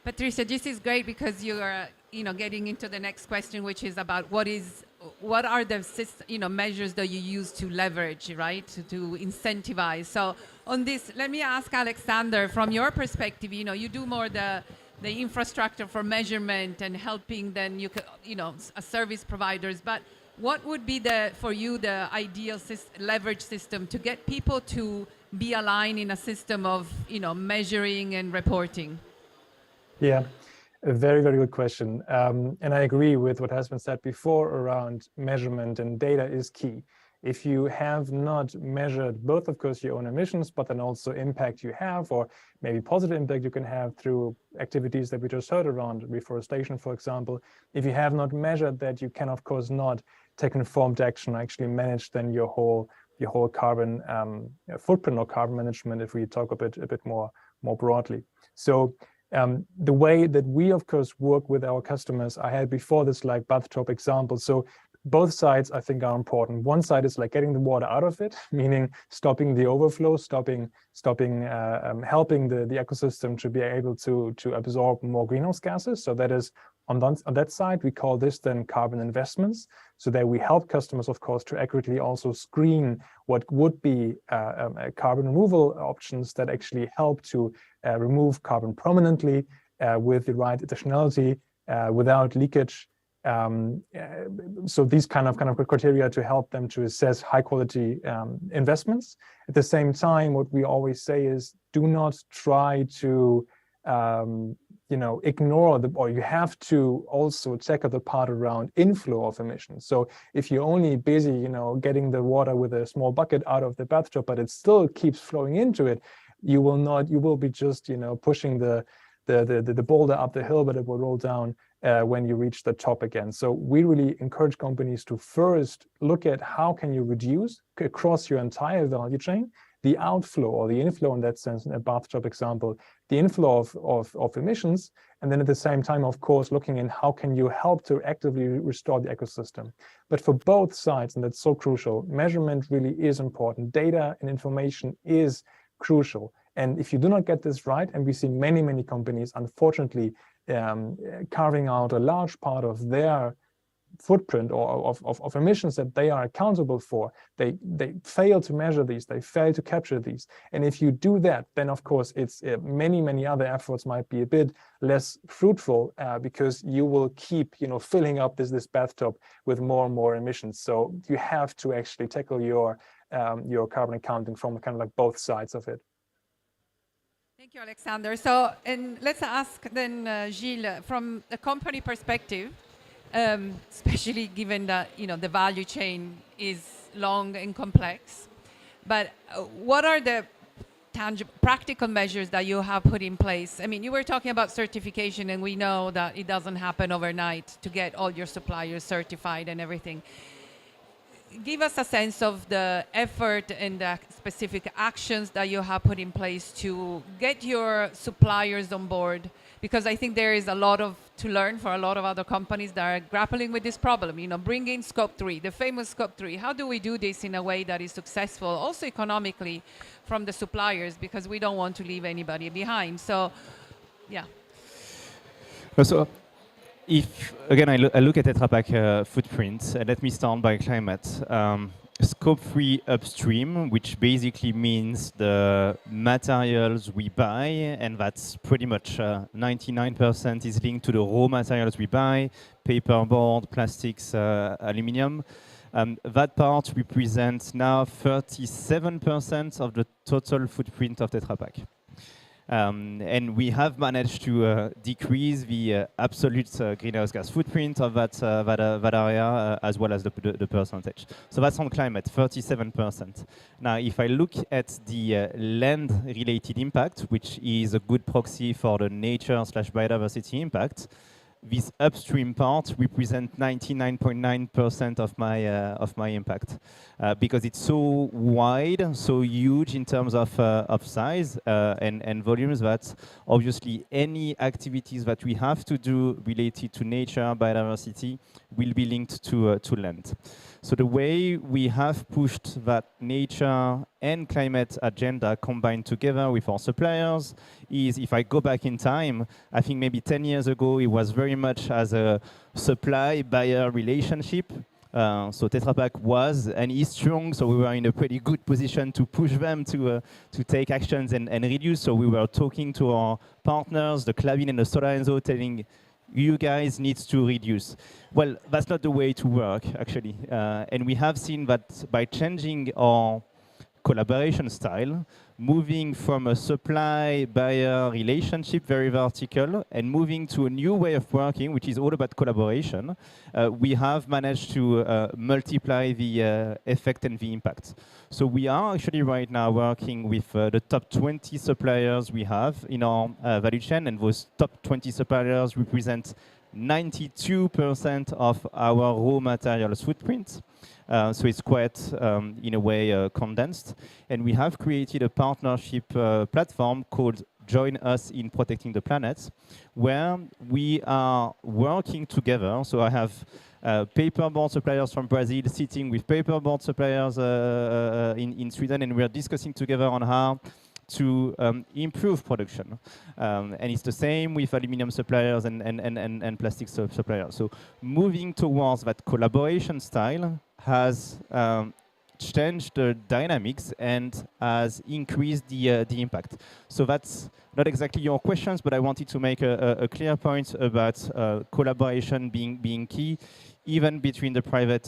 Patricia, this is great because you are, getting into the next question, which is about what are the measures that you use to leverage, right, to incentivize. So on this, let me ask Alexander, from your perspective, you do more the infrastructure for measurement and helping then service providers, but what would be for you the ideal leverage system to get people to be aligned in a system of measuring and reporting? Yeah, a very, very good question. And I agree with what has been said before around measurement, and data is key. If you have not measured both, of course, your own emissions, but then also impact you have, or maybe positive impact you can have through activities that we just heard around reforestation, for example, if you have not measured that, you can, of course, not take informed action, actually manage then your whole carbon footprint or carbon management, if we talk a bit more broadly. So the way that we, of course, work with our customers, I had before this like bathtub example. So both sides, I think, are important. One side is like getting the water out of it, meaning stopping the overflow, helping the ecosystem to be able to absorb more greenhouse gases. So that is on that side, we call this then carbon investments. So that we help customers, of course, to accurately also screen what would be carbon removal options that actually help to remove carbon permanently with the right additionality without leakage. So these kind of criteria to help them to assess high quality investments. At the same time, what we always say is do not try to ignore or you have to also check out the part around inflow of emissions. So if you're only busy, getting the water with a small bucket out of the bathtub, but it still keeps flowing into it, you will be just, pushing the boulder up the hill, but it will roll down when you reach the top again. So we really encourage companies to first look at how can you reduce across your entire value chain the outflow or the inflow, in that sense, in a bathtub example, the inflow of emissions, and then at the same time, of course, looking in how can you help to actively restore the ecosystem. But for both sides, and that's so crucial, measurement really is important. Data and information is crucial. And if you do not get this right, and we see many, many companies, unfortunately, carving out a large part of their footprint or of emissions that they are accountable for, they fail to measure these, they fail to capture these. And if you do that, then of course it's many other efforts might be a bit less fruitful because you will keep filling up this bathtub with more and more emissions. So you have to actually tackle your carbon accounting from kind of like both sides of it. Thank you, Alexander. So, and let's ask then Gilles, from the company perspective, especially given that the value chain is long and complex, but what are the tangible, practical measures that you have put in place? I mean, you were talking about certification, and we know that it doesn't happen overnight to get all your suppliers certified and everything. Give us a sense of the effort and the specific actions that you have put in place to get your suppliers on board, because I think there is a lot to learn for a lot of other companies that are grappling with this problem. Bring in Scope 3, the famous Scope 3. How do we do this in a way that is successful, also economically, from the suppliers, because we don't want to leave anybody behind. So, yeah. So, if again I look at Tetra Pak footprint, let me start by climate. Scope 3 upstream, which basically means the materials we buy, and that's pretty much 99% is linked to the raw materials we buy: paperboard, plastics, aluminium. That part represents now 37% of the total footprint of Tetra Pak. And we have managed to decrease the absolute greenhouse gas footprint of that area, as well as the percentage. So that's on climate, 37%. Now, if I look at the land-related impact, which is a good proxy for the nature/biodiversity impact, this upstream part represents 99.9% of my impact, because it's so wide, so huge in terms of size and volumes, that obviously any activities that we have to do related to nature, biodiversity, will be linked to land. So the way we have pushed that nature and climate agenda combined together with our suppliers is, if I go back in time, I think maybe 10 years ago, it was very much as a supply-buyer relationship. So Tetra Pak was and is strong, so we were in a pretty good position to push them to take actions and reduce. So we were talking to our partners, the Clavin and the Solar Enso, telling you guys need to reduce. Well, that's not the way to work, actually. And we have seen that by changing our collaboration style, moving from a supply-buyer relationship, very vertical, and moving to a new way of working, which is all about collaboration, we have managed to multiply the effect and the impact. So we are actually right now working with the top 20 suppliers we have in our value chain, and those top 20 suppliers represent 92% of our raw materials footprint. So it's quite, in a way, condensed. And we have created a partnership platform called Join Us in Protecting the Planet, where we are working together. So I have paperboard suppliers from Brazil sitting with paperboard suppliers in Sweden, and we are discussing together on how to improve production. And it's the same with aluminum suppliers and plastic suppliers. So moving towards that collaboration style has changed the dynamics and has increased the impact. So that's not exactly your questions, but I wanted to make a clear point about collaboration being key, even between the private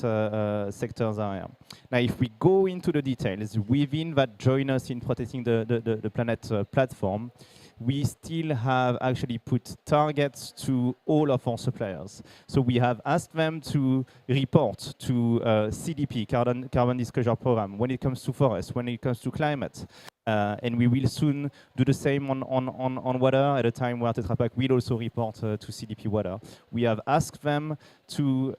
sectors area. Now, if we go into the details, within that Join Us in Protecting the Planet platform, we still have actually put targets to all of our suppliers. So we have asked them to report to CDP, Carbon Disclosure Program, when it comes to forest, when it comes to climate. And we will soon do the same on water, at a time where Tetra Pak will also report to CDP Water. We have asked them to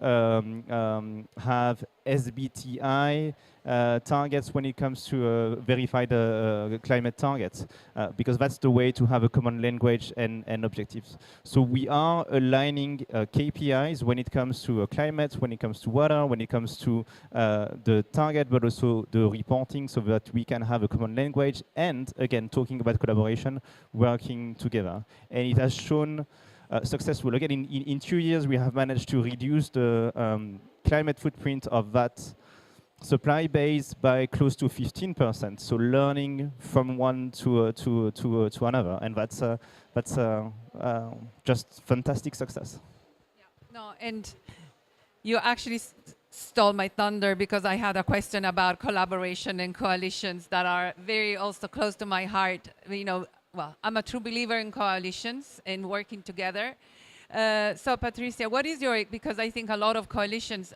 have SBTI targets when it comes to verify the climate targets, because that's the way to have a common language and objectives. So we are aligning KPIs when it comes to climate, when it comes to water, when it comes to the target, but also the reporting, so that we can have a common language, and again, talking about collaboration, working together. And it has shown successful. Again, in 2 years, we have managed to reduce the climate footprint of that supply base by close to 15%. So learning from one to another, and that's just fantastic success. Yeah. No, and you actually stole my thunder, because I had a question about collaboration and coalitions that are very also close to my heart. You know, well, I'm a true believer in coalitions and working together. So Patricia, what is your, because I think a lot of coalitions,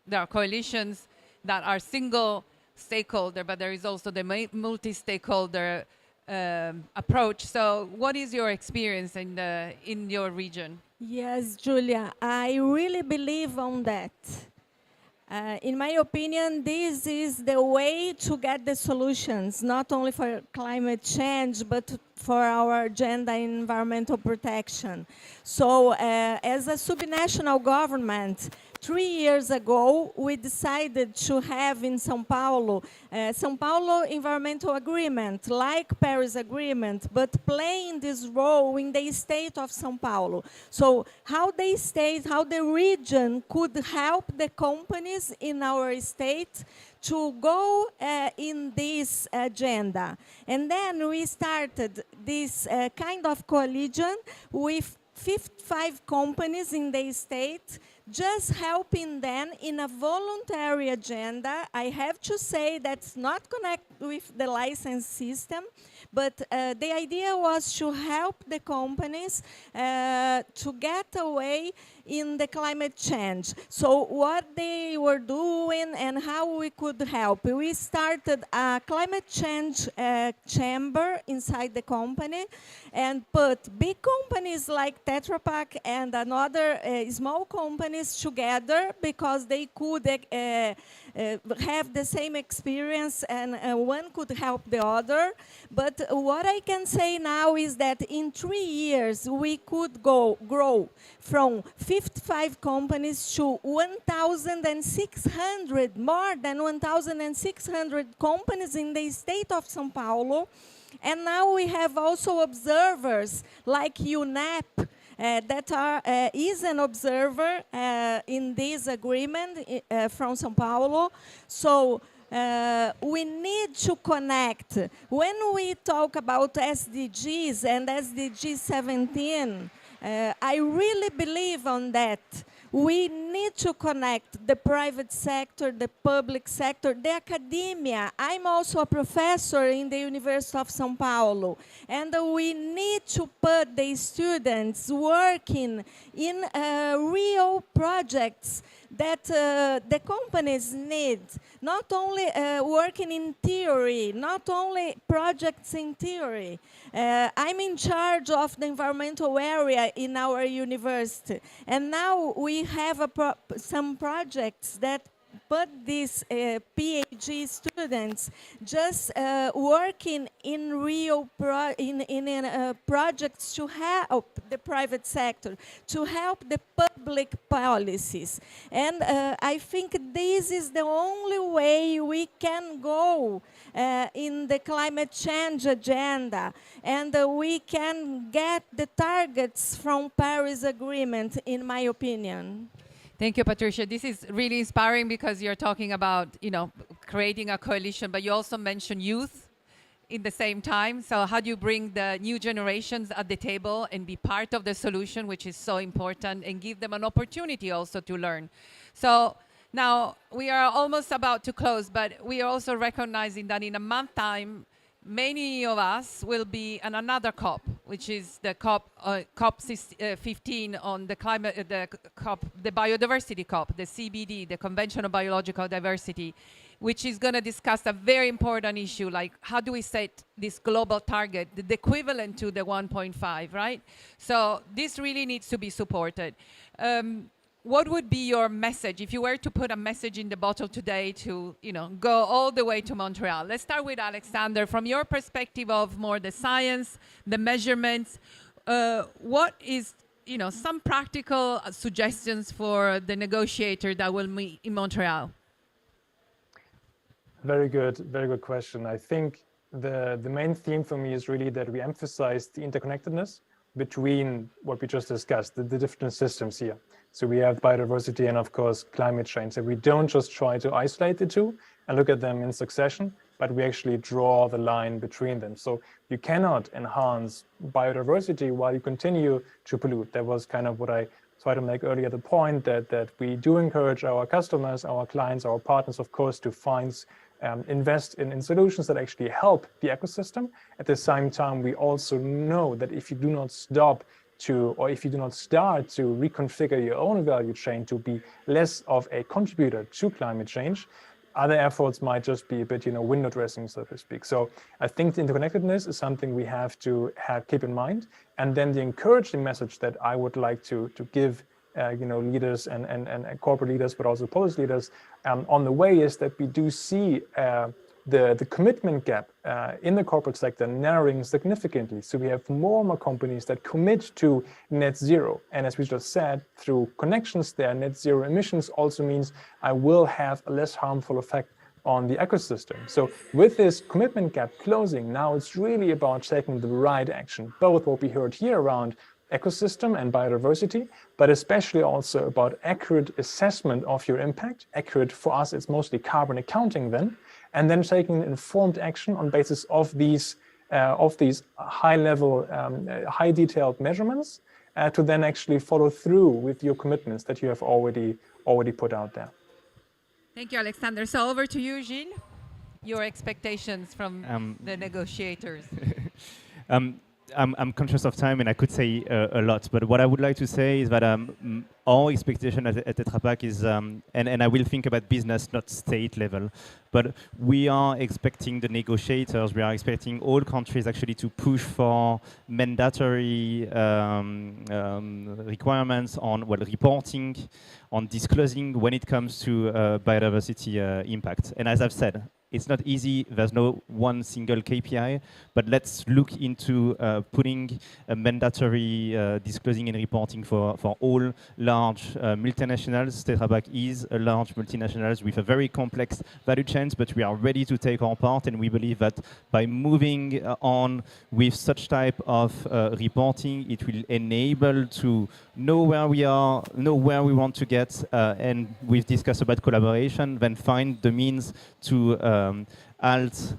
there are coalitions that are single stakeholder, but there is also the multi-stakeholder approach. So what is your experience in your region? Yes, Julia, I really believe on that. In my opinion, this is the way to get the solutions, not only for climate change, but for our agenda in environmental protection. So as a subnational government, 3 years ago, we decided to have in São Paulo environmental agreement, like Paris Agreement, but playing this role in the state of São Paulo. So how the region could help the companies in our state to go in this agenda. And then we started this kind of coalition with 55 companies in the state, just helping them in a voluntary agenda. I have to say that's not connected with the license system, but the idea was to help the companies to get away in the climate change. So what they were doing and how we could help. We started a climate change chamber inside the company and put big companies like Tetra Pak and another small companies together because they could have the same experience and one could help the other. But what I can say now is that in 3 years we could grow from 55 companies to 1,600, more than 1,600 companies in the state of São Paulo. And now we have also observers like UNEP, that is an observer in this agreement from São Paulo. So we need to connect. When we talk about SDGs and SDG 17, I really believe on that. We need to connect the private sector, the public sector, the academia. I'm also a professor in the University of São Paulo, and we need to put the students working in real projects that the companies need, not only working in theory, not only projects in theory. I'm in charge of the environmental area in our university, and now we have some projects that put these PhD students just working in real projects to help the private sector, to help the public policies. And I think this is the only way we can go in the climate change agenda, and we can get the targets from Paris Agreement, in my opinion. Thank you, Patricia. This is really inspiring because you're talking about, creating a coalition, but you also mentioned youth in the same time. So how do you bring the new generations at the table and be part of the solution, which is so important, and give them an opportunity also to learn? So now we are almost about to close, but we are also recognizing that in a month's time, many of us will be on another COP, which is the COP 15 on the climate, the biodiversity COP, the CBD, the Convention on Biological Diversity, which is going to discuss a very important issue, like how do we set this global target, the equivalent to the 1.5, right? So this really needs to be supported. What would be your message if you were to put a message in the bottle today to, go all the way to Montreal? Let's start with Alexander. From your perspective of more the science, the measurements, what is, some practical suggestions for the negotiator that will meet in Montreal? Very good question. I think the main theme for me is really that we emphasize the interconnectedness between what we just discussed, the different systems here. So we have biodiversity and, of course, climate change. So we don't just try to isolate the two and look at them in succession, but we actually draw the line between them. So you cannot enhance biodiversity while you continue to pollute. That was kind of what I tried to make earlier, the point that we do encourage our customers, our clients, our partners, of course, to invest in solutions that actually help the ecosystem. At the same time, we also know that if you do not start to reconfigure your own value chain to be less of a contributor to climate change, other efforts might just be a bit, window dressing, so to speak. So I think the interconnectedness is something we have to keep in mind. And then the encouraging message that I would like to give leaders and corporate leaders, but also policy leaders on the way is that we do see the commitment gap in the corporate sector narrowing significantly. So we have more and more companies that commit to net zero. And as we just said, through connections there, net zero emissions also means I will have a less harmful effect on the ecosystem. So with this commitment gap closing, now it's really about taking the right action, both what we heard here around ecosystem and biodiversity, but especially also about accurate assessment of your impact. Accurate for us, it's mostly carbon accounting then, and then taking informed action on basis of these high-level, high-detailed measurements to then actually follow through with your commitments that you have already put out there. Thank you, Alexander. So over to you, Gilles. Your expectations from the negotiators. I'm conscious of time and I could say a lot, but what I would like to say is that our expectation at Tetra Pak is, and I will think about business, not state level, but we are expecting the negotiators, we are expecting all countries actually to push for mandatory requirements on reporting, on disclosing when it comes to biodiversity impact. And as I've said, it's not easy, there's no one single KPI, but let's look into putting a mandatory disclosing and reporting for all large multinationals. Tetra Pak is a large multinational with a very complex value chains, but we are ready to take our part, and we believe that by moving on with such type of reporting, it will enable to know where we are, know where we want to get, and we've discussed about collaboration, then find the means to halt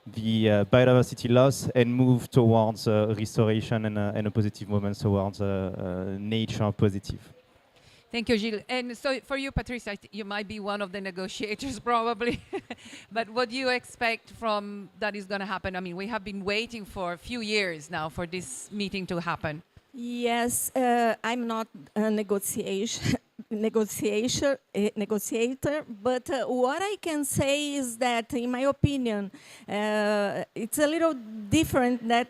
the biodiversity loss and move towards restoration and a positive movement towards nature positive. Thank you, Gilles. And so for you, Patricia, you might be one of the negotiators probably, but what do you expect from that is going to happen? I mean, we have been waiting for a few years now for this meeting to happen. Yes, I'm not a negotiator, but what I can say is that, in my opinion, it's a little different than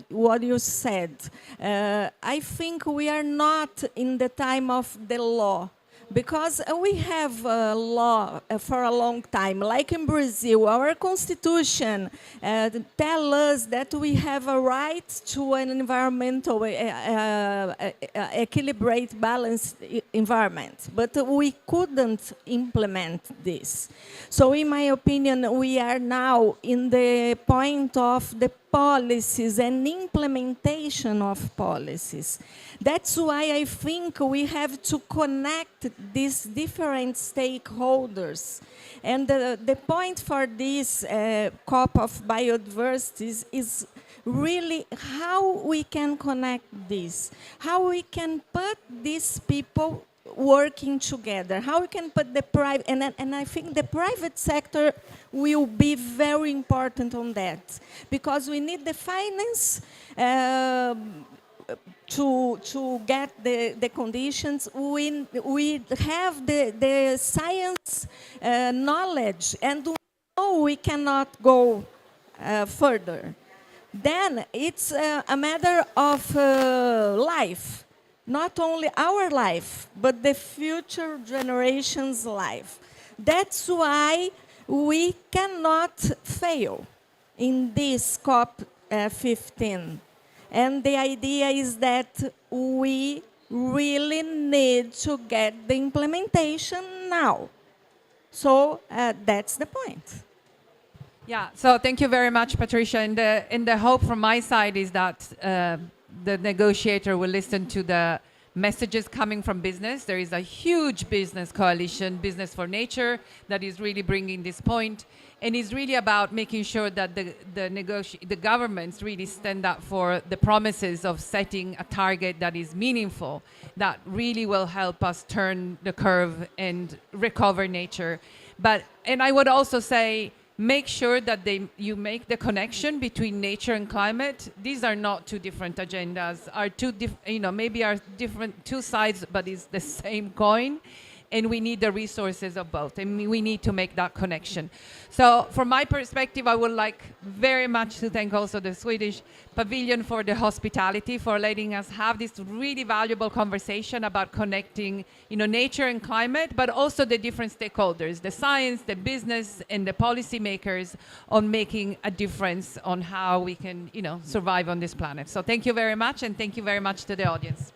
what you said. I think we are not in the time of the law, because we have a law for a long time. Like in Brazil, our constitution tells us that we have a right to an environmental, equilibrated, balanced environment. But we couldn't implement this. So in my opinion, we are now in the point of the policies and implementation of policies. That's why I think we have to connect these different stakeholders. And the point for this COP of biodiversity is really how we can connect this, how we can put these people working together, how we can put the private, and I think the private sector will be very important on that, because we need the finance to get the conditions. We have the science knowledge, and we know we cannot go further. Then it's a matter of life. Not only our life, but the future generations' life. That's why we cannot fail in this COP15. And the idea is that we really need to get the implementation now. So that's the point. Yeah, so thank you very much, Patricia. And the hope from my side is that the negotiator will listen to the messages coming from business. There is a huge business coalition, Business for Nature, that is really bringing this point. And it's really about making sure that the governments really stand up for the promises of setting a target that is meaningful, that really will help us turn the curve and recover nature. And I would also say, make sure that you make the connection between nature and climate. These are not two different agendas, maybe are different two sides, but it's the same coin. and we need the resources of both, and we need to make that connection. So from my perspective, I would like very much to thank also the Swedish Pavilion for the hospitality, for letting us have this really valuable conversation about connecting, nature and climate, but also the different stakeholders, the science, the business, and the policymakers on making a difference on how we can, survive on this planet. So thank you very much, and thank you very much to the audience.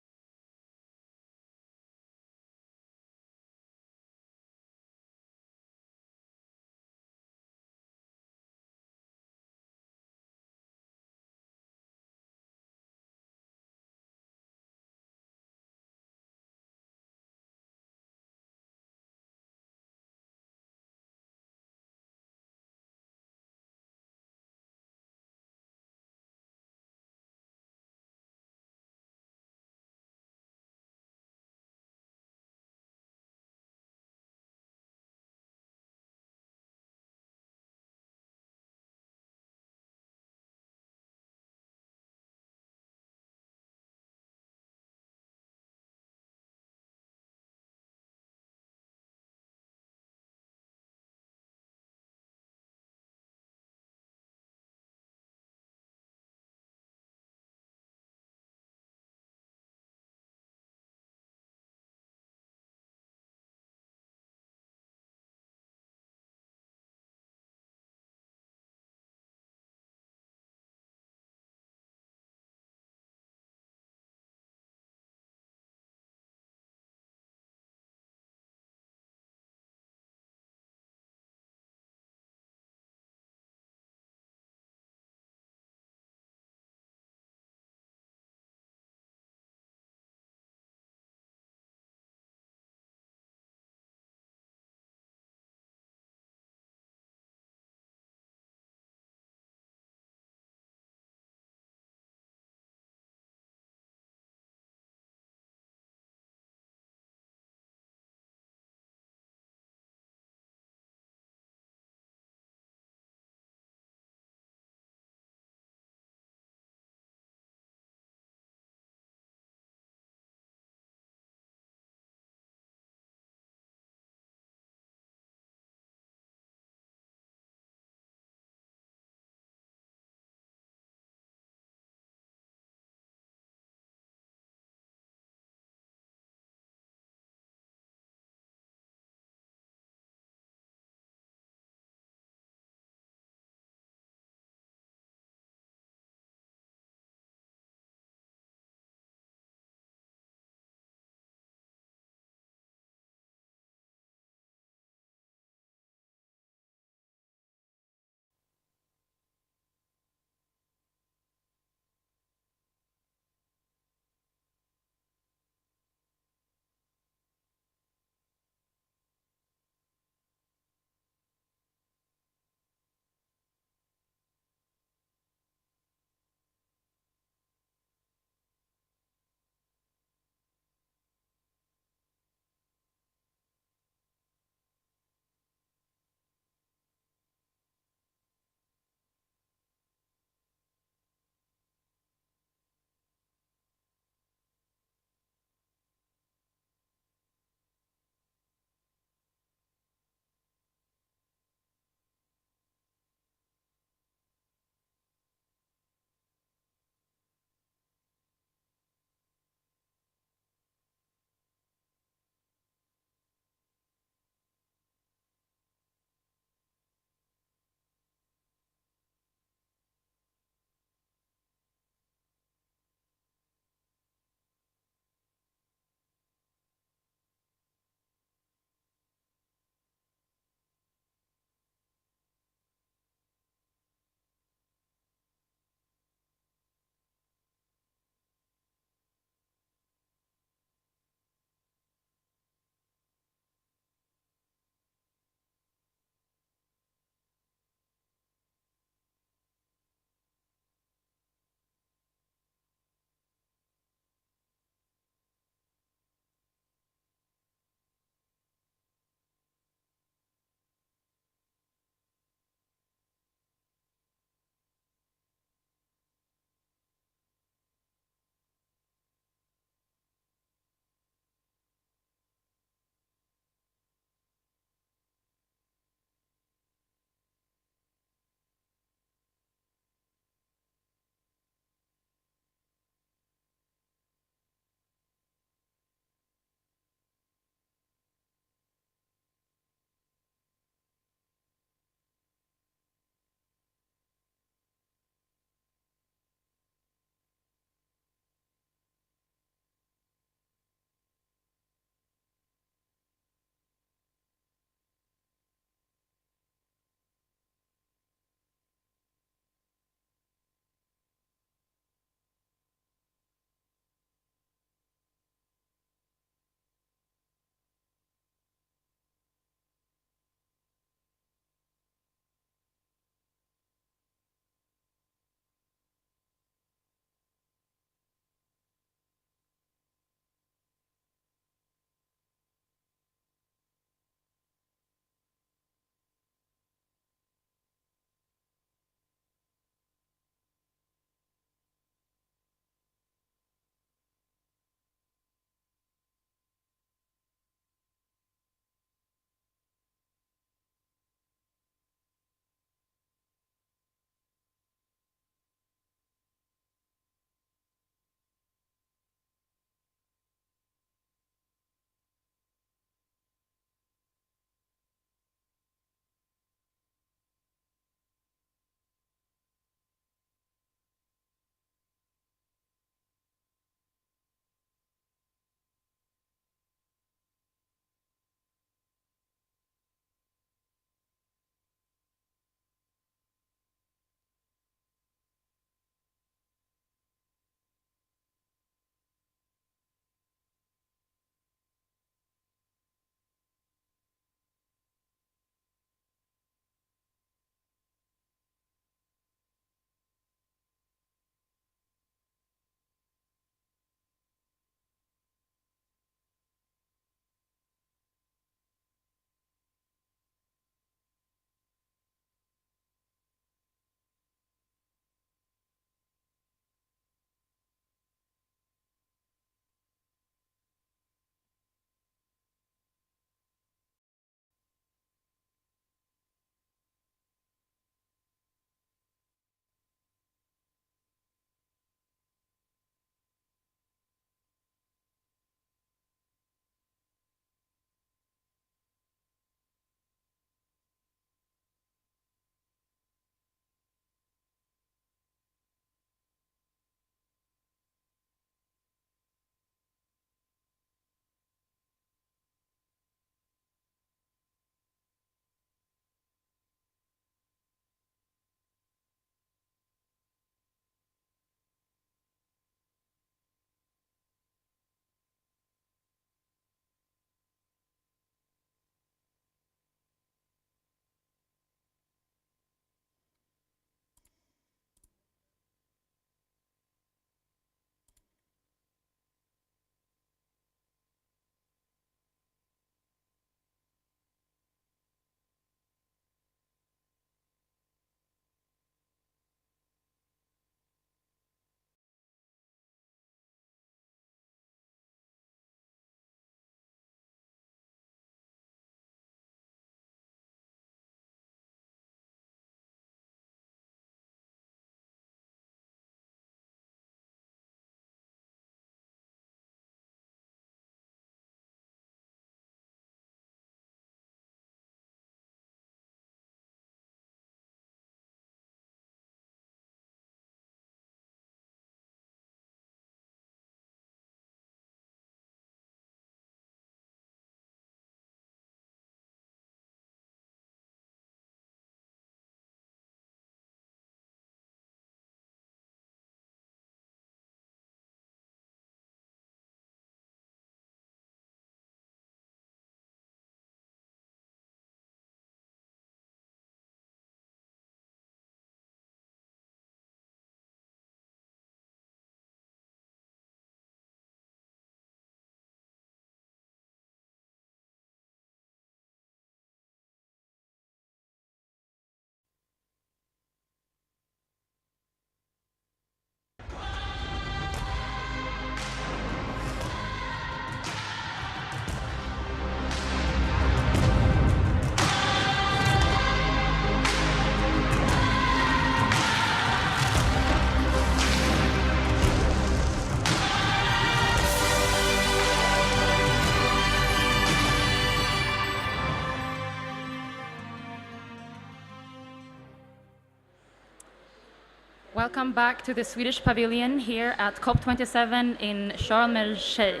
Welcome back to the Swedish Pavilion here at COP27 in Sharm el-Sheikh.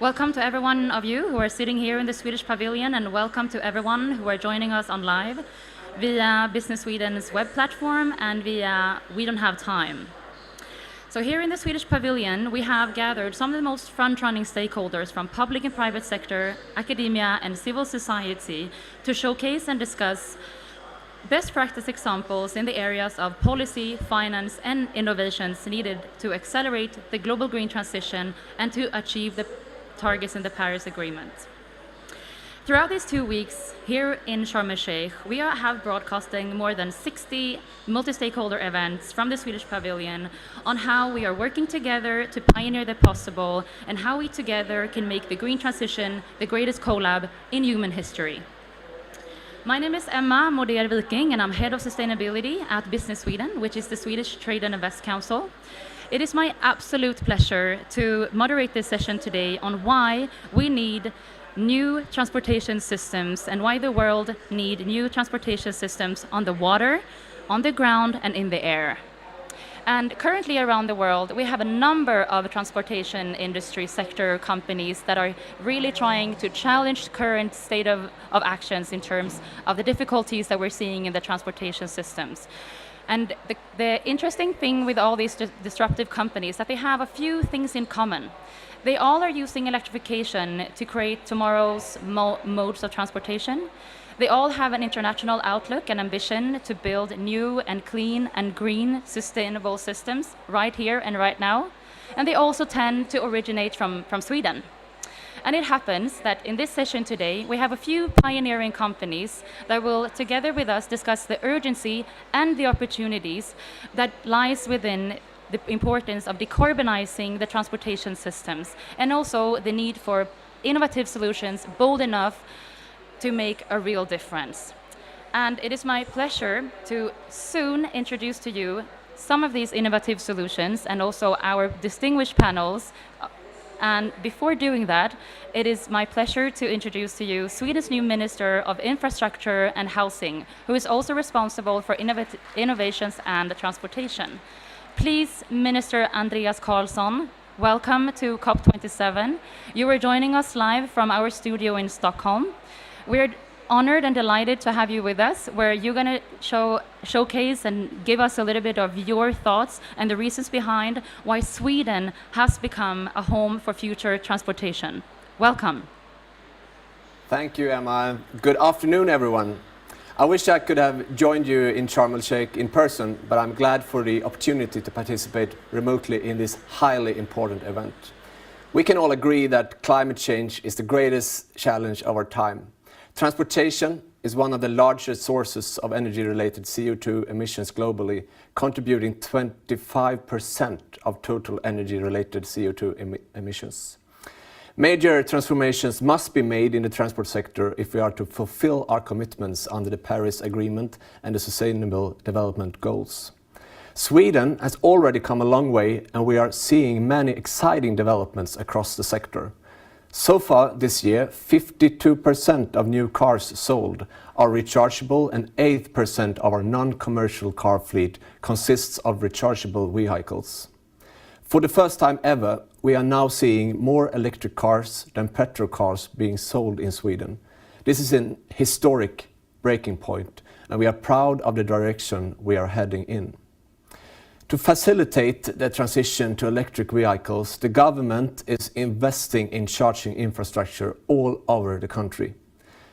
Welcome to every one of you who are sitting here in the Swedish Pavilion, and welcome to everyone who are joining us on live via Business Sweden's web platform and via We Don't Have Time. So here in the Swedish Pavilion, we have gathered some of the most front-running stakeholders from public and private sector, academia, and civil society to showcase and discuss best practice examples in the areas of policy, finance, and innovations needed to accelerate the global green transition and to achieve the targets in the Paris Agreement. Throughout these 2 weeks here in Sharm el-Sheikh, we have broadcasting more than 60 multi-stakeholder events from the Swedish Pavilion on how we are working together to pioneer the possible and how we together can make the green transition the greatest collab in human history. My name is Emma Moder Viking, and I'm Head of Sustainability at Business Sweden, which is the Swedish Trade and Invest Council. It is my absolute pleasure to moderate this session today on why we need new transportation systems and why the world need new transportation systems on the water, on the ground, and in the air. And currently around the world, we have a number of transportation industry sector companies that are really trying to challenge the current state of actions in terms of the difficulties that we're seeing in the transportation systems. And the interesting thing with all these disruptive companies is that they have a few things in common. They all are using electrification to create tomorrow's modes of transportation. They all have an international outlook and ambition to build new and clean and green sustainable systems right here and right now. And they also tend to originate from Sweden. And it happens that in this session today, we have a few pioneering companies that will, together with us, discuss the urgency and the opportunities that lies within the importance of decarbonizing the transportation systems, and also the need for innovative solutions bold enough to make a real difference. And it is my pleasure to soon introduce to you some of these innovative solutions and also our distinguished panels. And before doing that, it is my pleasure to introduce to you Sweden's new Minister of Infrastructure and Housing, who is also responsible for innovations and transportation. Please, Minister Andreas Karlsson, welcome to COP27. You are joining us live from our studio in Stockholm. We're honored and delighted to have you with us, where you're going to showcase and give us a little bit of your thoughts and the reasons behind why Sweden has become a home for future transportation. Welcome. Thank you, Emma. Good afternoon, everyone. I wish I could have joined you in Sharm el-Sheikh in person, but I'm glad for the opportunity to participate remotely in this highly important event. We can all agree that climate change is the greatest challenge of our time. Transportation is one of the largest sources of energy-related CO2 emissions globally, contributing 25% of total energy-related CO2 emissions. Major transformations must be made in the transport sector if we are to fulfill our commitments under the Paris Agreement and the Sustainable Development Goals. Sweden has already come a long way, and we are seeing many exciting developments across the sector. So far this year, 52% of new cars sold are rechargeable, and 8% of our non-commercial car fleet consists of rechargeable vehicles. For the first time ever, we are now seeing more electric cars than petrol cars being sold in Sweden. This is an historic breaking point, and we are proud of the direction we are heading in. To facilitate the transition to electric vehicles, the government is investing in charging infrastructure all over the country.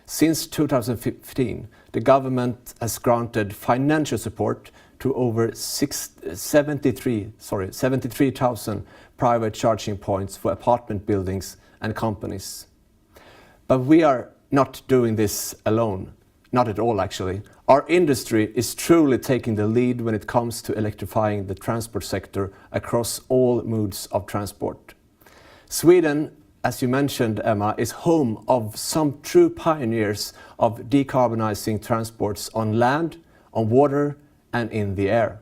Since 2015, the government has granted financial support to over 73,000 private charging points for apartment buildings and companies. But we are not doing this alone. Not at all, actually. Our industry is truly taking the lead when it comes to electrifying the transport sector across all modes of transport. Sweden, as you mentioned, Emma, is home of some true pioneers of decarbonizing transports on land, on water, and in the air.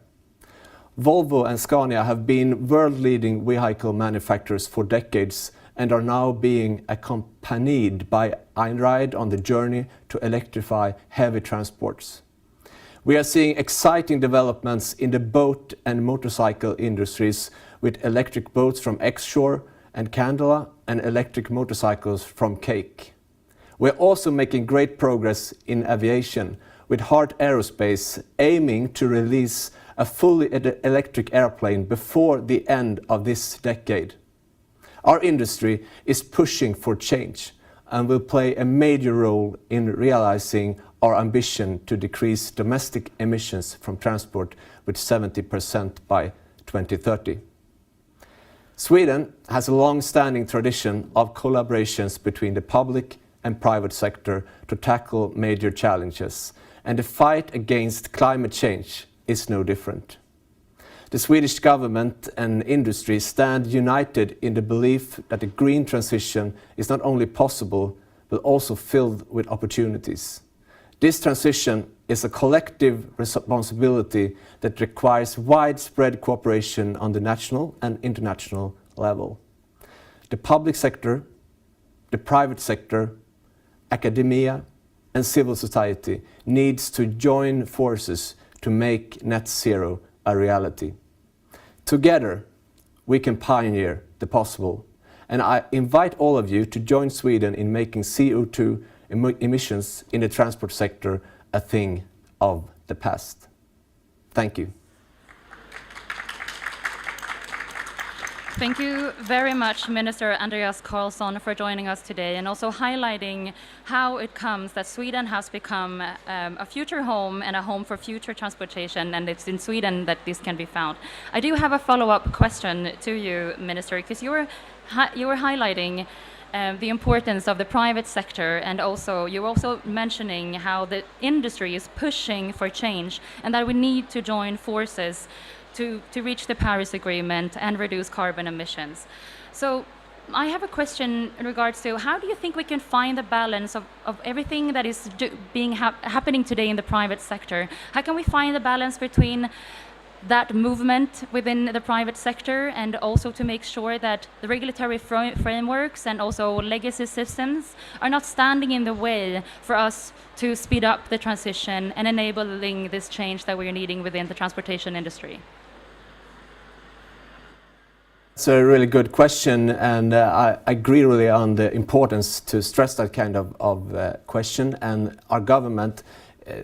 Volvo and Scania have been world-leading vehicle manufacturers for decades and are now being accompanied by Einride on the journey to electrify heavy transports. We are seeing exciting developments in the boat and motorcycle industries with electric boats from X-Shore and Candela and electric motorcycles from Cake. We're also making great progress in aviation with Heart Aerospace aiming to release a fully electric airplane before the end of this decade. Our industry is pushing for change and will play a major role in realizing our ambition to decrease domestic emissions from transport with 70% by 2030. Sweden has a long-standing tradition of collaborations between the public and private sector to tackle major challenges, and the fight against climate change is no different. The Swedish government and industry stand united in the belief that the green transition is not only possible, but also filled with opportunities. This transition is a collective responsibility that requires widespread cooperation on the national and international level. The public sector, the private sector, academia, and civil society needs to join forces to make net zero a reality. Together, we can pioneer the possible, and I invite all of you to join Sweden in making CO2 emissions in the transport sector a thing of the past. Thank you. Thank you very much, Minister Andreas Carlsson, for joining us today and also highlighting how it comes that Sweden has become a future home and a home for future transportation, and it's in Sweden that this can be found. I do have a follow-up question to you, Minister, because you were highlighting the importance of the private sector, and also you're also mentioning how the industry is pushing for change and that we need to join forces to reach the Paris Agreement and reduce carbon emissions. So I have a question in regards to how do you think we can find the balance of everything that is happening today in the private sector? How can we find the balance between that movement within the private sector and also to make sure that the regulatory frameworks and also legacy systems are not standing in the way for us to speed up the transition and enabling this change that we're needing within the transportation industry? It's a really good question, and I agree really on the importance to stress that kind of question, and our government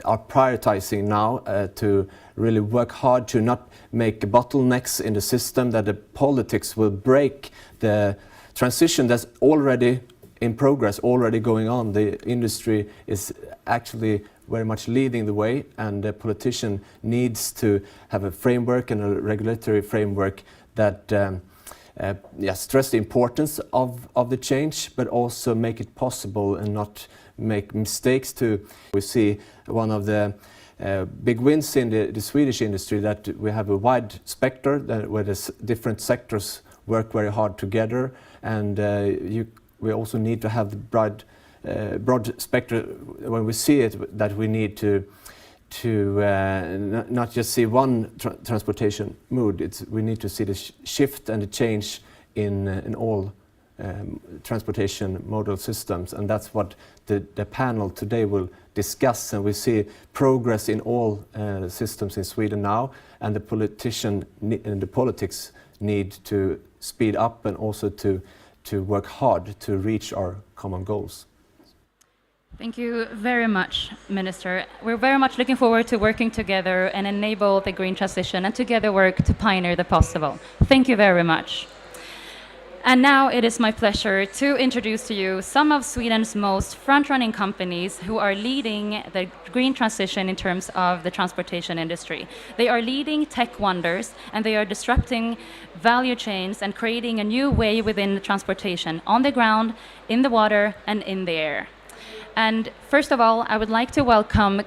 are prioritizing now to really work hard to not make bottlenecks in the system, that the politics will break the transition that's already in progress, already going on. The industry is actually very much leading the way, and the politician needs to have a framework and a regulatory framework that stress the importance of the change, but also make it possible and not make mistakes too. We see one of the big wins in the Swedish industry that we have a wide spectrum where the different sectors work very hard together, and we also need to have the broad spectrum when we see it, that we need to not just see one transportation mode. We need to see the shift and the change in all transportation modal systems, and that's what the panel today will discuss. And we see progress in all systems in Sweden now, and the politician and the politics need to speed up and also to work hard to reach our common goals. Thank you very much, Minister. We're very much looking forward to working together and enable the green transition and together work to pioneer the possible. Thank you very much. And now it is my pleasure to introduce to you some of Sweden's most front-running companies who are leading the green transition in terms of the transportation industry. They are leading tech wonders, and they are disrupting value chains and creating a new way within transportation, on the ground, in the water, and in the air. And first of all, I would like to welcome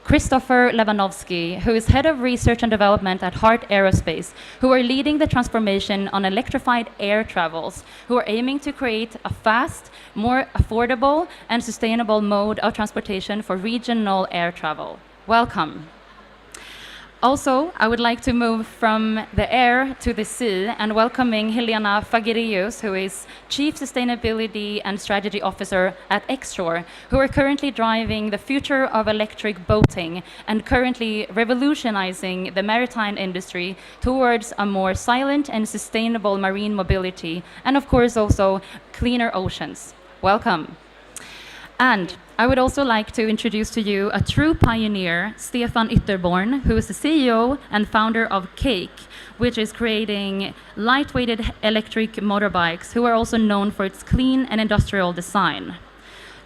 Kristoffer Levanovsky, who is Head of Research and Development at Heart Aerospace, who are leading the transformation on electrified air travels, who are aiming to create a fast, more affordable and sustainable mode of transportation for regional air travel. Welcome. Also, I would like to move from the air to the sea and welcoming Helena Fagirius, who is Chief Sustainability and Strategy Officer at Xshore, who are currently driving the future of electric boating and currently revolutionizing the maritime industry towards a more silent and sustainable marine mobility, and of course also cleaner oceans. Welcome. And I would also like to introduce to you a true pioneer, Stefan Ytterborn, who is the CEO and founder of Cake, which is creating lightweighted electric motorbikes, who are also known for its clean and industrial design.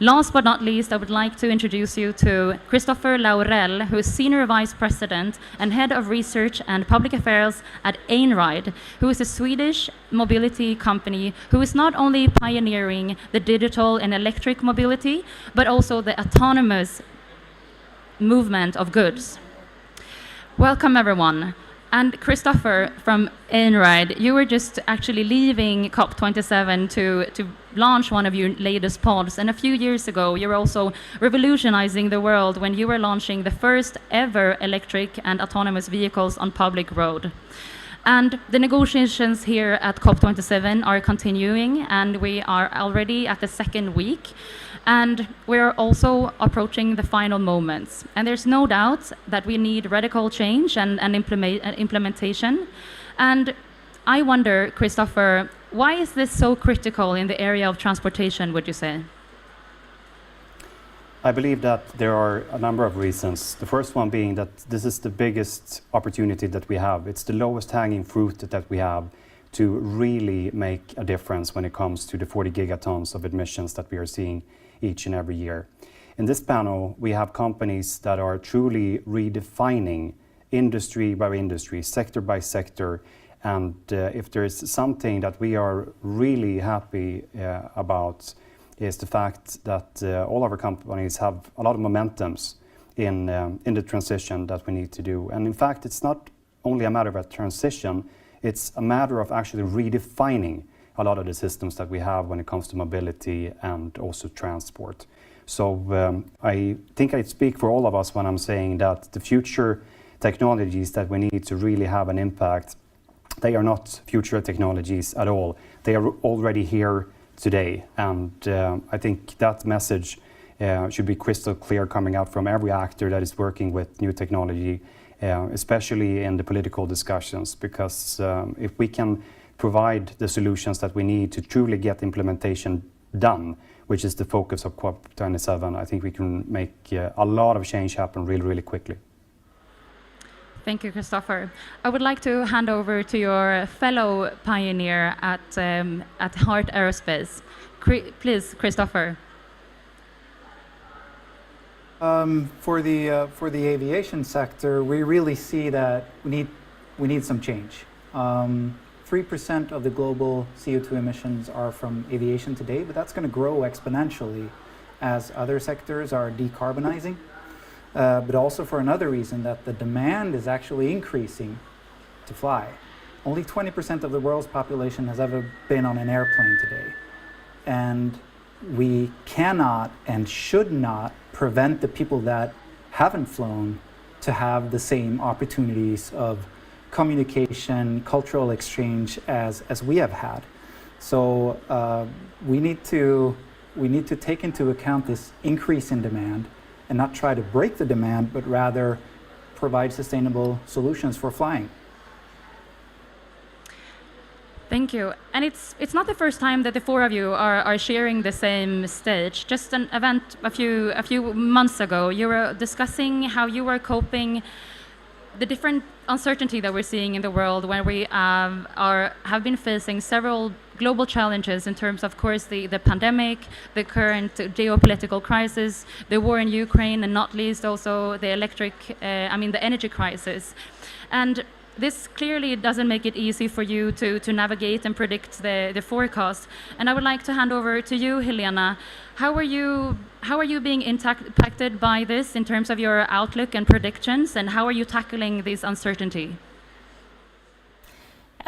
Last but not least, I would like to introduce you to Christopher Laurel, who is Senior Vice President and Head of Research and Public Affairs at Einride, who is a Swedish mobility company who is not only pioneering the digital and electric mobility, but also the autonomous movement of goods. Welcome, everyone. And Christopher from Einride, you were just actually leaving COP27 to launch one of your latest pods. And a few years ago, you were also revolutionizing the world when you were launching the first ever electric and autonomous vehicles on public road. And the negotiations here at COP27 are continuing, and we are already at the second week. And we're also approaching the final moments. And there's no doubt that we need radical change and implementation. And I wonder, Christopher, why is this so critical in the area of transportation, would you say? I believe that there are a number of reasons. The first one being that this is the biggest opportunity that we have. It's the lowest hanging fruit that we have to really make a difference when it comes to the 40 gigatons of emissions that we are seeing each and every year. In this panel, we have companies that are truly redefining industry by industry, sector by sector, and if there is something that we are really happy about is the fact that all of our companies have a lot of momentums in the transition that we need to do. And in fact, it's not only a matter of a transition, it's a matter of actually redefining a lot of the systems that we have when it comes to mobility and also transport. So I think I speak for all of us when I'm saying that the future technologies that we need to really have an impact, they are not future technologies at all. They are already here today. And I think that message should be crystal clear coming out from every actor that is working with new technology, especially in the political discussions, because if we can provide the solutions that we need to truly get implementation done, which is the focus of COP27, I think we can make a lot of change happen really, really quickly. Thank you, Christopher. I would like to hand over to your fellow pioneer at Heart Aerospace. Please, Christopher. For the aviation sector, we really see that we need some change. 3% of the global CO2 emissions are from aviation today, but that's going to grow exponentially as other sectors are decarbonizing. But also for another reason, that the demand is actually increasing to fly. Only 20% of the world's population has ever been on an airplane today. And we cannot and should not prevent the people that haven't flown to have the same opportunities of communication, cultural exchange as we have had. So we need to take into account this increase in demand and not try to break the demand, but rather provide sustainable solutions for flying. Thank you. And it's not the first time that the four of you are sharing the same stage. Just an event a few months ago, you were discussing how you were coping the different uncertainty that we're seeing in the world, where we have been facing several global challenges in terms of course, the pandemic, the current geopolitical crisis, the war in Ukraine, and not least also the the energy crisis. And this clearly doesn't make it easy for you to navigate and predict the forecast. And I would like to hand over to you, Helena. How are you being impacted by this in terms of your outlook and predictions, and how are you tackling this uncertainty?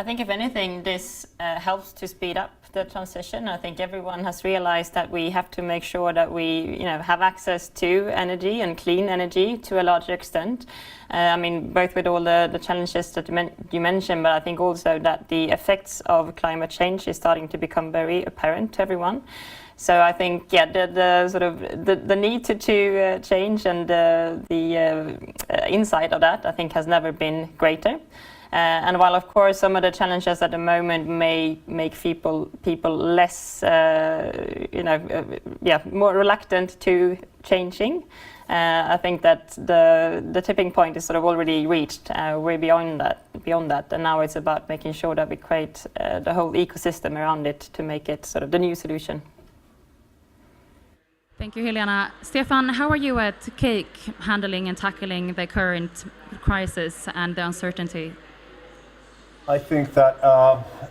I think if anything, this helps to speed up the transition. I think everyone has realized that we have to make sure that we, have access to energy and clean energy to a larger extent. I mean, both with all the challenges that you mentioned, but I think also that the effects of climate change is starting to become very apparent to everyone. So I think, the sort of the need to change and the insight of that, I think, has never been greater. And while, of course, some of the challenges at the moment may make people less, more reluctant to changing, I think that the tipping point is sort of already reached. We're beyond that, and now it's about making sure that we create the whole ecosystem around it to make it sort of the new solution. Thank you, Helena. Stefan, how are you at CCAC handling and tackling the current crisis and the uncertainty? I think that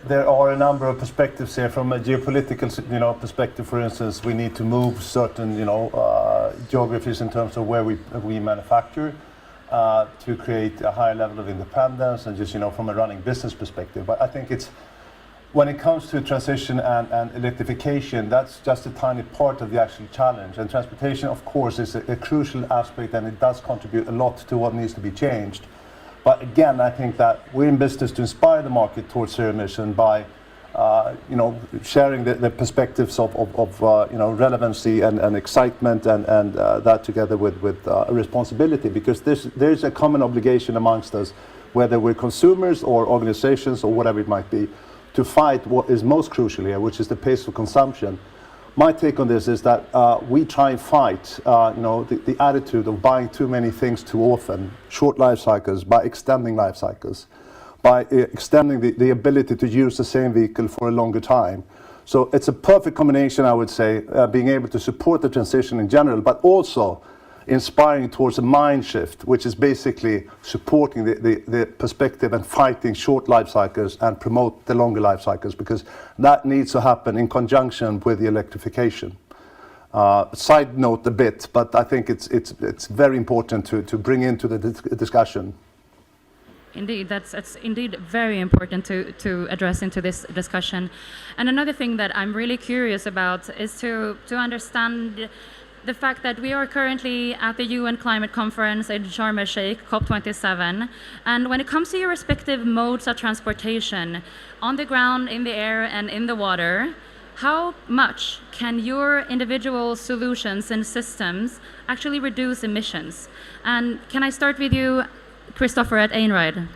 there are a number of perspectives here. From a geopolitical, perspective, for instance, we need to move certain, geographies in terms of where we manufacture to create a higher level of independence and just, from a running business perspective. But I think when it comes to transition and electrification, that's just a tiny part of the actual challenge. And transportation, of course, is a crucial aspect, and it does contribute a lot to what needs to be changed. But again, I think that we're in business to inspire the market towards zero emission by, sharing the perspectives of relevancy and excitement and that together with responsibility, because there's a common obligation amongst us, whether we're consumers or organizations or whatever it might be, to fight what is most crucial here, which is the pace of consumption. My take on this is that we try and fight, the attitude of buying too many things too often, short life cycles, by extending life cycles, by extending the ability to use the same vehicle for a longer time. So it's a perfect combination, I would say, being able to support the transition in general, but also inspiring towards a mind shift, which is basically supporting the perspective and fighting short life cycles and promote the longer life cycles, because that needs to happen in conjunction with the electrification. Side note a bit, but I think it's very important to bring into the discussion. Indeed, that's indeed very important to address into this discussion. And another thing that I'm really curious about is to understand the fact that we are currently at the UN Climate Conference in Sharm el-Sheikh, COP27, and when it comes to your respective modes of transportation, on the ground, in the air, and in the water, how much can your individual solutions and systems actually reduce emissions? And can I start with you, Christopher at Einride?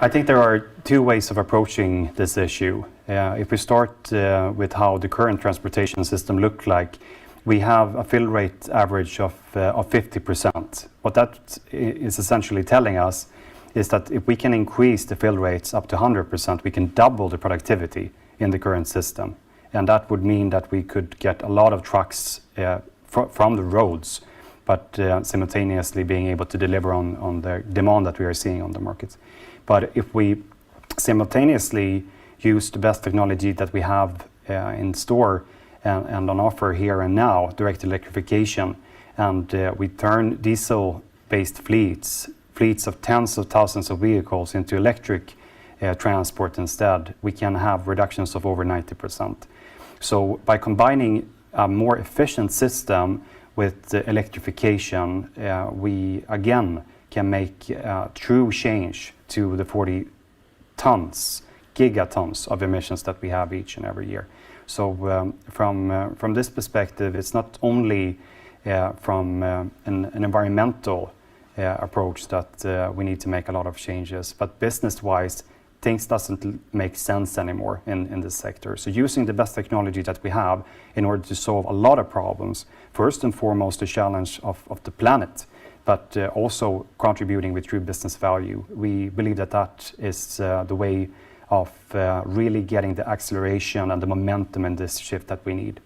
I think there are two ways of approaching this issue. If we start with how the current transportation system looks like, we have a fill rate average of 50%. What that is essentially telling us is that if we can increase the fill rates up to 100%, we can double the productivity in the current system. And that would mean that we could get a lot of trucks from the roads, but simultaneously being able to deliver on the demand that we are seeing on the markets. But if we simultaneously use the best technology that we have in store and on offer here and now, direct electrification, and we turn diesel-based fleets of tens of thousands of vehicles into electric transport instead, we can have reductions of over 90%. So by combining a more efficient system with electrification, we again can make true change to the 40 gigatons of emissions that we have each and every year. So from this perspective, it's not only from an environmental approach that we need to make a lot of changes, but business-wise, things doesn't make sense anymore in this sector. So using the best technology that we have in order to solve a lot of problems, first and foremost the challenge of the planet, but also contributing with true business value. We believe that that is the way of really getting the acceleration and the momentum in this shift that we need.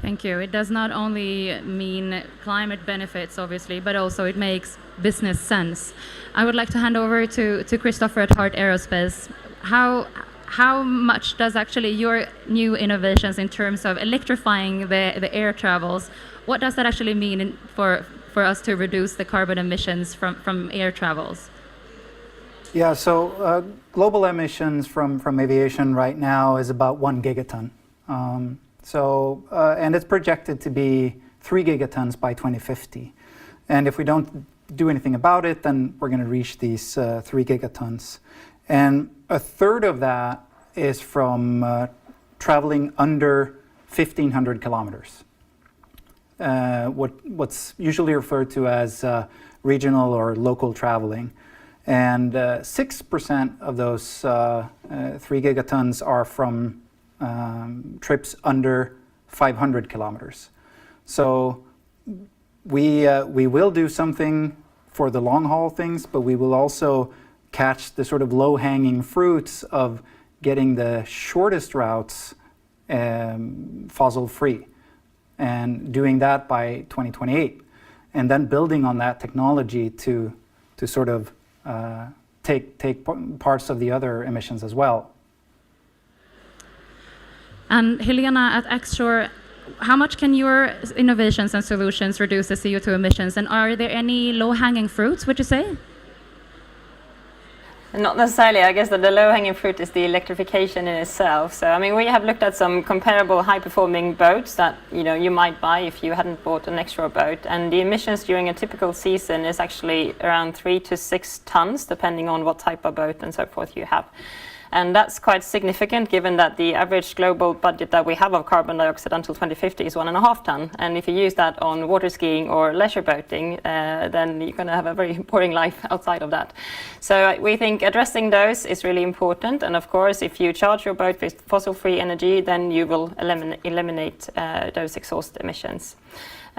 Thank you. It does not only mean climate benefits, obviously, but also it makes business sense. I would like to hand over to Christopher at Heart Aerospace. How much does actually your new innovations in terms of electrifying the air travels, what does that actually mean for us to reduce the carbon emissions from air travels? Yeah, so global emissions from aviation right now is about 1 gigaton. And it's projected to be 3 gigatons by 2050. And if we don't do anything about it, then we're going to reach these 3 gigatons. And a third of that is from traveling under 1,500 kilometers. What's usually referred to as regional or local traveling. And 6% of those 3 gigatons are from trips under 500 kilometers. So we will do something for the long haul things, but we will also catch the sort of low-hanging fruits of getting the shortest routes fossil-free, and doing that by 2028, and then building on that technology to sort of take parts of the other emissions as well. And Helena at Xshore, how much can your innovations and solutions reduce the CO2 emissions? And are there any low-hanging fruits, would you say? Not necessarily. I guess that the low-hanging fruit is the electrification in itself. So, I mean, we have looked at some comparable high-performing boats that, you know, you might buy if you hadn't bought an Xshore boat. And the emissions during a typical season is actually around 3 to 6 tons, depending on what type of boat and so forth you have. And that's quite significant given that the average global budget that we have of carbon dioxide until 2050 is 1.5 ton. And if you use that on water skiing or leisure boating, then you're going to have a very boring life outside of that. So we think addressing those is really important. And of course, if you charge your boat with fossil-free energy, then you will eliminate those exhaust emissions.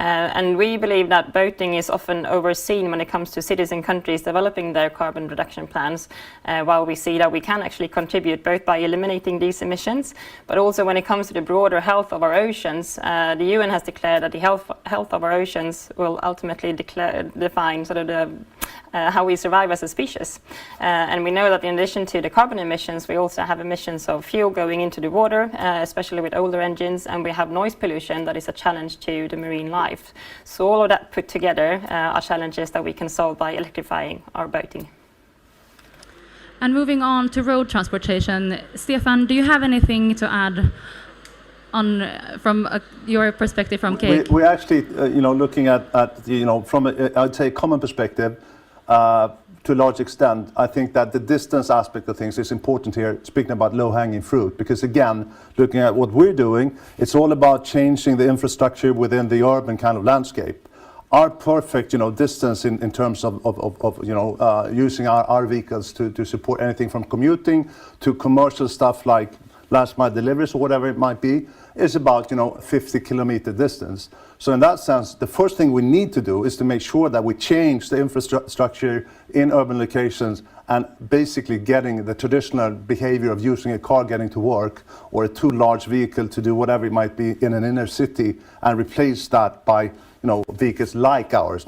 And we believe that boating is often overseen when it comes to cities and countries developing their carbon reduction plans, while we see that we can actually contribute both by eliminating these emissions, but also when it comes to the broader health of our oceans. The UN has declared that the health of our oceans will ultimately define sort of how we survive as a species. And we know that in addition to the carbon emissions, we also have emissions of fuel going into the water, especially with older engines, and we have noise pollution that is a challenge to the marine life. So all of that put together are challenges that we can solve by electrifying our boating. And moving on to road transportation, Stefan, do you have anything to add on from your perspective from CCAC? We're actually, looking at from I'd say common perspective. To a large extent, I think that the distance aspect of things is important here, speaking about low-hanging fruit, because again, looking at what we're doing, it's all about changing the infrastructure within the urban kind of landscape. Our perfect, distance in terms of using our vehicles to support anything from commuting to commercial stuff like last mile deliveries or whatever it might be, is about 50-kilometer distance. So in that sense, the first thing we need to do is to make sure that we change the infrastructure in urban locations and basically getting the traditional behavior of using a car getting to work or a too large vehicle to do whatever it might be in an inner city, and replace that by vehicles like ours.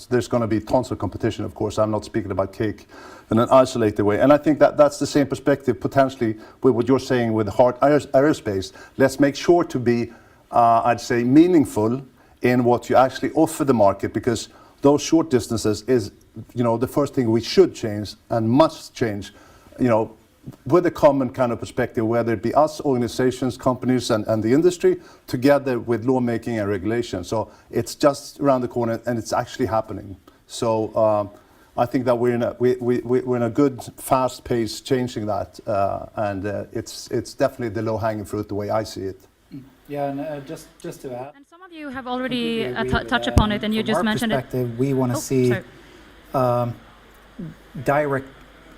There's going to be tons of competition, of course. I'm not speaking about CCAC in an isolated way. And I think that that's the same perspective potentially with what you're saying with hard aerospace. Let's make sure to be, I'd say, meaningful in what you actually offer the market, because those short distances is, the first thing we should change and must change, with a common kind of perspective, whether it be us, organizations, companies, and the industry, together with lawmaking and regulation. So it's just around the corner, and it's actually happening. So I think that we're in a good, fast pace changing that, and it's definitely the low-hanging fruit the way I see it. Yeah, and just to add. And some of you have already touched upon it, and you just mentioned it. We want to see direct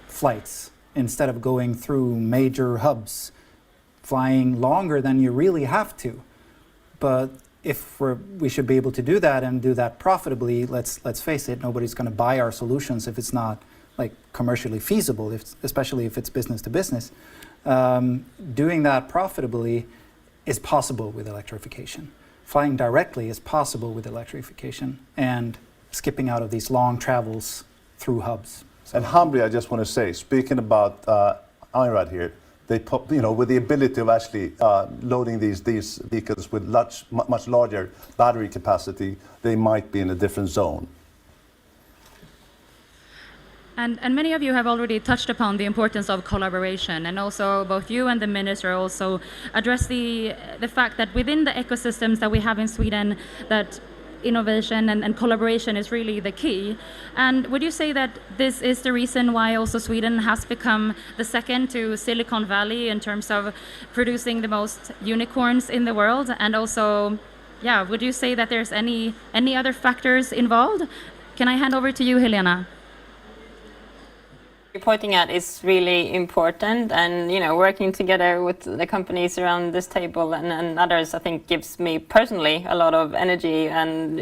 flights instead of going through major hubs, flying longer than you really have to. But if we should be able to do that and do that profitably, let's face it, nobody's going to buy our solutions if it's not commercially feasible, especially if it's business to business. Doing that profitably is possible with electrification. Flying directly is possible with electrification, and skipping out of these long travels through hubs. And humbly, I just want to say, speaking about IRAD here, they with the ability of actually loading these vehicles with much larger battery capacity, they might be in a different zone. And many of you have already touched upon the importance of collaboration, and also both you and the minister also address the fact that within the ecosystems that we have in Sweden, that innovation and collaboration is really the key. And would you say that this is the reason why also Sweden has become the second to Silicon Valley in terms of producing the most unicorns in the world? And also, yeah, would you say that there's any other factors involved? Can I hand over to you, Helena? You're pointing at is really important, and working together with the companies around this table and others, I think gives me personally a lot of energy, and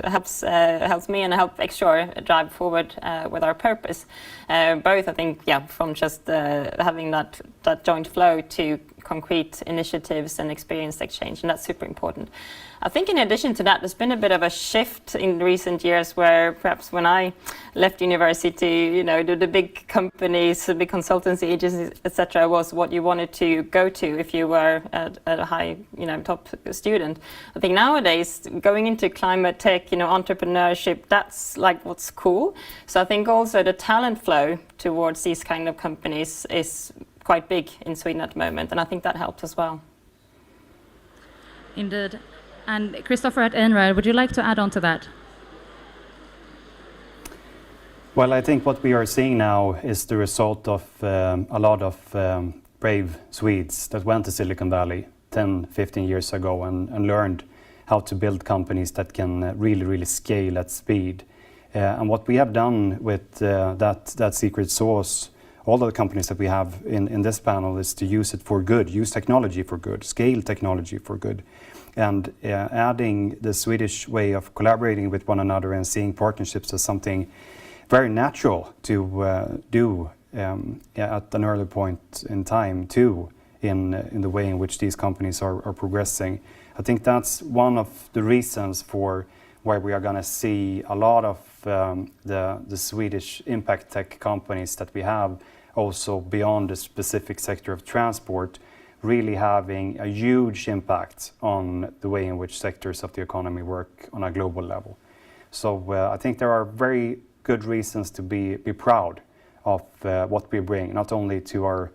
helps me and help Exshore drive forward with our purpose. Both, I think, from just having that joint flow to concrete initiatives and experience exchange, and that's super important. I think in addition to that, there's been a bit of a shift in recent years where perhaps when I left university, the big companies, the big consultancy agencies, etc., was what you wanted to go to if you were a high, top student. I think nowadays, going into climate tech, entrepreneurship, that's like what's cool. So I think also the talent flow towards these kind of companies is quite big in Sweden at the moment, and I think that helps as well. Indeed. And Christopher at Enrail, would you like to add on to that? Well, I think what we are seeing now is the result of a lot of brave Swedes that went to Silicon Valley 10, 15 years ago and learned how to build companies that can really scale at speed. And what we have done with that secret sauce, all the companies that we have in this panel, is to use it for good, use technology for good, scale technology for good. And adding the Swedish way of collaborating with one another and seeing partnerships as something very natural to do at an early point in time too, in the way in which these companies are progressing. I think that's one of the reasons for why we are going to see a lot of the Swedish impact tech companies that we have, also beyond the specific sector of transport, really having a huge impact on the way in which sectors of the economy work on a global level. So I think there are very good reasons to be proud of what we bring, not only to our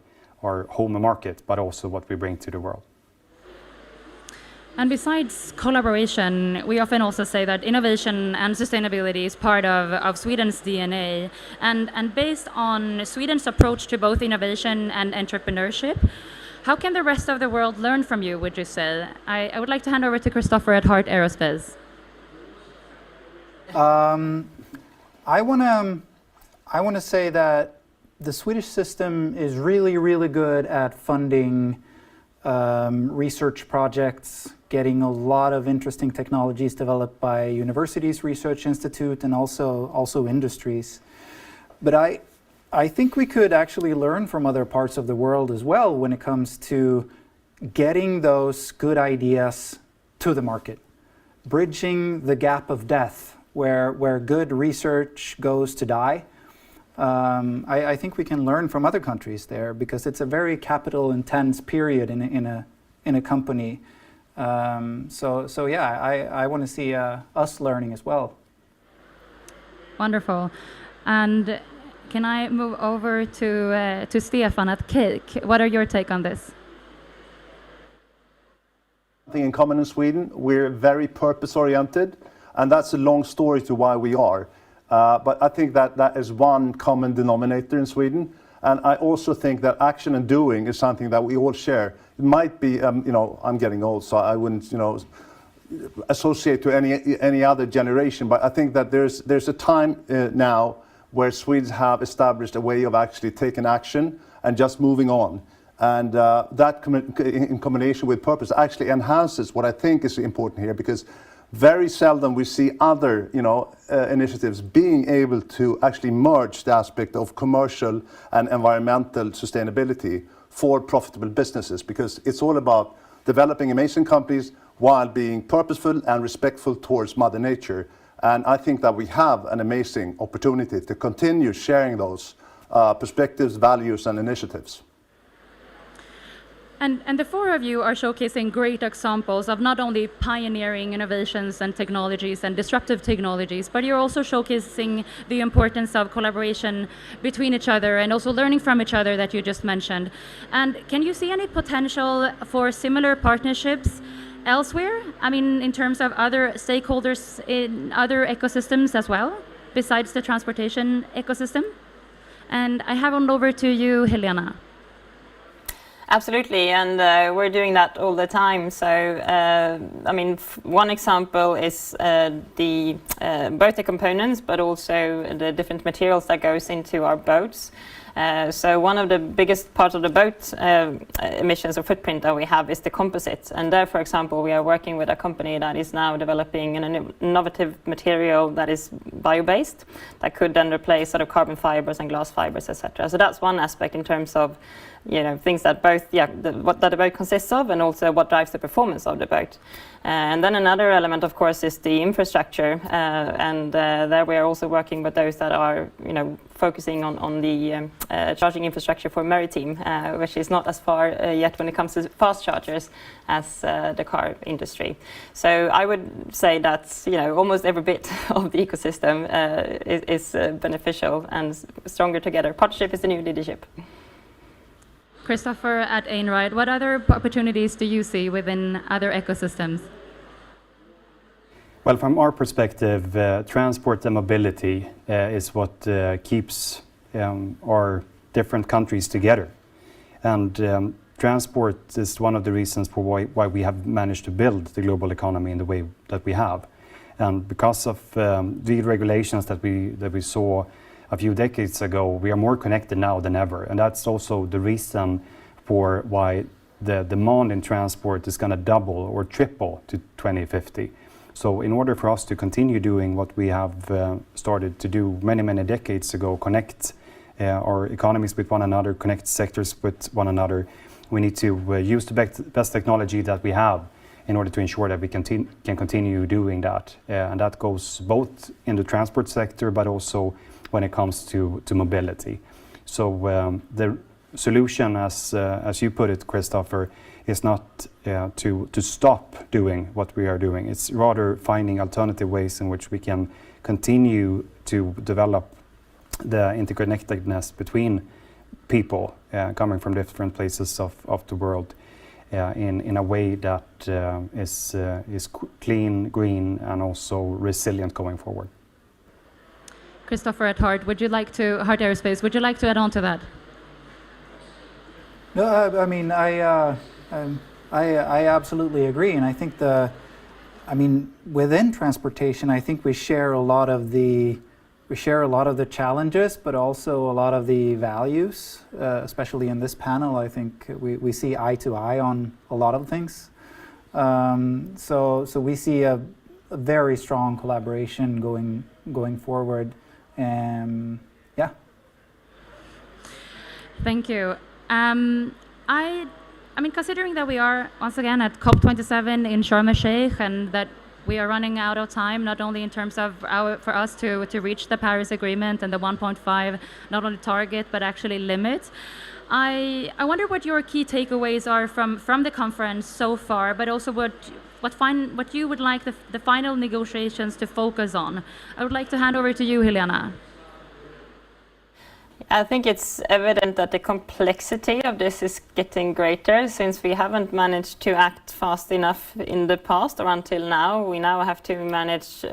home market, but also what we bring to the world. And besides collaboration, we often also say that innovation and sustainability is part of Sweden's DNA. And based on Sweden's approach to both innovation and entrepreneurship, how can the rest of the world learn from you, would you say? I would like to hand over to Christopher at Heart Aerospace. I want to say that the Swedish system is really good at funding research projects, getting a lot of interesting technologies developed by universities, research institute, and also industries. But I think we could actually learn from other parts of the world as well when it comes to getting those good ideas to the market, bridging the gap of death where good research goes to die. I think we can learn from other countries there, because it's a very capital intense period in a company. So yeah, I want to see us learning as well. Wonderful. And can I move over to Stefan at Cake? What are your take on this? I think in common in Sweden, we're very purpose-oriented, and that's a long story to why we are. But I think that is one common denominator in Sweden. And I also think that action and doing is something that we all share. It might be, I'm getting old, so I wouldn't, associate to any other generation. But I think that there's a time now where Swedes have established a way of actually taking action and just moving on. And that in combination with purpose actually enhances what I think is important here, because very seldom we see other initiatives being able to actually merge the aspect of commercial and environmental sustainability for profitable businesses, because it's all about developing amazing companies while being purposeful and respectful towards Mother Nature. And I think that we have an amazing opportunity to continue sharing those perspectives, values, and initiatives. And the four of you are showcasing great examples of not only pioneering innovations and technologies and disruptive technologies, but you're also showcasing the importance of collaboration between each other and also learning from each other that you just mentioned. And can you see any potential for similar partnerships elsewhere? I mean, in terms of other stakeholders in other ecosystems as well, besides the transportation ecosystem? And I hand over to you, Helena. Absolutely, and we're doing that all the time. So, I mean, one example is both the components, but also the different materials that goes into our boats. So one of the biggest parts of the boat emissions or footprint that we have is the composite. And there, for example, we are working with a company that is now developing an innovative material that is bio-based that could then replace sort of carbon fibers and glass fibers, etc. So that's one aspect in terms of things that both, what that the boat consists of, and also what drives the performance of the boat. And then another element, of course, is the infrastructure, and there we are also working with those that are, focusing on the charging infrastructure for maritime, which is not as far yet when it comes to fast chargers as the car industry. So I would say that almost every bit of the ecosystem is beneficial and stronger together. Partnership is the new leadership. Christopher at Einride, what other opportunities do you see within other ecosystems? Well, from our perspective, transport and mobility is what keeps our different countries together. And transport is one of the reasons for why we have managed to build the global economy in the way that we have. And because of the regulations that we saw a few decades ago, we are more connected now than ever. And that's also the reason for why the demand in transport is going to double or triple to 2050. So in order for us to continue doing what we have started to do many, many decades ago, connect our economies with one another, connect sectors with one another, we need to use the best technology that we have in order to ensure that we can continue doing that. And that goes both in the transport sector, but also when it comes to mobility. So the solution, as you put it, Christopher, is not to stop doing what we are doing. It's rather finding alternative ways in which we can continue to develop the interconnectedness between people coming from different places of the world in a way that is clean, green, and also resilient going forward. Christopher at Heart, Heart Aerospace, would you like to add on to that? No, I mean, I absolutely agree, and I think within transportation, I think we share a lot of the challenges, but also a lot of the values. Especially in this panel, I think we see eye to eye on a lot of things. So we see a very strong collaboration going forward. Yeah. Thank you. I mean, considering that we are once again at COP27 in Sharm el-Sheikh, and that we are running out of time, not only in terms of for us to reach the Paris Agreement and the 1.5 not only target but actually limit. I wonder what your key takeaways are from the conference so far, but also what you would like the final negotiations to focus on. I would like to hand over to you, Helena. I think it's evident that the complexity of this is getting greater since we haven't managed to act fast enough in the past or until now. We now have to manage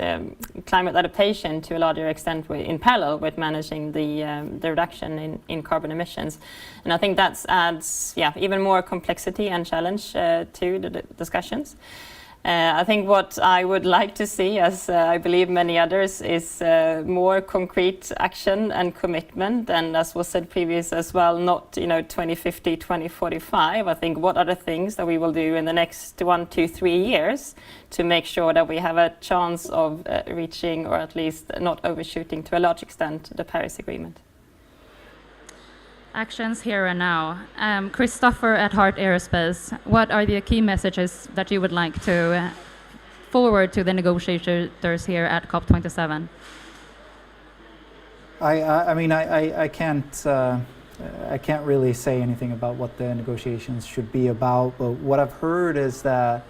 climate adaptation to a larger extent in parallel with managing the reduction in carbon emissions. And I think that adds even more complexity and challenge to the discussions. I think what I would like to see, as I believe many others, is more concrete action and commitment. And as was said previously as well, not 2050, 2045. I think what are the things that we will do in the next 1, 2, 3 years to make sure that we have a chance of reaching, or at least not overshooting to a large extent, the Paris Agreement. Actions here and now. Christopher at Heart Aerospace, what are the key messages that you would like to forward to the negotiators here at COP27? I mean, I can't I can't really say anything about what the negotiations should be about, but what I've heard is that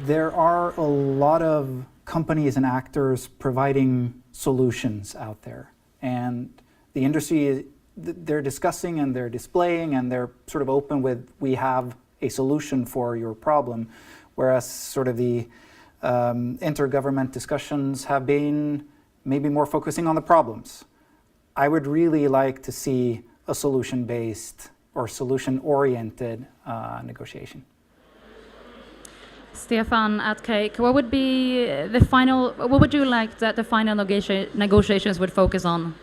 there are a lot of companies and actors providing solutions out there. And the industry, they're discussing and they're displaying and they're sort of open with, we have a solution for your problem. Whereas sort of the intergovernment discussions have been maybe more focusing on the problems. I would really like to see a solution-based or solution-oriented negotiation. Stefan at CCAC, what would be the final? What would you like that the final negotiations would focus on?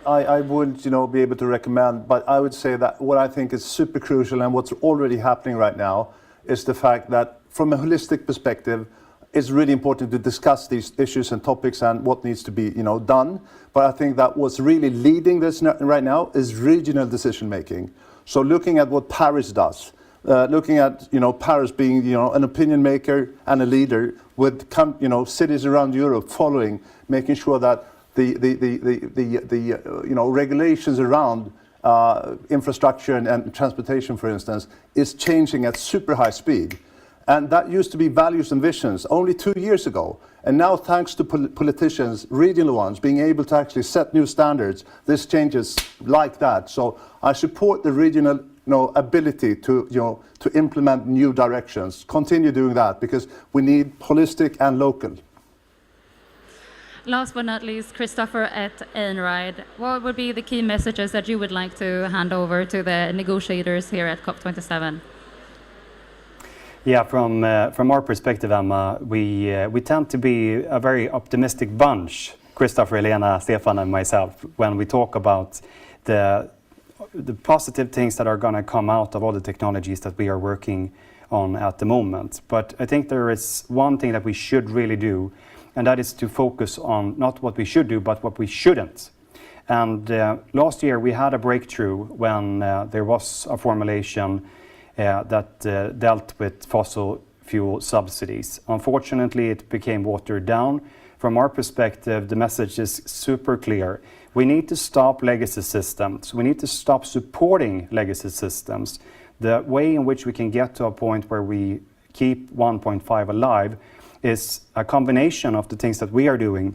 I wouldn't, be able to recommend, but I would say that what I think is super crucial and what's already happening right now is the fact that from a holistic perspective, it's really important to discuss these issues and topics and what needs to be, done. But I think that what's really leading this right now is regional decision making. So looking at what Paris does, looking at Paris being an opinion maker and a leader with cities around Europe following, making sure that the regulations around infrastructure and transportation, for instance, is changing at super high speed. And that used to be values and visions only 2 years ago. And now, thanks to politicians, regional ones, being able to actually set new standards, this changes like that. So I support the regional ability to implement new directions. Continue doing that because we need holistic and local. Last but not least, Christopher at Ahrens. What would be the key messages that you would like to hand over to the negotiators here at COP27? Yeah, from our perspective, Emma, we tend to be a very optimistic bunch, Christopher, Elena, Stefan, and myself, when we talk about the positive things that are going to come out of all the technologies that we are working on at the moment. But I think there is one thing that we should really do, and that is to focus on not what we should do, but what we shouldn't. And last year we had a breakthrough when there was a formulation that dealt with fossil fuel subsidies. Unfortunately, it became watered down. From our perspective, the message is super clear. We need to stop legacy systems. We need to stop supporting legacy systems. The way in which we can get to a point where we keep 1.5 alive is a combination of the things that we are doing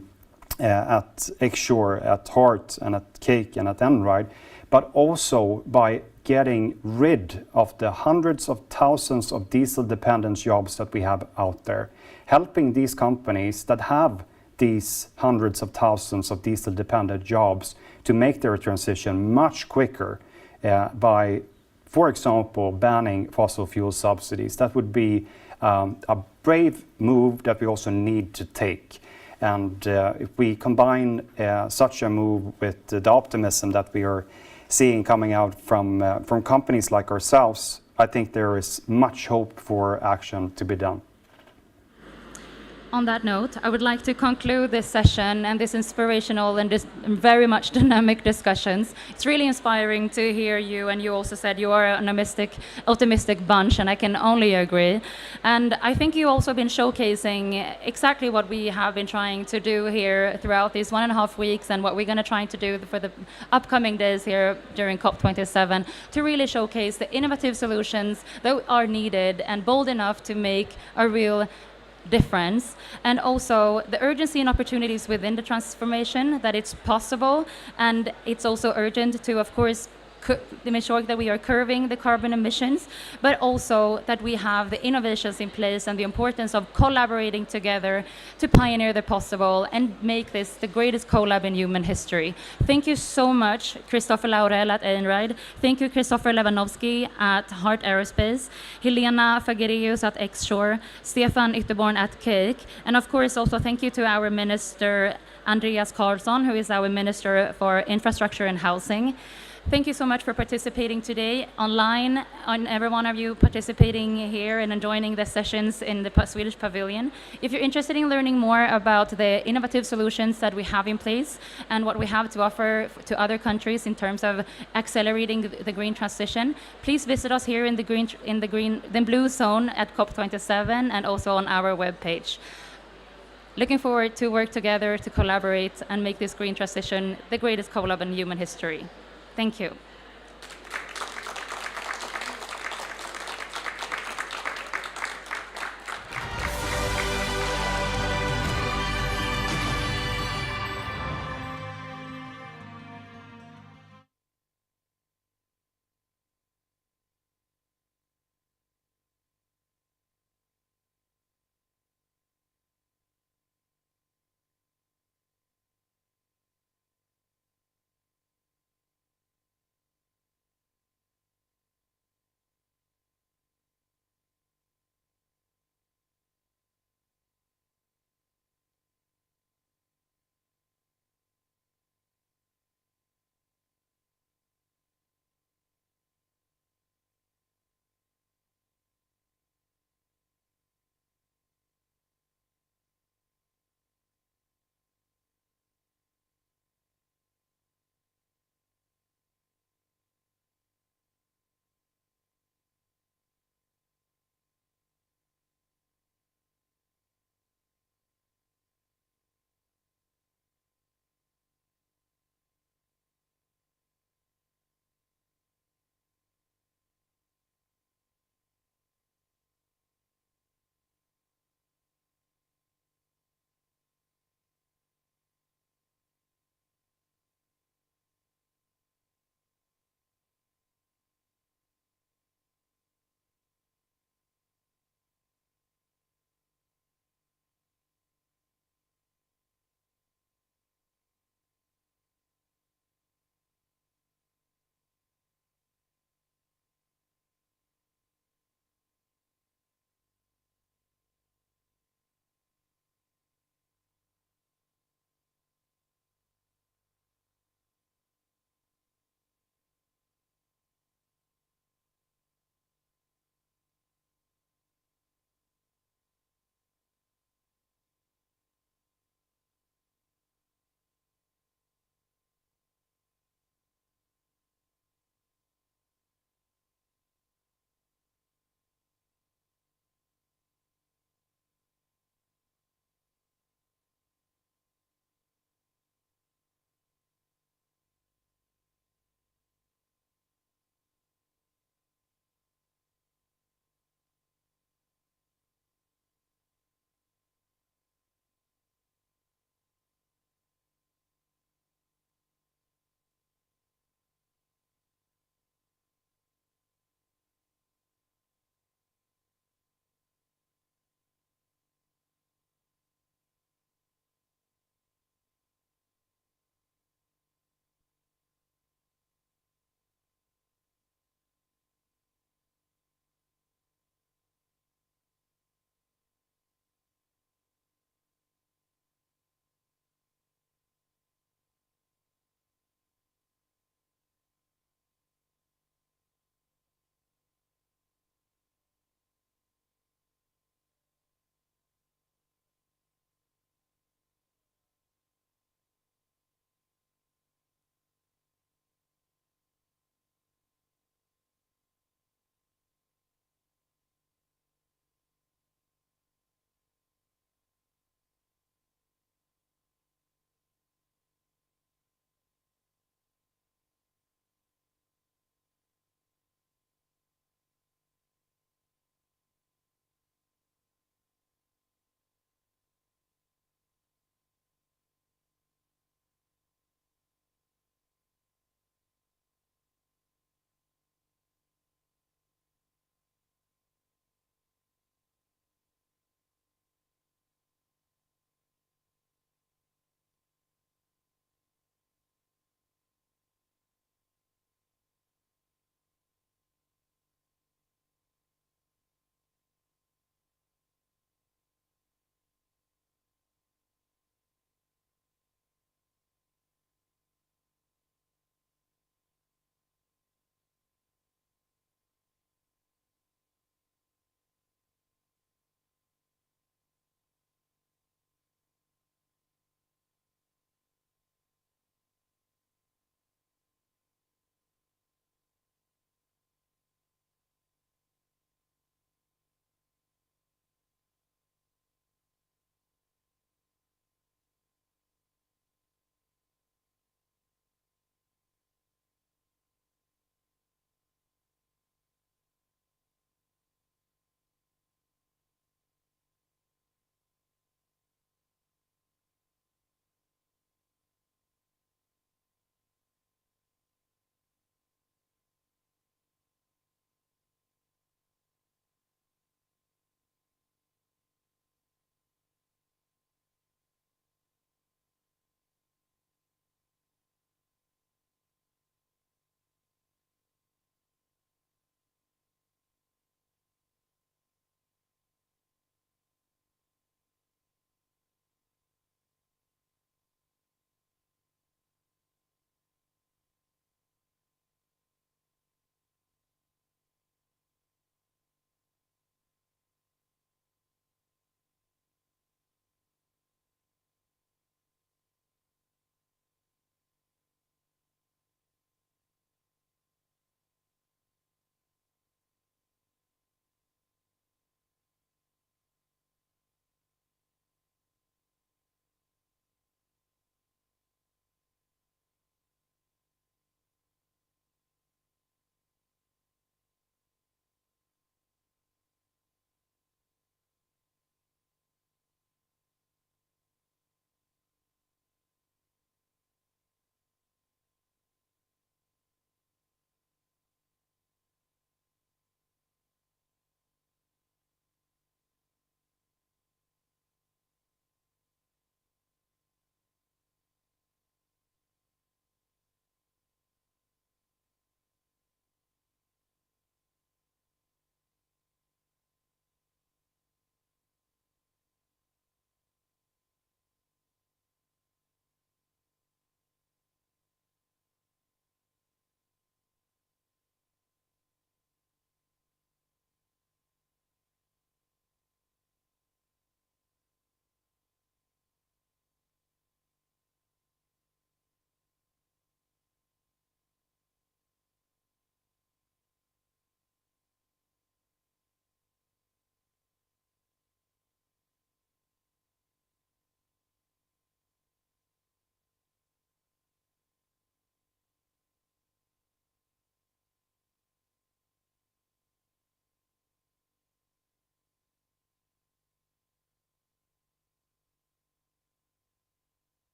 at X-Shore, at Heart, and at CCAC, and at Enride, but also by getting rid of the hundreds of thousands of diesel-dependent jobs that we have out there, helping these companies that have these hundreds of thousands of diesel-dependent jobs to make their transition much quicker by, for example, banning fossil fuel subsidies. That would be a brave move that we also need to take. And if we combine such a move with the optimism that we are seeing coming out from companies like ourselves, I think there is much hope for action to be done. On that note, I would like to conclude this session and this inspirational and this very much dynamic discussions. It's really inspiring to hear you, and you also said you are an optimistic bunch, and I can only agree. And I think you also been showcasing exactly what we have been trying to do here throughout these 1.5 weeks, and what we're going to try to do for the upcoming days here during COP27, to really showcase the innovative solutions that are needed and bold enough to make a real difference, and also the urgency and opportunities within the transformation, that it's possible, and it's also urgent to, of course, make sure that we are curbing the carbon emissions, but also that we have the innovations in place and the importance of collaborating together to pioneer the possible and make this the greatest collab in human history. Thank you so much, Christopher Laurel at Ahrens. Thank you, Christopher Levanovsky at Heart Aerospace, Helena Fagereus at X-Shore, Stefan Ytterborn at CCAC, and of course also thank you to our Minister Andreas Carlson, who is our Minister for Infrastructure and Housing. Thank you so much for participating today online, and every one of you participating here and joining the sessions in the Swedish Pavilion. If you're interested in learning more about the innovative solutions that we have in place and what we have to offer to other countries in terms of accelerating the green transition, please visit us here in the blue zone at COP27 and also on our webpage. Looking forward to work together to collaborate and make this green transition the greatest collab in human history. Thank you.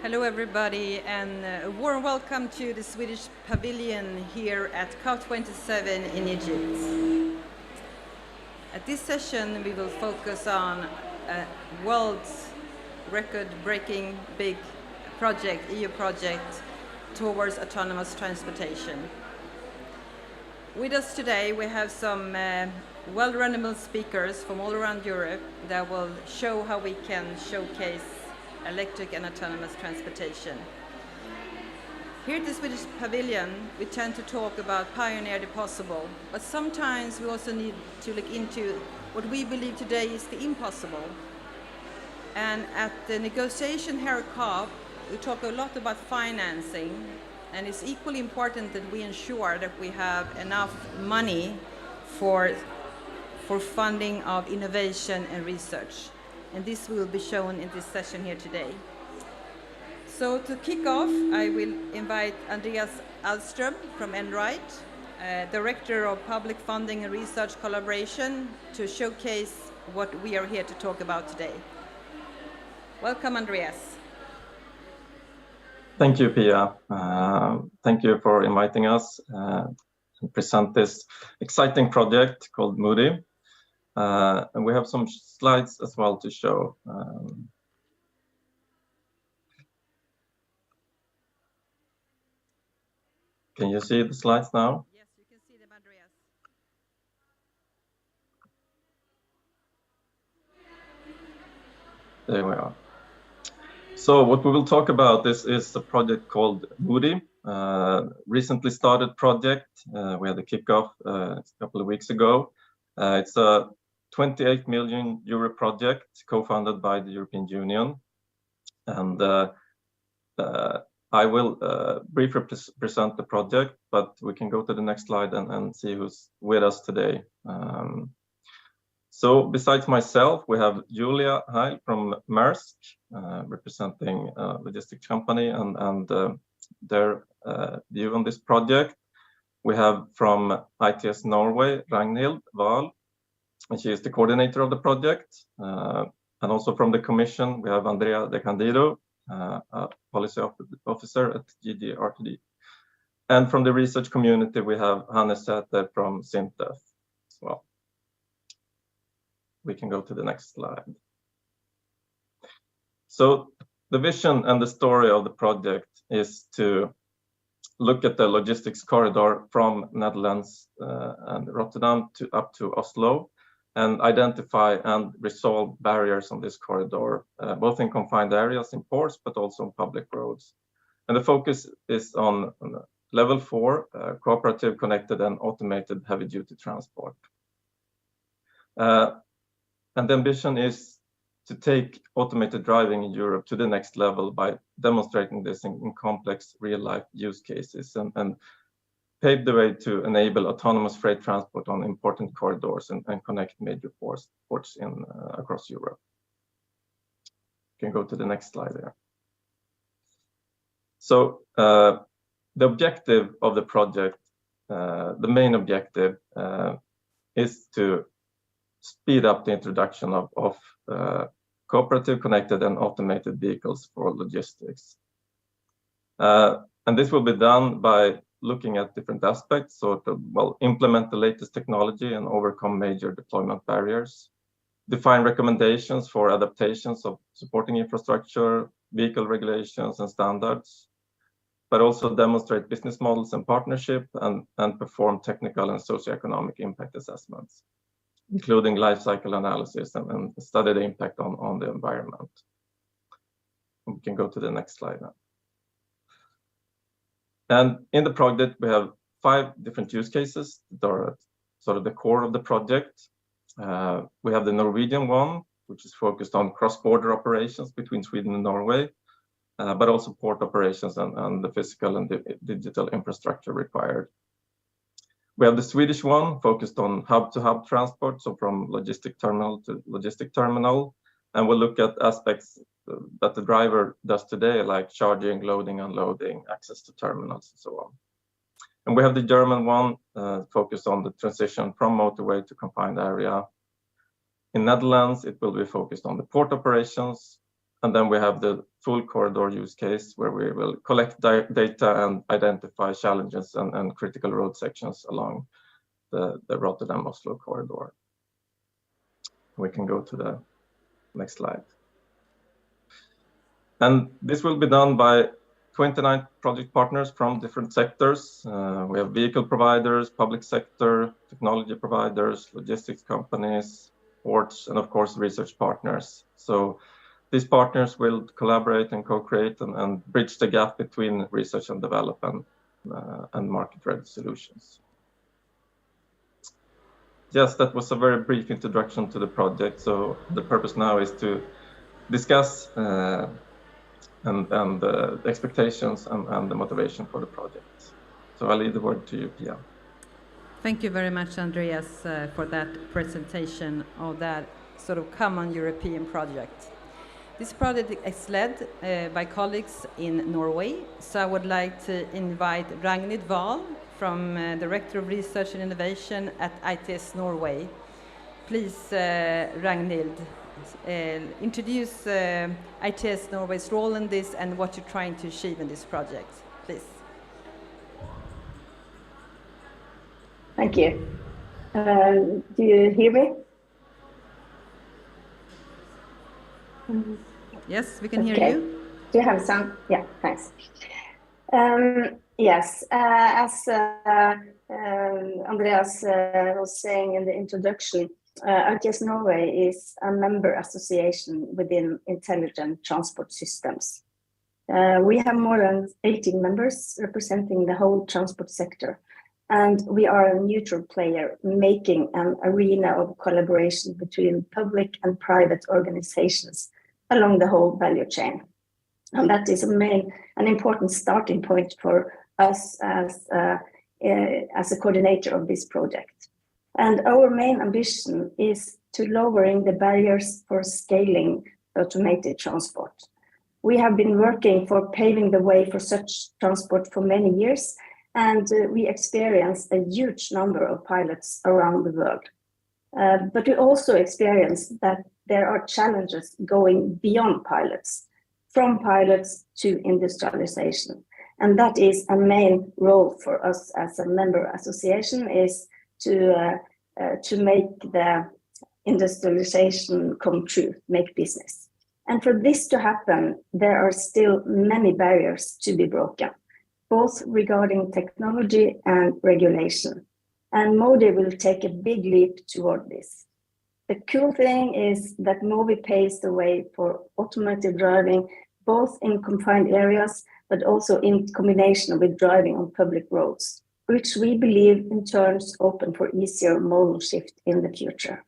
Hello everybody, and a warm welcome to the Swedish Pavilion here at COP27 in Egypt. At this session we will focus on a world's record-breaking big project, EU project, towards autonomous transportation. With us today we have some well-renowned speakers from all around Europe that will show how we can showcase electric and autonomous transportation. Here at the Swedish Pavilion, we tend to talk about pioneer the possible, but sometimes we also need to look into what we believe today is the impossible. And at the negotiation here at COP, we talk a lot about financing, and it's equally important that we ensure that we have enough money for funding of innovation and research. And this will be shown in this session here today. So to kick off, I will invite Andreas Alström from Enright, Director of Public Funding and Research Collaboration, to showcase what we are here to talk about today. Welcome, Andreas. Thank you, Pia. Thank you for inviting us to present this exciting project called Moody. And we have some slides as well to show. Can you see the slides now? Yes, you can see them, Andreas. There we are. So what we will talk about is a project called Moody, recently started project. We had a kickoff a couple of weeks ago. It's a 28 million euro project co-funded by the European Union. And I will briefly present the project, but we can go to the next slide and see who's with us today. So besides myself, we have Julia Heil from Maersk, representing a logistics company and their view on this project. We have from ITS Norway, Ragnhild Wahl, and she is the coordinator of the project. And also from the Commission, we have Andrea De Candido, a policy officer at GD-RTD. And from the research community, we have Hannes Säter from Sintef as well. We can go to the next slide. So the vision and the story of the project is to look at the logistics corridor from Netherlands and Rotterdam up to Oslo, and identify and resolve barriers on this corridor, both in confined areas in ports, but also on public roads. And the focus is on level 4, cooperative, connected, and automated heavy-duty transport. And the ambition is to take automated driving in Europe to the next level by demonstrating this in complex real-life use cases and pave the way to enable autonomous freight transport on important corridors and connect major ports across Europe. You can go to the next slide there. So the objective of the project, the main objective, is to speed up the introduction of cooperative, connected, and automated vehicles for logistics. And this will be done by looking at different aspects, so to implement the latest technology and overcome major deployment barriers, define recommendations for adaptations of supporting infrastructure, vehicle regulations and standards, but also demonstrate business models and partnership and perform technical and socioeconomic impact assessments, including life cycle analysis and study the impact on the environment. We can go to the next slide now. And in the project, we have 5 different use cases that are sort of the core of the project. We have the Norwegian one, which is focused on cross-border operations between Sweden and Norway, but also port operations and the physical and digital infrastructure required. We have the Swedish one focused on hub-to-hub transport, so from logistic terminal to logistic terminal, and we'll look at aspects that the driver does today, like charging, loading, unloading, access to terminals, and so on. And we have the German one focused on the transition from motorway to confined area. In Netherlands, it will be focused on the port operations, And then we have the full corridor use case where we will collect data and identify challenges and critical road sections along the Rotterdam-Oslo corridor. We can go to the next slide. And this will be done by 29 project partners from different sectors. We have vehicle providers, public sector, technology providers, logistics companies, ports, and of course, research partners. So these partners will collaborate and co-create and bridge the gap between research and development and market-ready solutions. Yes, that was a very brief introduction to the project. So the purpose now is to discuss and the expectations and the motivation for the project. So I'll leave the word to you, Pia. Thank you very much, Andreas, for that presentation of that sort of common European project. This project is led by colleagues in Norway. So I would like to invite Ragnhild Wahl, from Director of Research and Innovation at ITS Norway. Please, Ragnhild, introduce ITS Norway's role in this and what you're trying to achieve in this project, please. Thank you. Do you hear me? Yes, we can hear Okay. you. Do you have sound? Yeah, thanks. Yes, as Andreas was saying in the introduction, ITS Norway is a member association within Intelligent Transport Systems. We have more than 18 members representing the whole transport sector, and we are a neutral player making an arena of collaboration between public and private organizations along the whole value chain. And that is an important starting point for us as a coordinator of this project. And our main ambition is to lowering the barriers for scaling automated transport. We have been working for paving the way for such transport for many years, and we experienced a huge number of pilots around the world. But we also experienced that there are challenges going beyond pilots, from pilots to industrialization. And that is a main role for us as a member association, is to make the industrialization come true, make business. And for this to happen, there are still many barriers to be broken, both regarding technology and regulation. And MODI will take a big leap toward this. The cool thing is that MODI paves the way for automated driving, both in confined areas, but also in combination with driving on public roads, which we believe in turn open for easier modal shift in the future.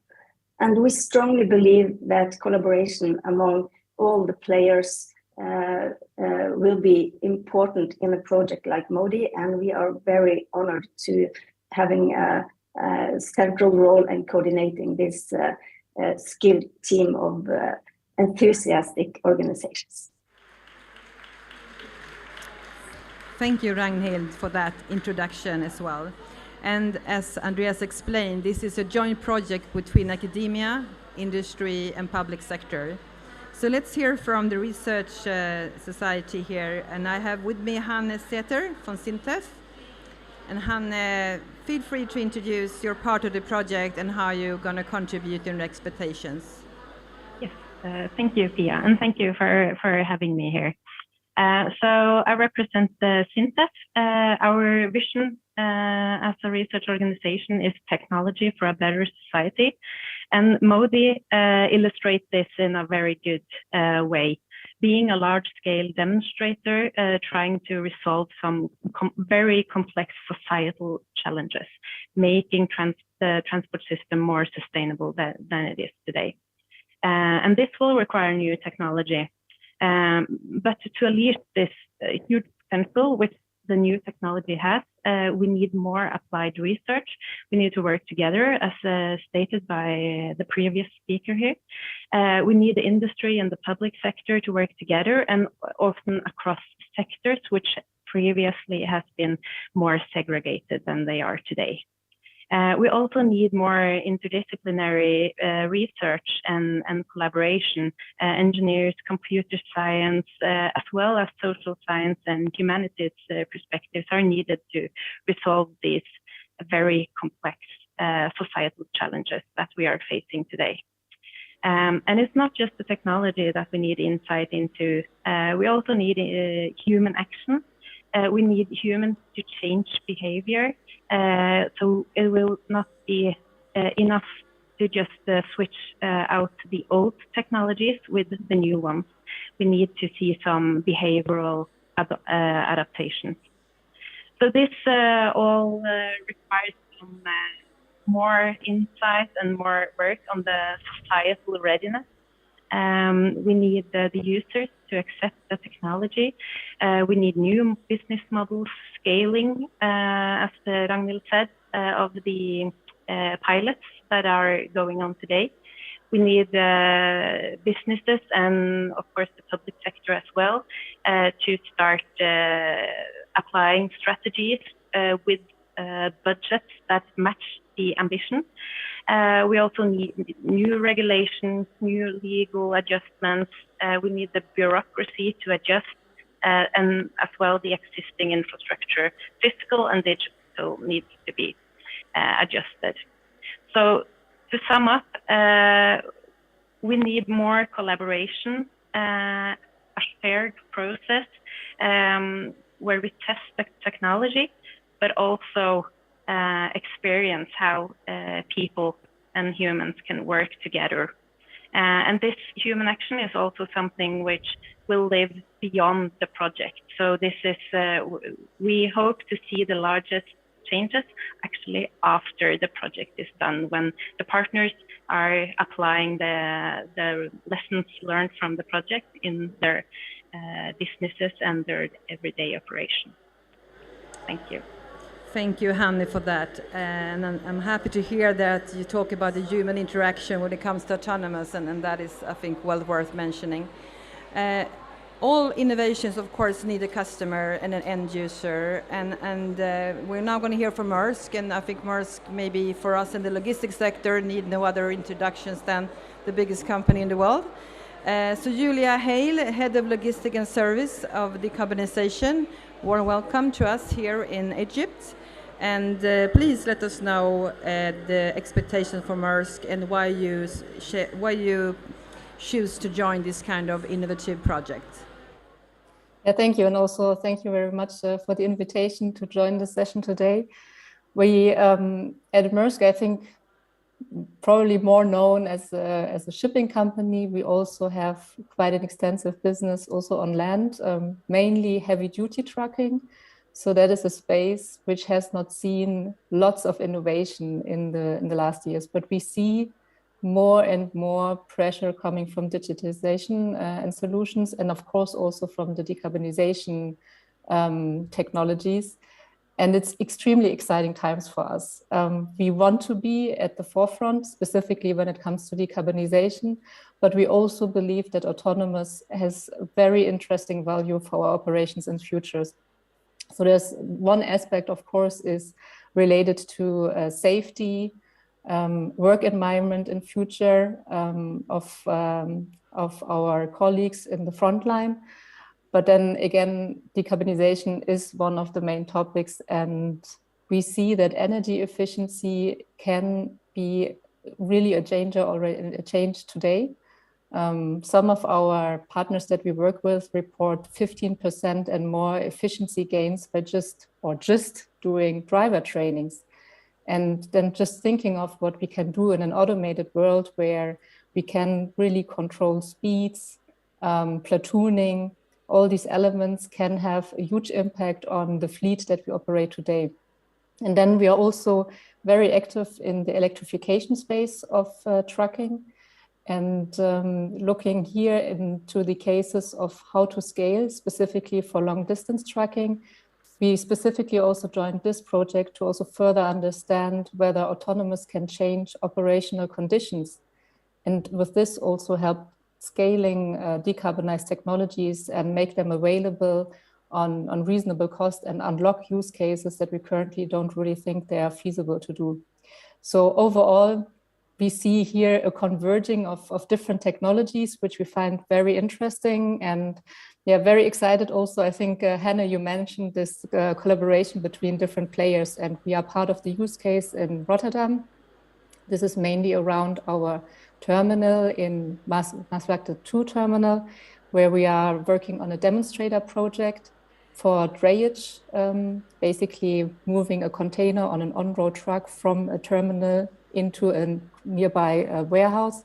And we strongly believe that collaboration among all the players will be important in a project like MODI, and we are very honored to having a central role in coordinating this skilled team of enthusiastic organizations. Thank you, Ragnhild, for that introduction as well. And as Andreas explained, this is a joint project between academia, industry, and public sector. So let's hear from the research society here. And I have with me Hanne Sæther from Sintef. And Hanne, feel free to introduce your part of the project and how you're going to contribute in your expectations. Yes, thank you, Pia, and thank you for having me here. So I represent the Sintef. Our vision as a research organization is technology for a better society. And MODI illustrates this in a very good way. Being a large-scale demonstrator, trying to resolve some very complex societal challenges, making the transport system more sustainable than it is today. And this will require new technology. But to unleash this huge potential which the new technology has, we need more applied research. We need to work together, as stated by the previous speaker here. We need the industry and the public sector to work together, and often across sectors, which previously has been more segregated than they are today. We also need more interdisciplinary research and collaboration. Engineers, computer science, as well as social science and humanities perspectives are needed to resolve these very complex societal challenges that we are facing today. And it's not just the technology that we need insight into. We also need human action. We need humans to change behavior. So it will not be enough to just switch out the old technologies with the new ones. We need to see some behavioral adaptations. So this all requires some more insight and more work on the societal readiness. We need the users to accept the technology. We need new business models, scaling, as Ragnhild said, of the pilots that are going on today. We need businesses and, of course, the public sector as well to start applying strategies with budgets that match the ambition. We also need new regulations, new legal adjustments. We need the bureaucracy to adjust, and as well the existing infrastructure, physical and digital, needs to be adjusted. So to sum up, we need more collaboration, a shared process where we test the technology, but also experience how people and humans can work together. And this human action is also something which will live beyond the project. So this is, we hope to see the largest changes actually after the project is done, when the partners are applying the lessons learned from the project in their businesses and their everyday operation. Thank you. Thank you, Hanni, for that. And I'm happy to hear that you talk about the human interaction when it comes to autonomous, and that is, I think, well worth mentioning. All innovations, of course, need a customer and an end user, and we're now going to hear from Maersk, and I think Maersk, maybe for us in the logistics sector, need no other introductions than the biggest company in the world. So Julia Hale, Head of Logistics and Service of Decarbonization, warm welcome to us here in Egypt. And please let us know the expectation for Maersk and why you choose to join this kind of innovative project. Yeah, thank you. And also thank you very much for the invitation to join the session today. We at Maersk, I think, probably more known as a shipping company. We also have quite an extensive business also on land, mainly heavy duty trucking. So that is a space which has not seen lots of innovation in the last years, but we see more and more pressure coming from digitization and solutions, and of course also from the decarbonization technologies. And it's extremely exciting times for us. We want to be at the forefront, specifically when it comes to decarbonization, but we also believe that autonomous has very interesting value for our operations and futures. So there's one aspect, of course, is related to safety, work environment in future of our colleagues in the front line. But then again, decarbonization is one of the main topics, and we see that energy efficiency can be really a change today. Some of our partners that we work with report 15% and more efficiency gains by just doing driver trainings. And then just thinking of what we can do in an automated world where we can really control speeds, platooning, all these elements can have a huge impact on the fleet that we operate today. And then we are also very active in the electrification space of trucking, and looking here into the cases of how to scale specifically for long distance trucking. We specifically also joined this project to also further understand whether autonomous can change operational conditions, and with this also help scaling decarbonized technologies and make them available on reasonable cost and unlock use cases that we currently don't really think they are feasible to do. So overall, we see here a converging of different technologies, which we find very interesting, and very excited also. I think, Hannah, you mentioned this collaboration between different players, and we are part of the use case in Rotterdam. This is mainly around our terminal in Maasvlakte 2 terminal, where we are working on a demonstrator project for drayage, basically moving a container on an on-road truck from a terminal into a nearby warehouse.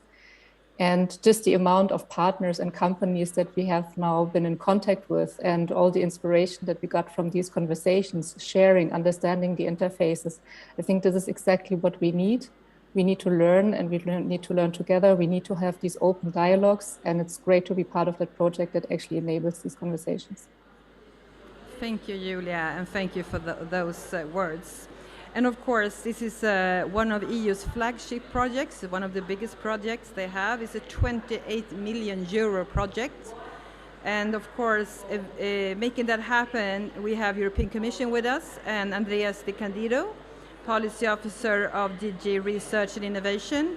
And just the amount of partners and companies that we have now been in contact with, and all the inspiration that we got from these conversations, sharing, understanding the interfaces, I think this is exactly what we need. We need to learn, and we need to learn together. We need to have these open dialogues, and it's great to be part of that project that actually enables these conversations. Thank you, Julia, and thank you for those words. And of course, this is one of EU's flagship projects, one of the biggest projects they have. It's a 28 million euro project. And of course, making that happen, we have European Commission with us, and Andreas Di Candido, Policy Officer of DG Research and Innovation.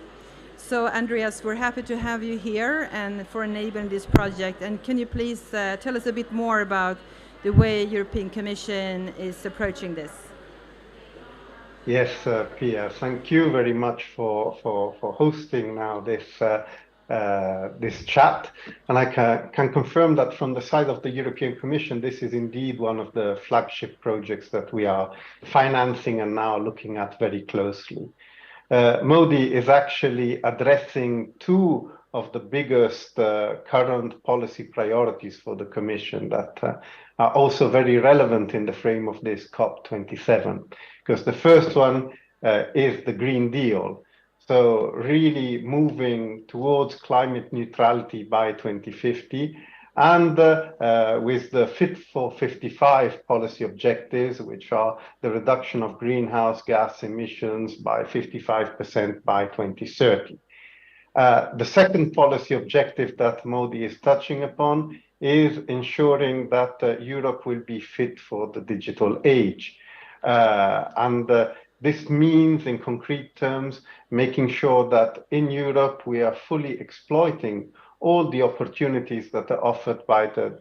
So Andreas, we're happy to have you here and for enabling this project. And can you please tell us a bit more about the way European Commission is approaching this? Yes, Pia, thank you very much for hosting now this this chat. And I can confirm that from the side of the European Commission, this is indeed one of the flagship projects that we are financing and now looking at very closely. Modi is actually addressing two of the biggest current policy priorities for the Commission that are also very relevant in the frame of this COP27. Because the first one is the Green Deal. So really moving towards climate neutrality by 2050, and with the Fit for 55 policy objectives, which are the reduction of greenhouse gas emissions by 55% by 2030. The second policy objective that Modi is touching upon is ensuring that Europe will be fit for the digital age. This means, in concrete terms, making sure that in Europe we are fully exploiting all the opportunities that are offered by the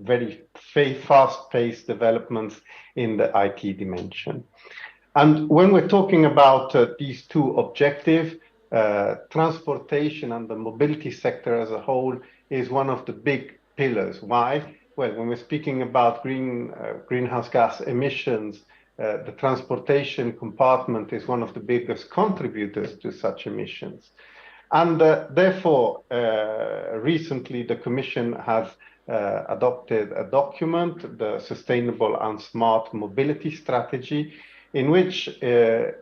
very fast-paced developments in the IT dimension. And when we're talking about these two objectives, transportation and the mobility sector as a whole is one of the big pillars. Why? Well, when we're speaking about greenhouse gas emissions, the transportation compartment is one of the biggest contributors to such emissions. And therefore, recently the Commission has adopted a document, the Sustainable and Smart Mobility Strategy, in which a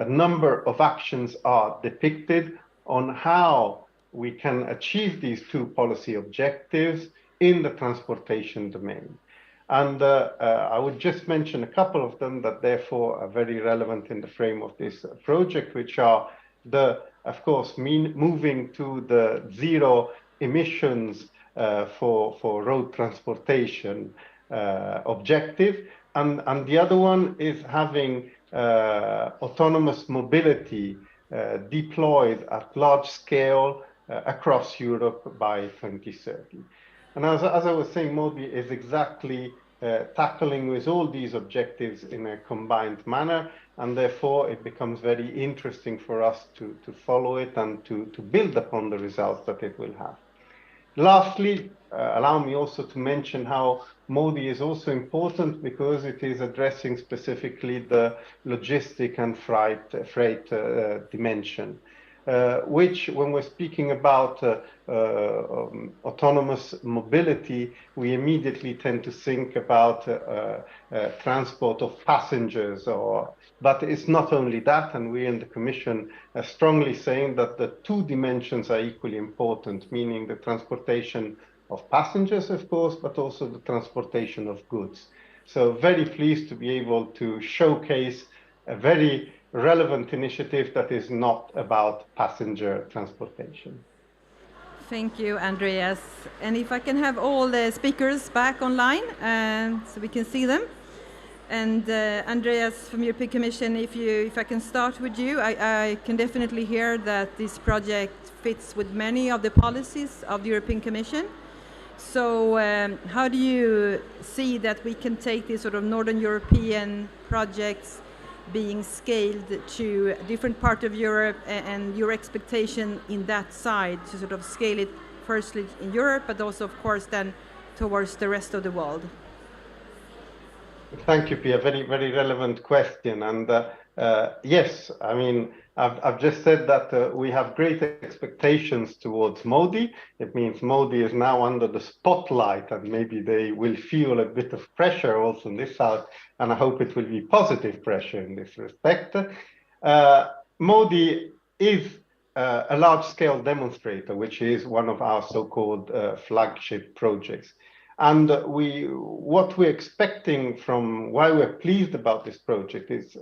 number of actions are depicted on how we can achieve these two policy objectives in the transportation domain. And I would just mention a couple of them that therefore are very relevant in the frame of this project, which are of course, moving to the zero emissions for road transportation objective. And the other one is having autonomous mobility deployed at large scale across Europe by 2030. And as I was saying, Modi is exactly tackling with all these objectives in a combined manner, and therefore it becomes very interesting for us to follow it and to build upon the results that it will have. Lastly, allow me also to mention how Modi is also important because it is addressing specifically the logistic and freight dimension. Which, when we're speaking about autonomous mobility, we immediately tend to think about transport of passengers. But it's not only that, and we in the Commission are strongly saying that the two dimensions are equally important, meaning the transportation of passengers, of course, but also the transportation of goods. So very pleased to be able to showcase a very relevant initiative that is not about passenger transportation. Thank you, Andreas. And if I can have all the speakers back online so we can see them. And Andreas from European Commission, if I can start with you, I can definitely hear that this project fits with many of the policies of the European Commission. So how do you see that we can take these sort of Northern European projects being scaled to a different part of Europe, and your expectation in that side to sort of scale it firstly in Europe, but also, of course, then towards the rest of the world? Thank you, Pia. Very, very relevant question. And yes, I mean, I've just said that we have great expectations towards Modi. It means Modi is now under the spotlight, and maybe they will feel a bit of pressure also in this house, and I hope it will be positive pressure in this respect. Modi is a large-scale demonstrator, which is one of our so-called flagship projects. And what we're expecting from why we're pleased about this project is,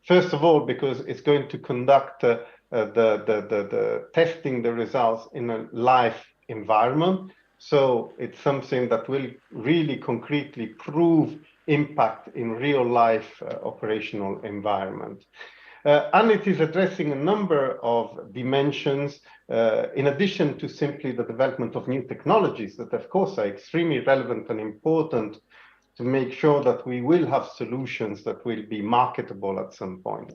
first of all, because it's going to conduct the testing the results in a live environment. So it's something that will really concretely prove impact in real life operational environment. And it is addressing a number of dimensions in addition to simply the development of new technologies that, of course, are extremely relevant and important to make sure that we will have solutions that will be marketable at some point.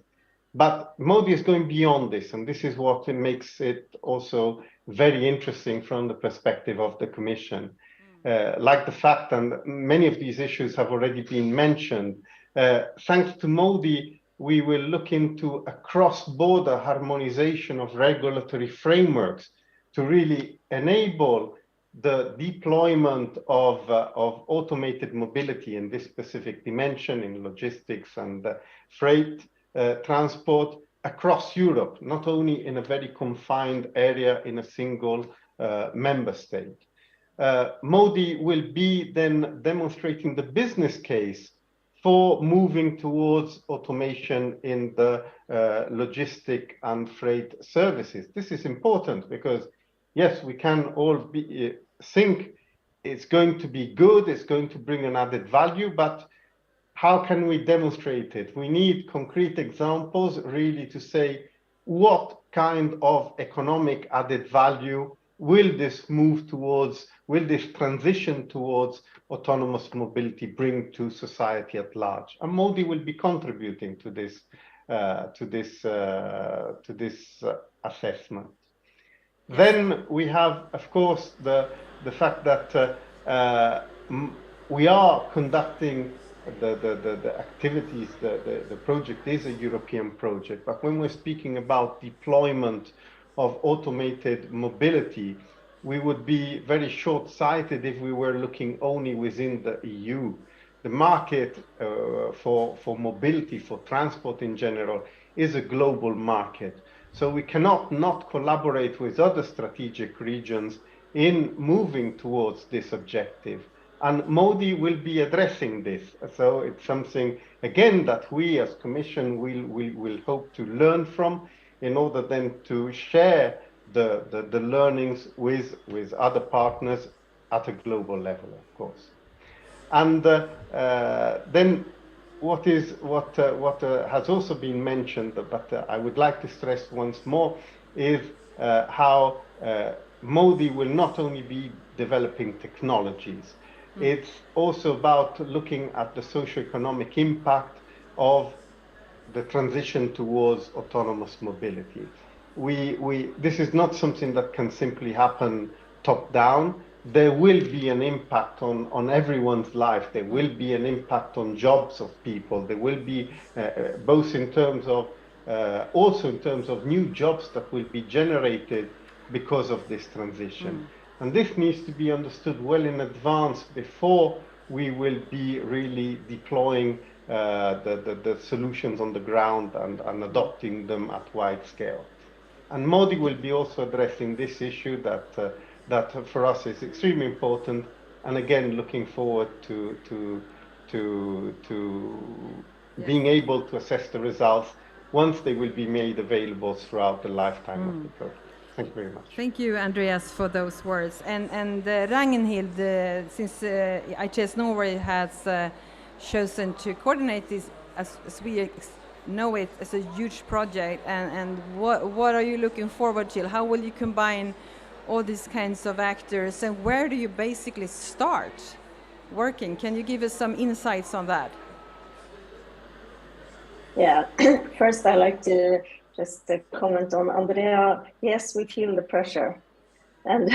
But Modi is going beyond this, and this is what makes it also very interesting from the perspective of the Commission. Like the fact, and many of these issues have already been mentioned, thanks to Modi, we will look into a cross-border harmonization of regulatory frameworks to really enable the deployment of automated mobility in this specific dimension in logistics and freight transport across Europe, not only in a very confined area in a single member state. Modi will be then demonstrating the business case for moving towards automation in the logistic and freight services. This is important because, yes, we can all think it's going to be good, it's going to bring an added value, but how can we demonstrate it? We need concrete examples really to say what kind of economic added value will this move towards, will this transition towards autonomous mobility bring to society at large? And Modi will be contributing to this assessment. Yes. Then we have, of course, the fact that we are conducting the activities. The project is a European project, but when we're speaking about deployment of automated mobility, we would be very short-sighted if we were looking only within the EU. The market for mobility, for transport in general, is a global market. So we cannot not collaborate with other strategic regions in moving towards this objective. And Modi will be addressing this. So it's something, again, that we as Commission will hope to learn from, in order then to share the learnings with other partners at a global level, of course. And then what has also been mentioned, but I would like to stress once more, is how Modi will not only be developing technologies, it's also about looking at the socio-economic impact of the transition towards autonomous mobility. This is not something that can simply happen top down. There will be an impact on everyone's life. There will be an impact on jobs of people. There will be both in terms of also in terms of new jobs that will be generated because of this transition. And this needs to be understood well in advance before we will be really deploying the solutions on the ground and adopting them at wide scale. And Modi will be also addressing this issue that for us is extremely important, and again looking forward to being able to assess the results once they will be made available throughout the lifetime of the project. Thank you very much. Thank you, Andreas, for those words. And Ragnhild, since IHS Norway has chosen to coordinate this, as we know it, as a huge project, and what are you looking forward to? How will you combine all these kinds of actors, and where do you basically start working? Can you give us some insights on that? Yeah, first I like to just comment on Andrea. Yes, we feel the pressure, and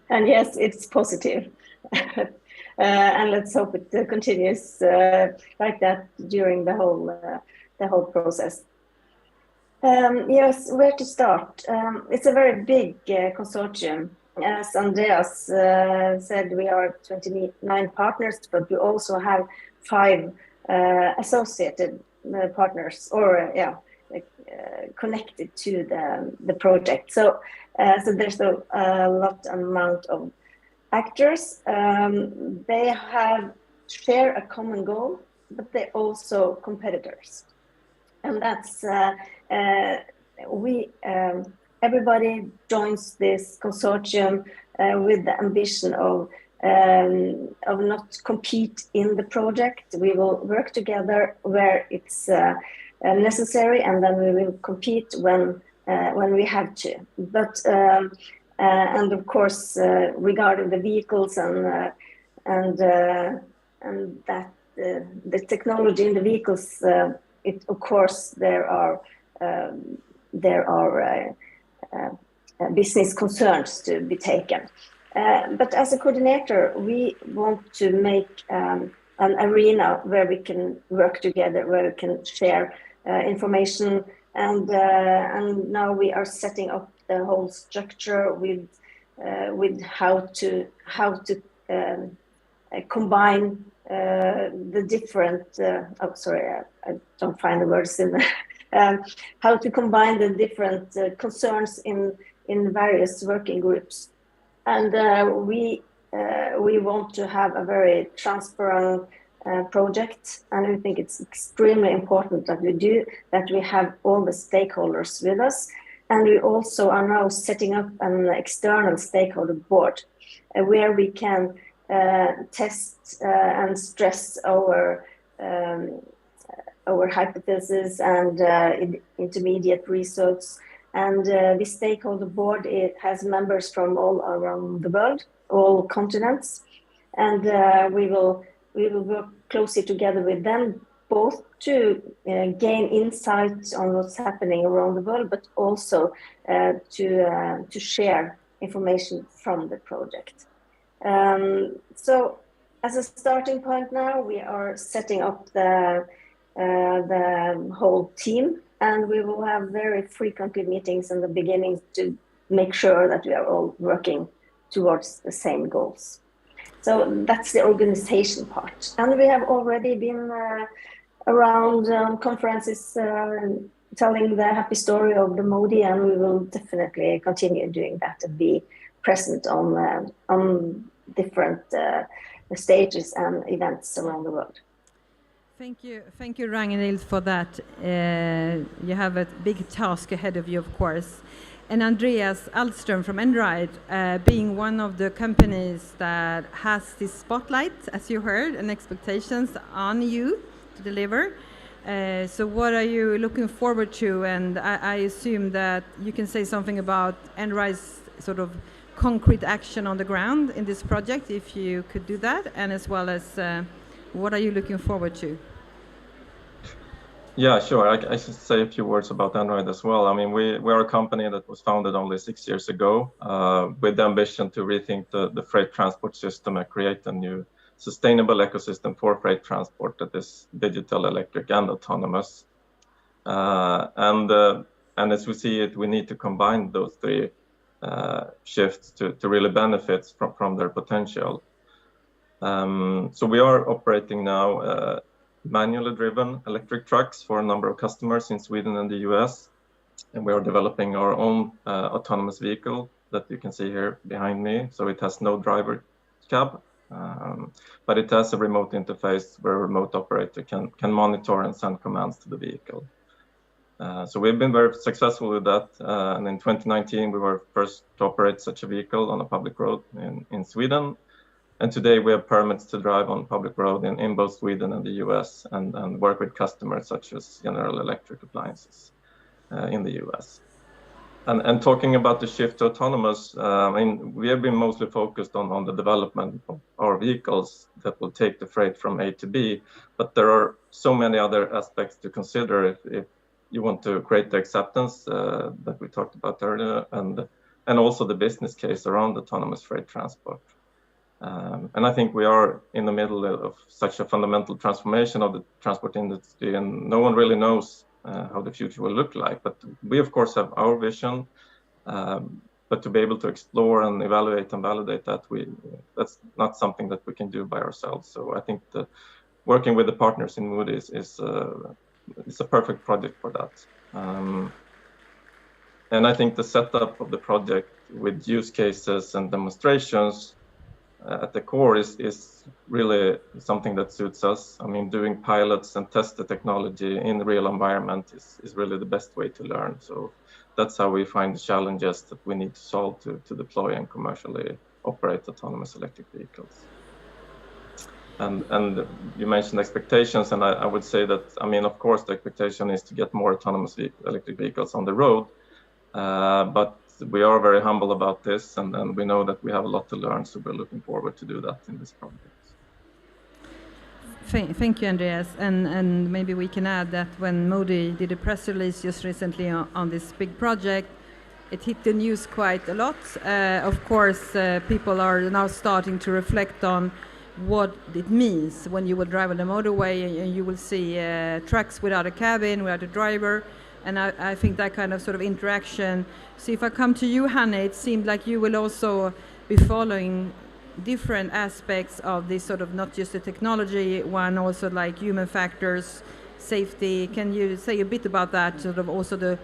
and yes, it's positive. And let's hope it continues like that during the whole process. Yes, where to start? It's a very big consortium. As Andreas said, we are 29 partners, but we also have 5 associated partners, or connected to the project. So there's a lot amount of actors. They share a common goal, but they're also competitors, and that's everybody joins this consortium with the ambition of not compete in the project. We will work together where it's necessary, and then we will compete when we have to. But and of course, regarding the vehicles and that the technology in the vehicles, of course there are business concerns to be taken. But as a coordinator, we want to make an arena where we can work together, where we can share information, and now we are setting up the whole structure with how to combine the different. I don't find the words in there. How to combine the different concerns in various working groups. And we want to have a very transparent project, and we think it's extremely important that we have all the stakeholders with us. And we also are now setting up an external stakeholder board where we can test and stress our hypotheses and intermediate results. And the stakeholder board, it has members from all around the world, all continents, and we will work closely together with them, both to gain insight on what's happening around the world, but also to share information from the project. So, as a starting point now, we are setting up the whole team. And we will have very frequently meetings in the beginning to make sure that we are all working towards the same goals. So that's the organization part. And we have already been around conferences telling the happy story of the Modi, and we will definitely continue doing that and be present on different stages and events around the world. Thank you, Ragnhild, for that. You have a big task ahead of you, of course. And Andreas Alström from Android, being one of the companies that has this spotlight, as you heard, and expectations on you to deliver. So what are you looking forward to? And I assume that you can say something about Android's sort of concrete action on the ground in this project, if you could do that, and as well as what are you looking forward to? Yeah, sure. I should say a few words about Android as well. I mean, we are a company that was founded only 6 years ago with the ambition to rethink the freight transport system and create a new sustainable ecosystem for freight transport that is digital, electric, and autonomous. And as we see it, we need to combine those 3 shifts to really benefit from their potential. So we are operating now manually driven electric trucks for a number of customers in Sweden and the US. And we are developing our own autonomous vehicle that you can see here behind me. So it has no driver cab, but it has a remote interface where a remote operator can monitor and send commands to the vehicle. So we've been very successful with that. And in 2019, we were first to operate such a vehicle on a public road in Sweden. And today we have permits to drive on public road in both Sweden and the US and work with customers such as General Electric appliances in the US. And talking about the shift to autonomous, I mean, we have been mostly focused on the development of our vehicles that will take the freight from A to B, but there are so many other aspects to consider if you want to create the acceptance that we talked about earlier, and also the business case around autonomous freight transport. And I think we are in the middle of such a fundamental transformation of the transport industry, and no one really knows how the future will look like. But we, of course, have our vision, but to be able to explore and evaluate and validate that, that's not something that we can do by ourselves. So I think that working with the partners in Moody's is a perfect project for that. And I think the setup of the project with use cases and demonstrations at the core is really something that suits us. I mean, doing pilots and test the technology in the real environment is really the best way to learn. So that's how we find the challenges that we need to solve to deploy and commercially operate autonomous electric vehicles. And you mentioned expectations, and I would say that, I mean, of course, the expectation is to get more autonomous electric vehicles on the road, but we are very humble about this, and we know that we have a lot to learn, so we're looking forward to do that in this project. Thank you, Andreas. And maybe we can add that when Moody did a press release just recently on this big project, it hit the news quite a lot. Of course, people are now starting to reflect on what it means when you will drive on the motorway and you will see trucks without a cabin, without a driver. And I think that kind of sort of interaction. So if I come to you, Hanne, it seemed like you will also be following different aspects of this sort of, not just the technology one, also like human factors, safety. Can you say a bit about that, sort of also the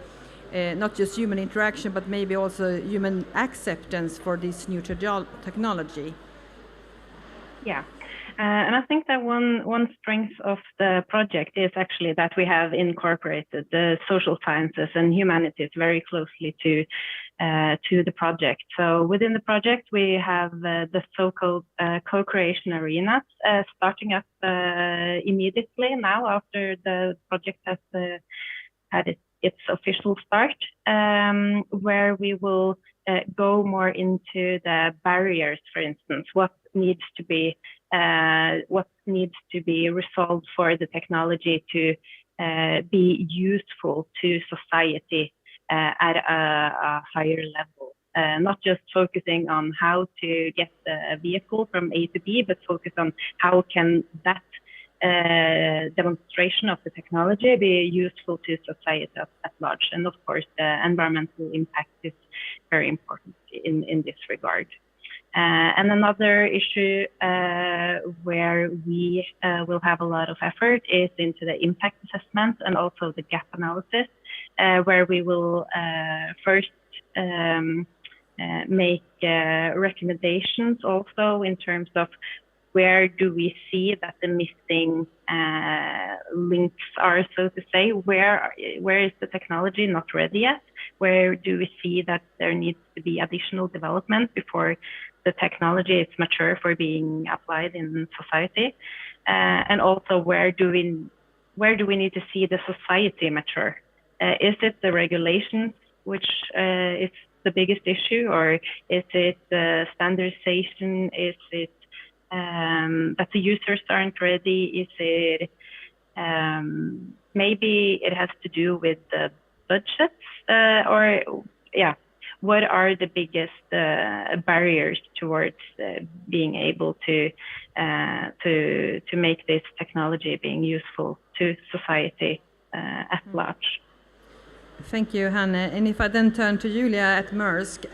not just human interaction, but maybe also human acceptance for this new technology? Yeah. And I think that one strength of the project is actually that we have incorporated the social sciences and humanities very closely to the project. So within the project, we have the so-called co-creation arenas starting up immediately now after the project has had its official start, where we will go more into the barriers, for instance, what needs to be resolved for the technology to be useful to society at a higher level. Not just focusing on how to get the vehicle from A to B, but focus on how can that demonstration of the technology be useful to society at large. And of course, the environmental impact is very important in this regard. And another issue where we will have a lot of effort is into the impact assessment and also the gap analysis, where we will first make recommendations also in terms of where do we see that the missing links are, so to say, where is the technology not ready yet? Where do we see that there needs to be additional development before the technology is mature for being applied in society? And also where do we need to see the society mature? Is it the regulations which is the biggest issue, or is it the standardization? Is it that the users aren't ready? Is it maybe it has to do with the budgets, or yeah, what are the biggest barriers towards being able to make this technology being useful to society at large? Thank you, Hanne. And if I then turn to Julia at Maersk,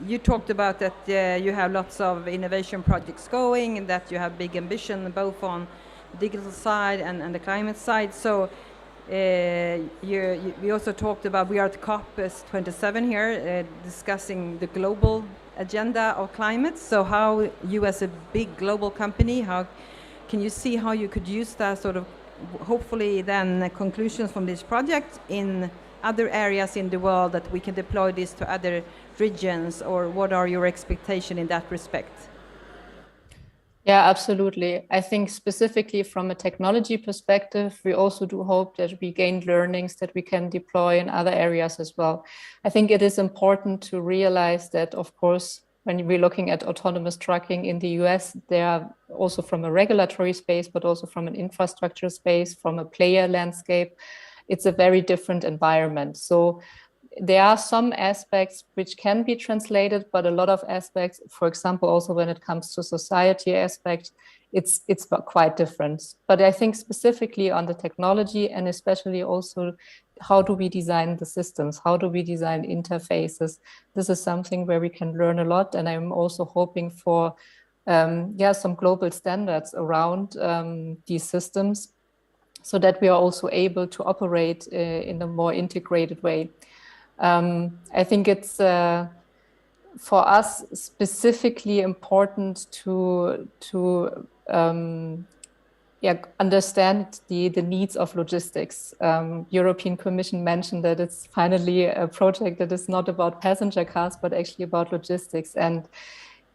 you talked about that you have lots of innovation projects going and that you have big ambition both on the digital side and the climate side. So we also talked about, we are at COP27 here discussing the global agenda of climate. So how you as a big global company, how can you see how you could use that sort of hopefully then conclusions from this project in other areas in the world that we can deploy this to other regions, or what are your expectations in that respect? Yeah, absolutely. I think specifically from a technology perspective, we also do hope that we gain learnings that we can deploy in other areas as well. I think it is important to realize that, of course, when we're looking at autonomous trucking in the US, there are also from a regulatory space, but also from an infrastructure space, from a player landscape, it's a very different environment. So there are some aspects which can be translated, but a lot of aspects, for example, also when it comes to society aspect, it's quite different. But I think specifically on the technology, and especially also how do we design the systems? How do we design interfaces? This is something where we can learn a lot. And I'm also hoping for some global standards around these systems, so that we are also able to operate in a more integrated way. I think it's for us specifically important to understand the needs of logistics. European Commission mentioned that it's finally a project that is not about passenger cars, but actually about logistics. And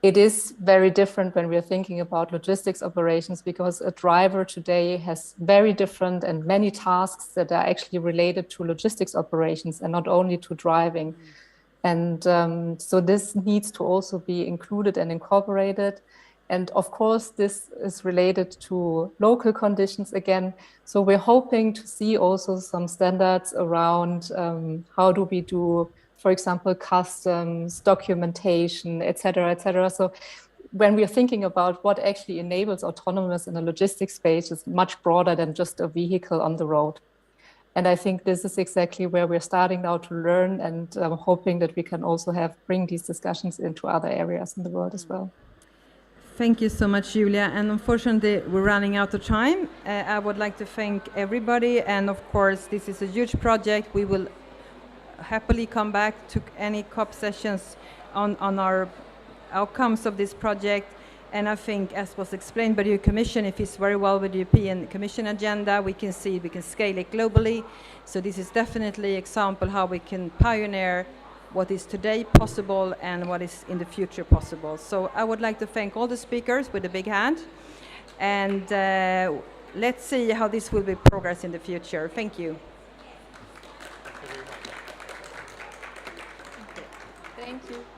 it is very different when we're thinking about logistics operations, because a driver today has very different and many tasks that are actually related to logistics operations and not only to driving. And so this needs to also be included and incorporated. And of course, this is related to local conditions again. So we're hoping to see also some standards around how do we do, for example, customs, documentation, et cetera, et cetera. So when we're thinking about what actually enables autonomous in the logistics space, it's much broader than just a vehicle on the road. And I think this is exactly where we're starting now to learn, and hoping that we can also bring these discussions into other areas in the world as well. Thank you so much, Julia. And unfortunately, we're running out of time. I would like to thank everybody. And of course, this is a huge project. We will happily come back to any COP sessions on our outcomes of this project. And I think, as was explained by the Commission, it fits very well with the European Commission agenda. We can see we can scale it globally. So this is definitely an example how we can pioneer what is today possible and what is in the future possible. So I would like to thank all the speakers with a big hand. And let's see how this will be progress in the future. Thank you. Thank you.